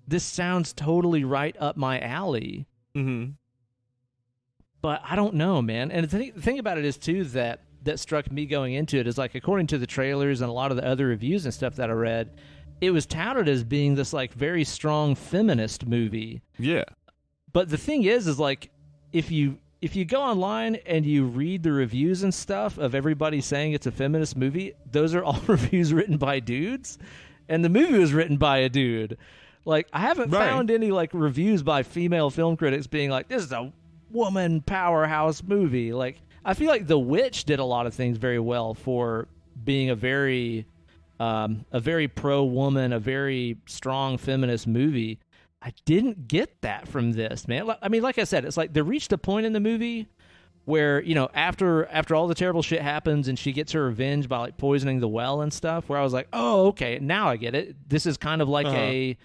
this sounds totally right up my alley. Mm-hmm. But I don't know, man. And the thing about it is, too, that struck me going into it is, like, according to the trailers and a lot of the other reviews and stuff that I read, it was touted as being this, like, very strong feminist movie. Yeah. But the thing is like, if you go online and you read the reviews and stuff of everybody saying it's a feminist movie, those are all reviews written by dudes, and the movie was written by a dude. Like, I haven't found any, like, reviews by female film critics being like, this is a woman powerhouse movie. Like, I feel like The Witch did a lot of things very well for being a very pro-woman, a very strong feminist movie. I didn't get that from this, man. I mean, like I said, it's like they reached a point in the movie where, you know, after all the terrible shit happens and she gets her revenge by, like, poisoning the well and stuff, where I was like, oh, okay, now I get it. This is kind of like a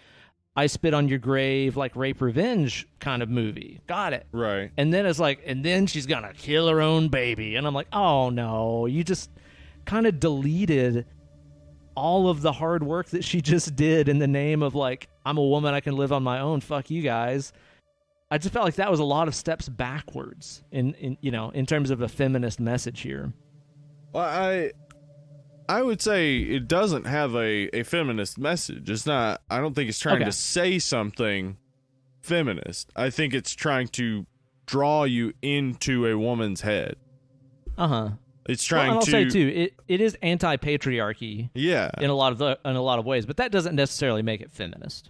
I Spit on Your Grave, like, rape revenge kind of movie. Got it. Right. And then it's like, and then she's gonna kill her own baby. And I'm like, oh, no. You just kind of deleted all of the hard work that she just did in the name of, like, I'm a woman, I can live on my own. Fuck you guys. I just felt like that was a lot of steps backwards in terms of a feminist message here. Well, I would say it doesn't have a feminist message. It's not. I don't think it's trying to say something feminist. I think it's trying to draw you into a woman's head. It's trying I'll to. say too, it is anti-patriarchy. Yeah. In a lot of ways, but that doesn't necessarily make it feminist.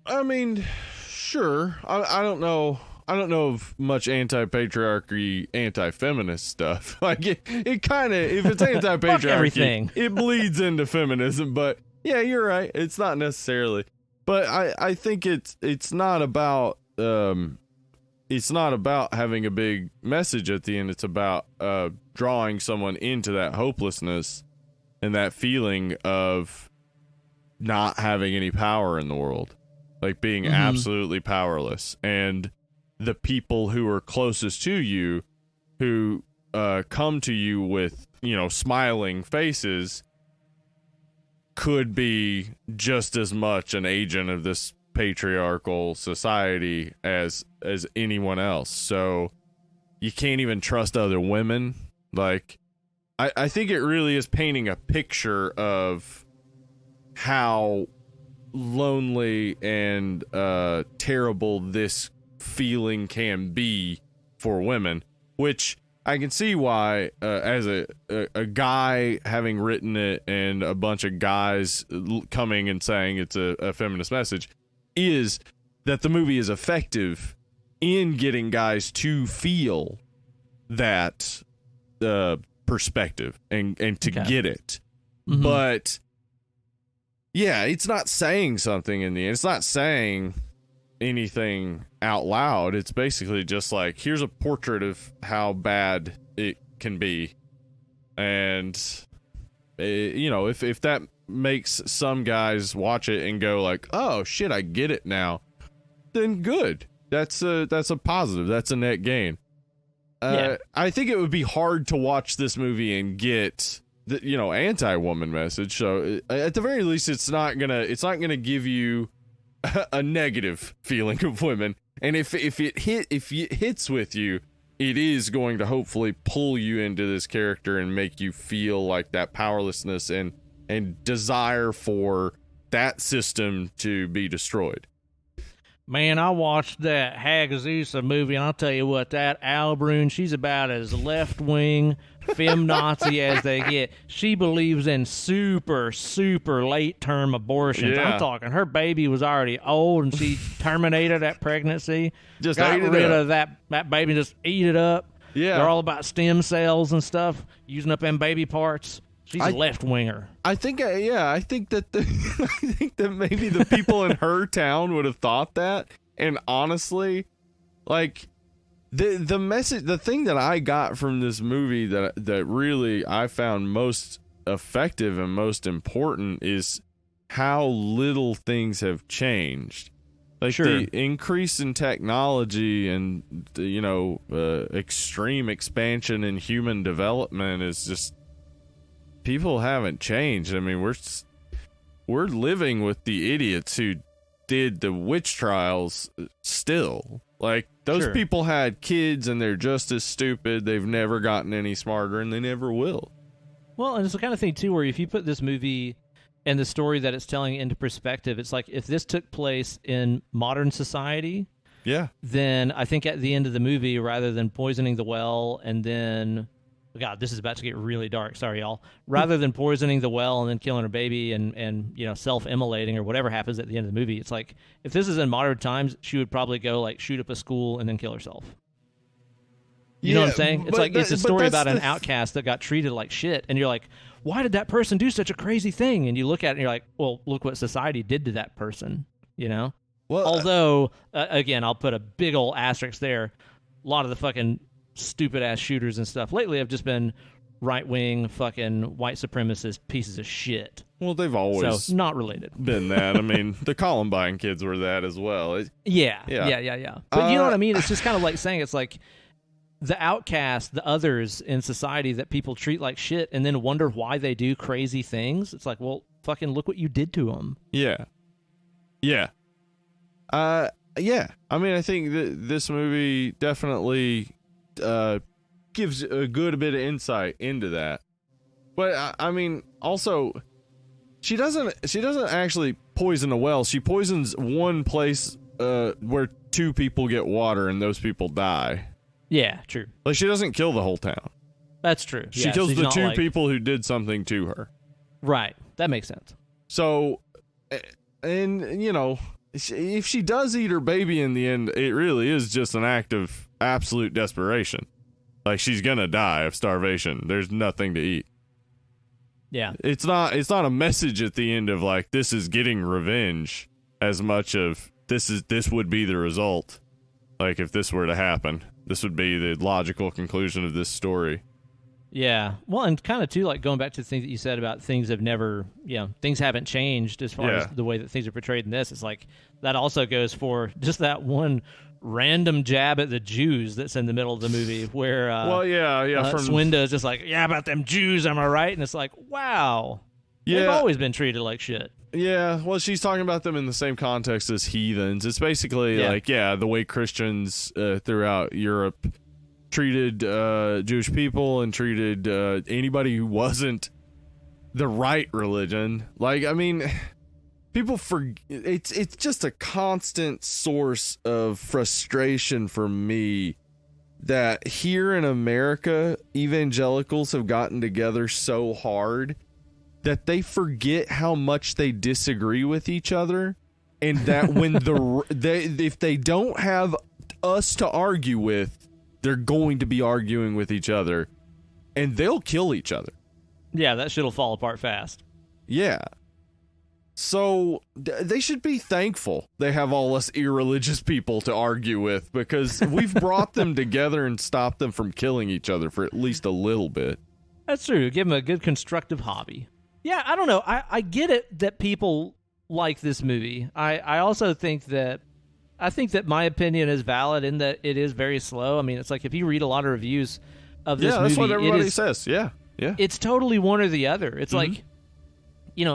I mean, sure. I don't know. I don't know of much anti-patriarchy, anti-feminist stuff. Like it kind of, if it's anti-patriarchy, everything. It bleeds into feminism. But yeah, you're right. It's not necessarily. But I think it's not about having a big message at the end. It's about drawing someone into that hopelessness and that feeling of not having any power in the world, like being absolutely powerless. And the people who are closest to you, who come to you with, smiling faces, could be just as much an agent of this patriarchal society as anyone else. So you can't even trust other women. Like, I think it really is painting a picture of how lonely and terrible this feeling can be for women, which I can see why, as a guy having written it and a bunch of guys coming and saying it's a feminist message, is that the movie is effective in getting guys to feel that perspective and to get it. But yeah, it's not saying something in the end. It's not saying anything out loud. It's basically just like, here's a portrait of how bad it can be. And if that makes some guys watch it and go like, oh shit, I get it now, then good. That's a positive. That's a net gain. I think it would be hard to watch this movie and get the anti-woman message. So at the very least, it's not gonna give you a negative feeling of women. And if it hits with you, it is going to hopefully pull you into this character and make you feel like that powerlessness and desire for that system to be destroyed. Man, I watched that Hagazussa movie, and I'll tell you what, that Al Brune, she's about as left-wing, fem-Nazi as they get. She believes in super, super late-term abortions. Yeah. I'm talking, her baby was already old, and she terminated that pregnancy. Just got ate it rid up. of that baby, just eat it up. Yeah. They're all about stem cells and stuff, using up them baby parts. She's a left-winger. I think that I think that maybe the people in her town would have thought that. And honestly, like the message, the thing that I got from this movie that really I found most effective and most important is how little things have changed. Like the increase in technology and extreme expansion in human development is just, people haven't changed. I mean, we're living with the idiots who did the witch trials still. Like, those people had kids and they're just as stupid. They've never gotten any smarter and they never will. Well, and it's the kind of thing, too, where if you put this movie and the story that it's telling into perspective, it's like, if this took place in modern society, then I think at the end of the movie, rather than poisoning the well and then... God, this is about to get really dark. Sorry, y'all. Rather than poisoning the well and then killing her baby and self-immolating or whatever happens at the end of the movie, it's like, if this is in modern times, she would probably go like shoot up a school and then kill herself. You know what I'm saying? It's like, it's a story about an outcast that got treated like shit, and you're like, why did that person do such a crazy thing? And you look at it and you're like, well, look what society did to that person. Well, although again, I'll put a big old asterisk there. A lot of the fucking stupid ass shooters and stuff lately have just been right wing fucking white supremacist pieces of shit. Well, they've always not related. Been that. I mean, the Columbine kids were that as well. Yeah. But you know what I mean? It's just kind of like saying, it's like the outcast, the others in society that people treat like shit and then wonder why they do crazy things. It's like, well, fucking look what you did to them. Yeah. Yeah, I mean, I think that this movie definitely gives a good bit of insight into that. But I mean, also, she doesn't actually poison a well. She poisons one place where 2 people get water and those people die. Yeah, true. Like, she doesn't kill the whole town. That's true. She kills the 2 people who did something to her. Right. That makes sense. So, and you know, if she does eat her baby in the end, it really is just an act of absolute desperation. Like, she's gonna die of starvation. There's nothing to eat. Yeah. It's not a message at the end of like, this is getting revenge, as much of this would be the result. Like, if this were to happen, this would be the logical conclusion of this story. Yeah. Well, and kind of too, like, going back to the thing that you said about things have never, things haven't changed as far as the way that things are portrayed in this. It's like, that also goes for just that one random jab at the Jews that's in the middle of the movie where Swinda is just like, yeah, about them Jews, am I right? And it's like, wow. Yeah. They've always been treated like shit. Yeah, well, she's talking about them in the same context as heathens. It's basically the way Christians throughout Europe treated Jewish people and treated anybody who wasn't the right religion. Like, I mean, people it's just a constant source of frustration for me that here in America, evangelicals have gotten together so hard that they forget how much they disagree with each other, and that when if they don't have us to argue with, they're going to be arguing with each other, and they'll kill each other. Yeah, that shit'll fall apart fast. Yeah. So they should be thankful they have all us irreligious people to argue with, because we've brought them together and stopped them from killing each other for at least a little bit. That's true. Give them a good constructive hobby. Yeah, I don't know. I get it that people like this movie. I also think that my opinion is valid in that it is very slow. I mean, it's like if you read a lot of reviews of this movie, that's what everybody says. Yeah. It's totally one or the other. It's like,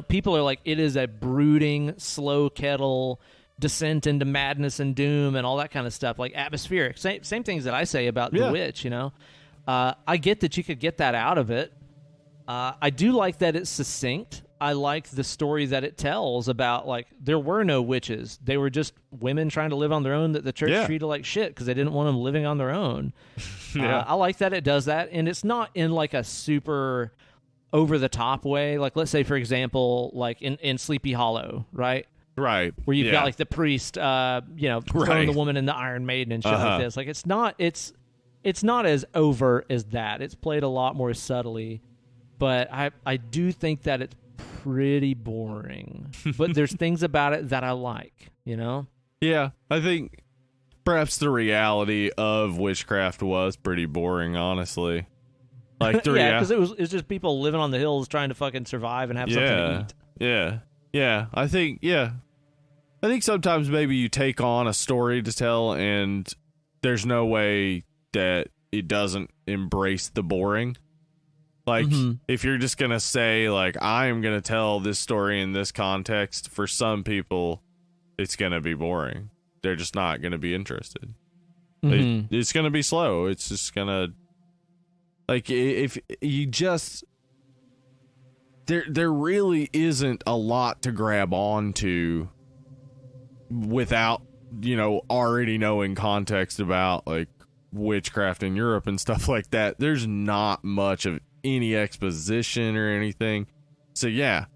people are like, it is a brooding, slow kettle descent into madness and doom and all that kind of stuff, like atmospheric. Same things that I say about The Witch, I get that you could get that out of it. I do like that it's succinct. I like the story that it tells about, like, there were no witches. They were just women trying to live on their own that the church treated like shit because they didn't want them living on their own. I like that it does that, and it's not in, like, a super over-the-top way. Like, let's say, for example, like in Sleepy Hollow, right? Right. Where you've got, like, the priest, throwing the woman in the Iron Maiden and shit like this. Like, it's not as overt as that. It's played a lot more subtly. But I do think that it's pretty boring. But there's things about it that I like, Yeah, I think perhaps the reality of witchcraft was pretty boring, honestly. Like, because it was just people living on the hills trying to fucking survive and have something to eat. Yeah. I think sometimes maybe you take on a story to tell, and there's no way that it doesn't embrace the boring. Like, if you're just going to say, like, I am going to tell this story in this context, for some people, it's going to be boring. They're just not going to be interested. It's going to be slow. It's just going to, like, if you just, there really isn't a lot to grab onto without, already knowing context about, like, witchcraft in Europe and stuff like that. There's not much of any exposition or anything. So yeah,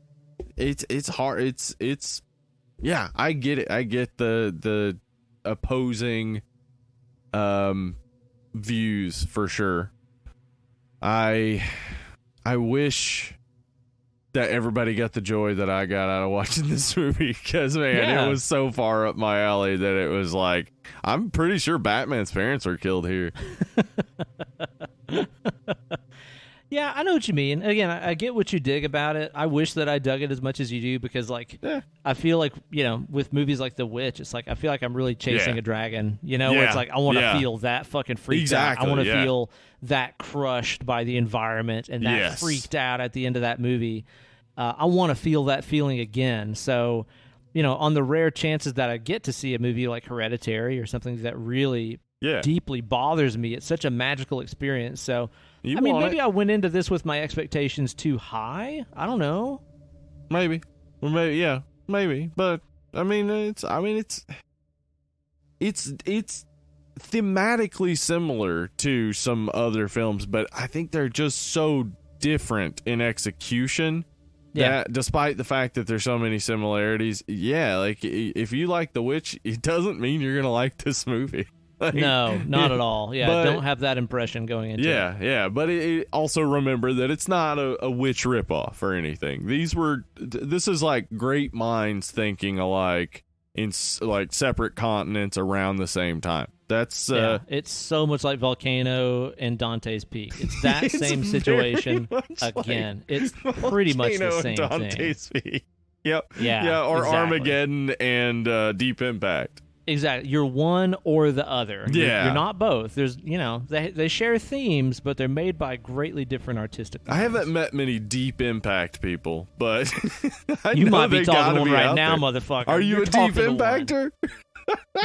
it's hard. It's I get it. I get the opposing views for sure. I wish that everybody got the joy that I got out of watching this movie, because it was so far up my alley that it was like, I'm pretty sure Batman's parents were killed here. Yeah, I know what you mean. Again, I get what you dig about it. I wish that I dug it as much as you do, because, like, I feel like, with movies like The Witch, it's like I feel like I'm really chasing a dragon, where it's like I want to feel that fucking freaked out. I want to feel that crushed by the environment and that freaked out at the end of that movie. I want to feel that feeling again. So on the rare chances that I get to see a movie like Hereditary or something that really deeply bothers me, it's such a magical experience. So, maybe I went into this with my expectations too high. I don't know. Maybe. Maybe. But it's thematically similar to some other films, but I think they're just so different in execution that despite the fact that there's so many similarities, like if you like The Witch, it doesn't mean you're gonna like this movie. No, not at all. Yeah, but, don't have that impression going into it. Yeah, but it also remember that it's not a witch ripoff or anything. This is like great minds thinking alike in like separate continents around the same time. That's it's so much like Volcano and Dante's Peak. It's that same situation again. It's pretty much the same and Dante's thing. Peak. Yep. Yeah. Or exactly. Armageddon and Deep Impact. Exactly. You're one or the other. Yeah. You're not both. There's, they share themes, but they're made by greatly different artistic minds. I haven't met many Deep Impact people, but you might be talking to one right now, motherfucker. Are you a Deep Impactor?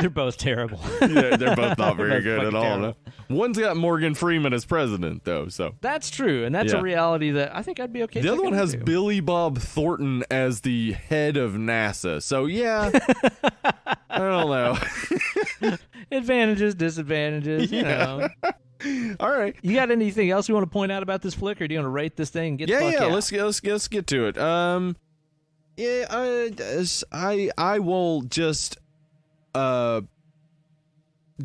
They're both terrible. Yeah, they're both not very good at all. No? One's got Morgan Freeman as president, though. So that's true, and that's a reality that I think I'd be okay. The other one has Billy Bob Thornton as the head of NASA. So yeah, I don't know. Advantages, disadvantages. You know. All right. You got anything else you want to point out about this flick, or do you want to rate this thing and get the fuck out? Let's get to it. I will just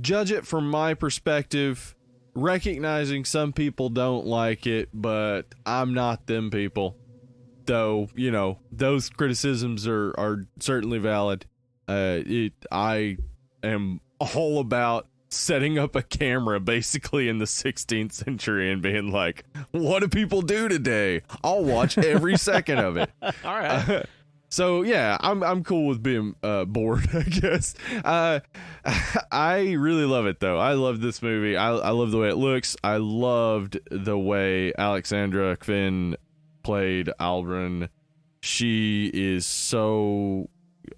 judge it from my perspective, recognizing some people don't like it, but I'm not them people. Though, those criticisms are certainly valid. I am all about setting up a camera basically in the 16th century and being like, what do people do today? I'll watch every second of it. All right. So yeah, I'm cool with being bored, I guess. I really love it though. I love this movie. I love the way it looks. I loved the way Alexandra Quinn played Albrin. She is so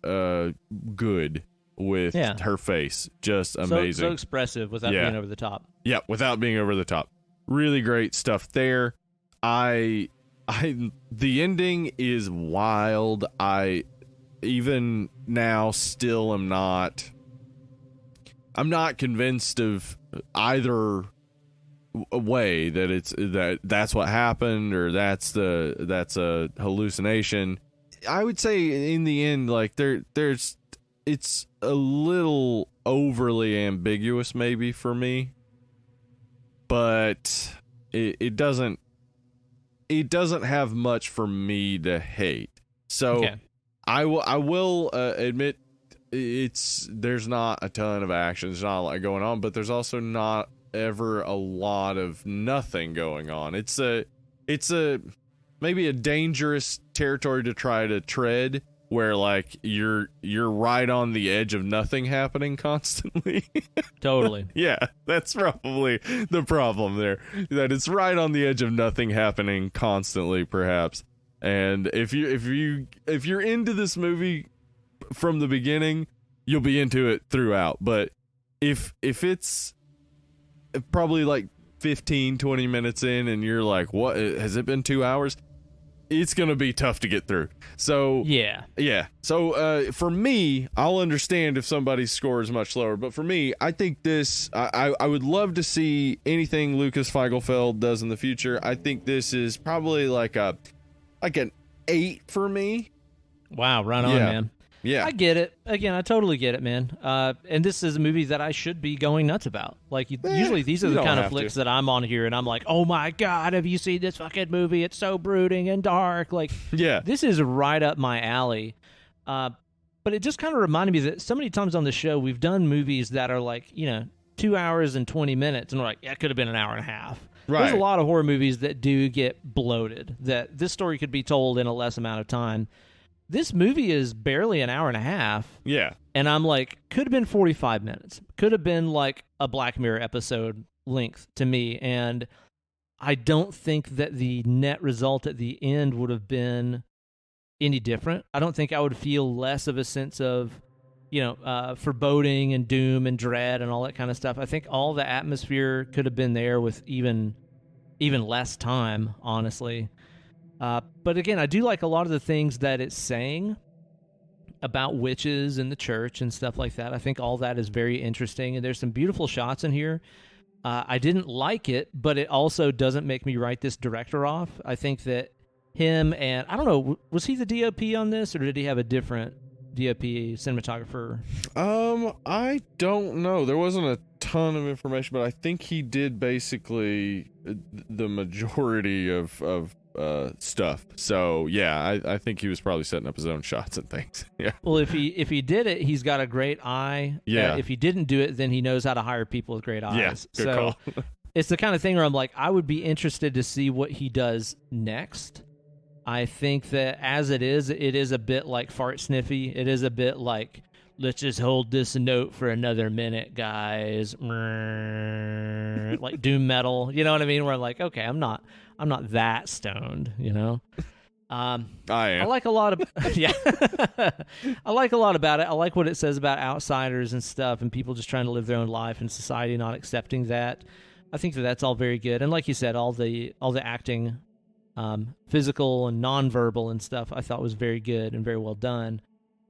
good with her face. Just amazing. So expressive without being over the top. Yeah, without being over the top. Really great stuff there. The ending is wild. I even now still I'm not convinced of either way that that's what happened or that's a hallucination. I would say in the end, like it's a little overly ambiguous maybe for me, but it doesn't have much for me to hate. So I will admit there's not a ton of action. There's not a lot going on, but there's also not ever a lot of nothing going on. It's maybe a dangerous territory to try to tread where like you're right on the edge of nothing happening constantly. Totally. Yeah, that's probably the problem there. That it's right on the edge of nothing happening constantly, perhaps. And if you're into this movie from the beginning, you'll be into it throughout. But if it's probably like 15-20 minutes in and you're like, what, has it been 2 hours? It's going to be tough to get through. So yeah. So for me, I'll understand if somebody's score is much lower, but for me, I think this, I would love to see anything Lucas Feigelfeld does in the future. I think this is probably like an 8 for me. Wow, right on, man. Yeah, I get it. Again, I totally get it, man. And this is a movie that I should be going nuts about. Like, usually these are the kind of flicks that I'm on here, and I'm like, oh my God, have you seen this fucking movie? It's so brooding and dark. Like, this is right up my alley. But it just kind of reminded me that so many times on the show, we've done movies that are like, 2 hours and 20 minutes, and we're like, it could have been an hour and a half. Right. There's a lot of horror movies that do get bloated, that this story could be told in a less amount of time. This movie is barely an hour and a half. Yeah. And I'm like, could have been 45 minutes. Could have been like a Black Mirror episode length to me. And I don't think that the net result at the end would have been any different. I don't think I would feel less of a sense of, foreboding and doom and dread and all that kind of stuff. I think all the atmosphere could have been there with even less time, honestly. But again, I do like a lot of the things that it's saying about witches and the church and stuff like that. I think all that is very interesting, and there's some beautiful shots in here. I didn't like it, but it also doesn't make me write this director off. I think that him and, I don't know, was he the DOP on this, or did he have a different DOP cinematographer? I don't know. There wasn't a ton of information, but I think he did basically the majority of stuff. So yeah, I think he was probably setting up his own shots and things. Yeah. Well, if he did it, he's got a great eye. Yeah. If he didn't do it, then he knows how to hire people with great eyes. Yeah, good call. It's the kind of thing where I'm like, I would be interested to see what he does next. I think that as it is a bit like fart sniffy. It is a bit like, let's just hold this note for another minute, guys. Like doom metal, you know what I mean? Where I'm like, okay, I'm not that stoned, you know. I am. I like a lot of yeah. I like a lot about it. I like what it says about outsiders and stuff, and people just trying to live their own life and society not accepting that. I think that that's all very good, and like you said, all the acting, physical and nonverbal and stuff, I thought was very good and very well done.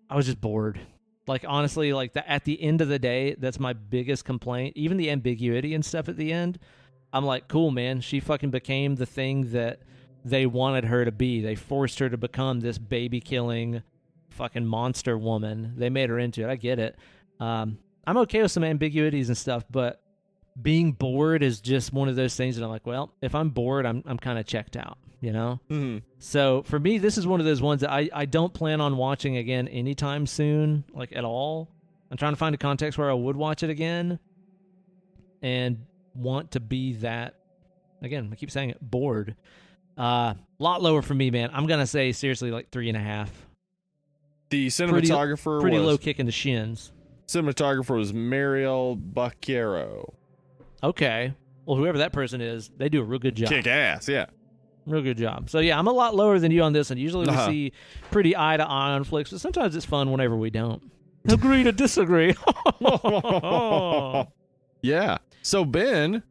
I was just bored. Like, honestly, like at the end of the day, that's my biggest complaint. Even the ambiguity and stuff at the end, I'm like, cool, man. She fucking became the thing that they wanted her to be. They forced her to become this baby-killing fucking monster woman. They made her into it. I get it. I'm okay with some ambiguities and stuff, but being bored is just one of those things that I'm like, well, if I'm bored, I'm kind of checked out, you know? Mm-hmm. So for me, this is one of those ones that I don't plan on watching again anytime soon, like at all. I'm trying to find a context where I would watch it again and want to be that, again, I keep saying it, bored. Lot lower for me, man. I'm going to say, seriously, like 3.5. The cinematographer pretty was... low kick in the shins. Cinematographer was Mariel Bacchero. Okay. Well, whoever that person is, they do a real good job. Kick ass, yeah. Real good job. So, yeah, I'm a lot lower than you on this, and usually we see pretty eye-to-eye on flicks, but sometimes it's fun whenever we don't. Agree to disagree. Yeah. So, Ben,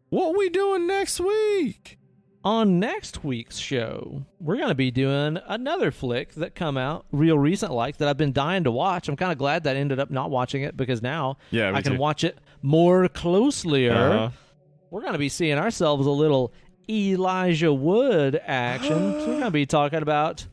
what we doing next week? On next week's show, we're going to be doing another flick that come out real recent like that I've been dying to watch. I'm kind of glad that I ended up not watching it because now I can watch it more closely. We're going to be seeing ourselves a little Elijah Wood action. So we're going to be talking about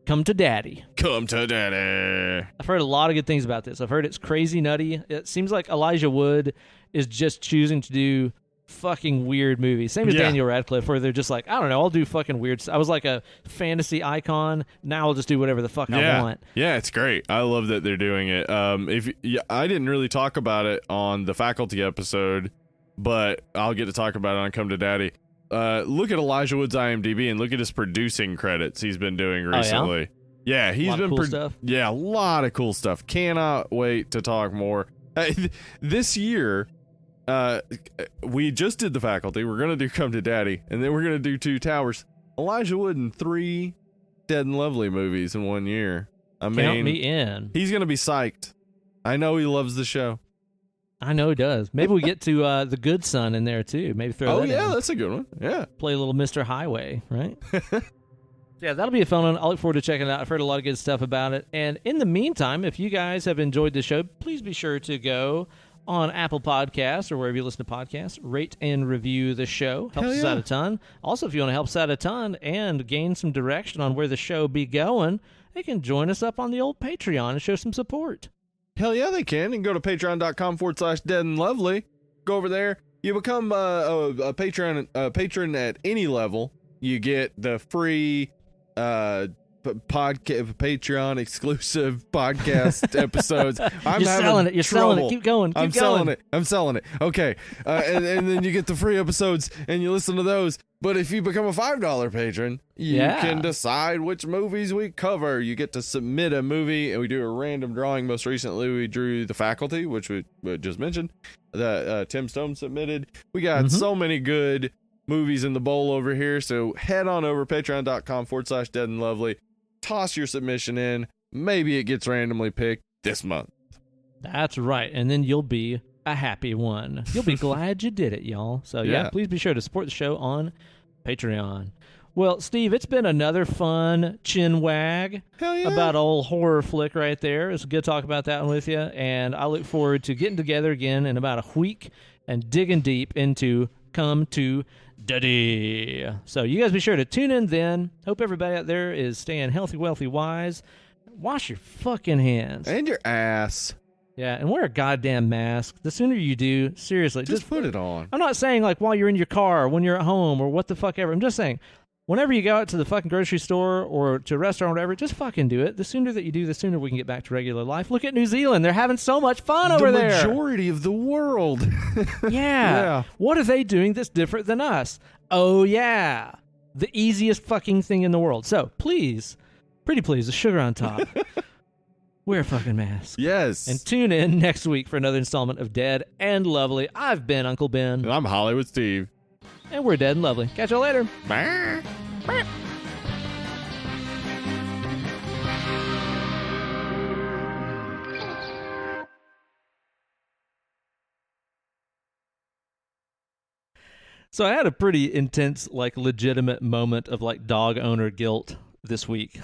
Come to Daddy. Come to Daddy. I've heard a lot of good things about this. I've heard it's crazy nutty. It seems like Elijah Wood is just choosing to do fucking weird movies. Same as Daniel Radcliffe, where they're just like, I don't know, I'll do fucking weird stuff. I was like a fantasy icon. Now I'll just do whatever the fuck I want. Yeah, it's great. I love that they're doing it. I didn't really talk about it on the Faculty episode, but I'll get to talk about it on Come to Daddy. Look at Elijah Wood's IMDb and look at his producing credits he's been doing recently. Oh, yeah, he's been cool stuff. Yeah, a lot of cool stuff. Cannot wait to talk more. This year, we just did the Faculty. We're gonna do Come to Daddy, and then we're gonna do Two Towers. Elijah Wood in 3 Dead and Lovely movies in 1 year. I mean, count me in. He's gonna be psyched. I know he loves the show. I know he does. Maybe we get to The Good Son in there too. Maybe throw that in. Oh yeah, that's a good one. Yeah, play a little Mr. Highway, right? Yeah, that'll be a fun one. I look forward to checking it out. I've heard a lot of good stuff about it. And in the meantime, if you guys have enjoyed the show, please be sure to go on Apple Podcasts or wherever you listen to podcasts, rate and review the show. Helps us out a ton. Also, if you want to help us out a ton and gain some direction on where the show be going, they can join us up on the old Patreon and show some support. Hell yeah, they can. You can go to patreon.com/deadandlovely. Go over there. You become a patron at any level. You get the free Patreon exclusive podcast episodes. You're selling it. You're selling it. Keep going. I'm selling it. Okay. And then you get the free episodes and you listen to those. But if you become a $5 patron, you can decide which movies we cover. You get to submit a movie and we do a random drawing. Most recently, we drew The Faculty, which we just mentioned, that Tim Stone submitted. We got so many good movies in the bowl over here. So head on over patreon.com/deadandlovely. toss your submission in. Maybe it gets randomly picked this month. That's right. And then you'll be a happy one. You'll be glad you did it, y'all. So, yeah, please be sure to support the show on Patreon. Well, Steve, it's been another fun chin wag about old horror flick right there. It's good to talk about that one with you. And I look forward to getting together again in about a week and digging deep into Come to Daddy. So you guys be sure to tune in then. Hope everybody out there is staying healthy, wealthy, wise. Wash your fucking hands. And your ass. Yeah, and wear a goddamn mask. The sooner you do, seriously. Just put it on. I'm not saying like while you're in your car or when you're at home or what the fuck ever. I'm just saying whenever you go out to the fucking grocery store or to a restaurant or whatever, just fucking do it. The sooner that you do, the sooner we can get back to regular life. Look at New Zealand. They're having so much fun over there. The majority of the world. Yeah. What are they doing that's different than us? Oh, yeah. The easiest fucking thing in the world. So, please, pretty please, the sugar on top. Wear a fucking mask. Yes. And tune in next week for another installment of Dead and Lovely. I've been Uncle Ben. And I'm Hollywood Steve. And we're Dead and Lovely. Catch y'all later. Bye. Bye. So I had a pretty intense, like, legitimate moment of, like, dog owner guilt this week.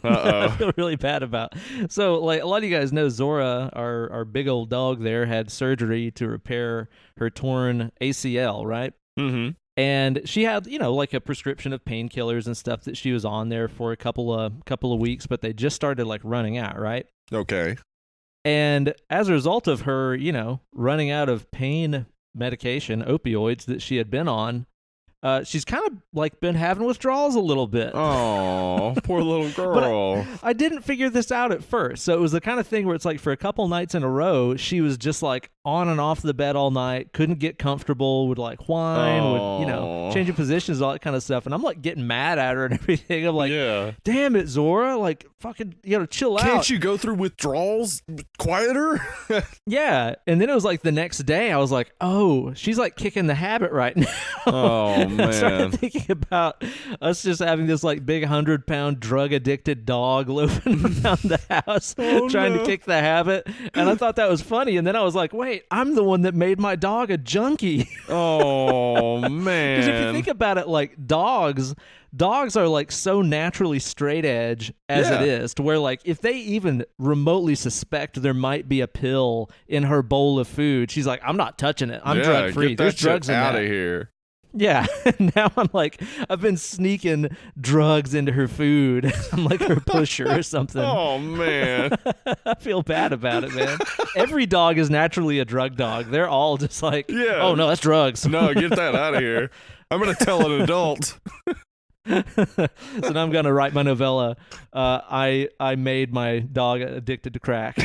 I feel really bad about. So, like, a lot of you guys know Zora, our big old dog there, had surgery to repair her torn ACL, right? Mm-hmm. And she had, you know, like a prescription of painkillers and stuff that she was on there for a couple of weeks, but they just started, like, running out, right? Okay. And as a result of her, you know, running out of pain medication, opioids that she had been on, she's kind of like been having withdrawals a little bit. Oh, poor little girl. But I didn't figure this out at first. So it was the kind of thing where it's like for a couple nights in a row, she was just like on and off the bed all night, couldn't get comfortable, would like whine, would, you know, changing positions, all that kind of stuff. And I'm like getting mad at her and everything. I'm like, damn it, Zora, like fucking, you know, chill out. Can't you go through withdrawals quieter? Yeah. And then it was like the next day, I was like, oh, she's like kicking the habit right now. Oh, man. I started thinking about us just having this like big 100-pound drug addicted dog loafing around the house trying to kick the habit. And I thought that was funny. And then I was like, wait, I'm the one that made my dog a junkie. Oh, man. Because if you think about it, like dogs are like so naturally straight edge as it is, to where like if they even remotely suspect there might be a pill in her bowl of food, she's like, I'm not touching it. I'm drug free. There's drugs in out of here. Yeah, now I'm like, I've been sneaking drugs into her food. I'm like her pusher or something. Oh, man. I feel bad about it, man. Every dog is naturally a drug dog. They're all just like, oh, no, that's drugs. No, get that out of here. I'm going to tell an adult. So now I'm going to write my novella. I made my dog addicted to crack.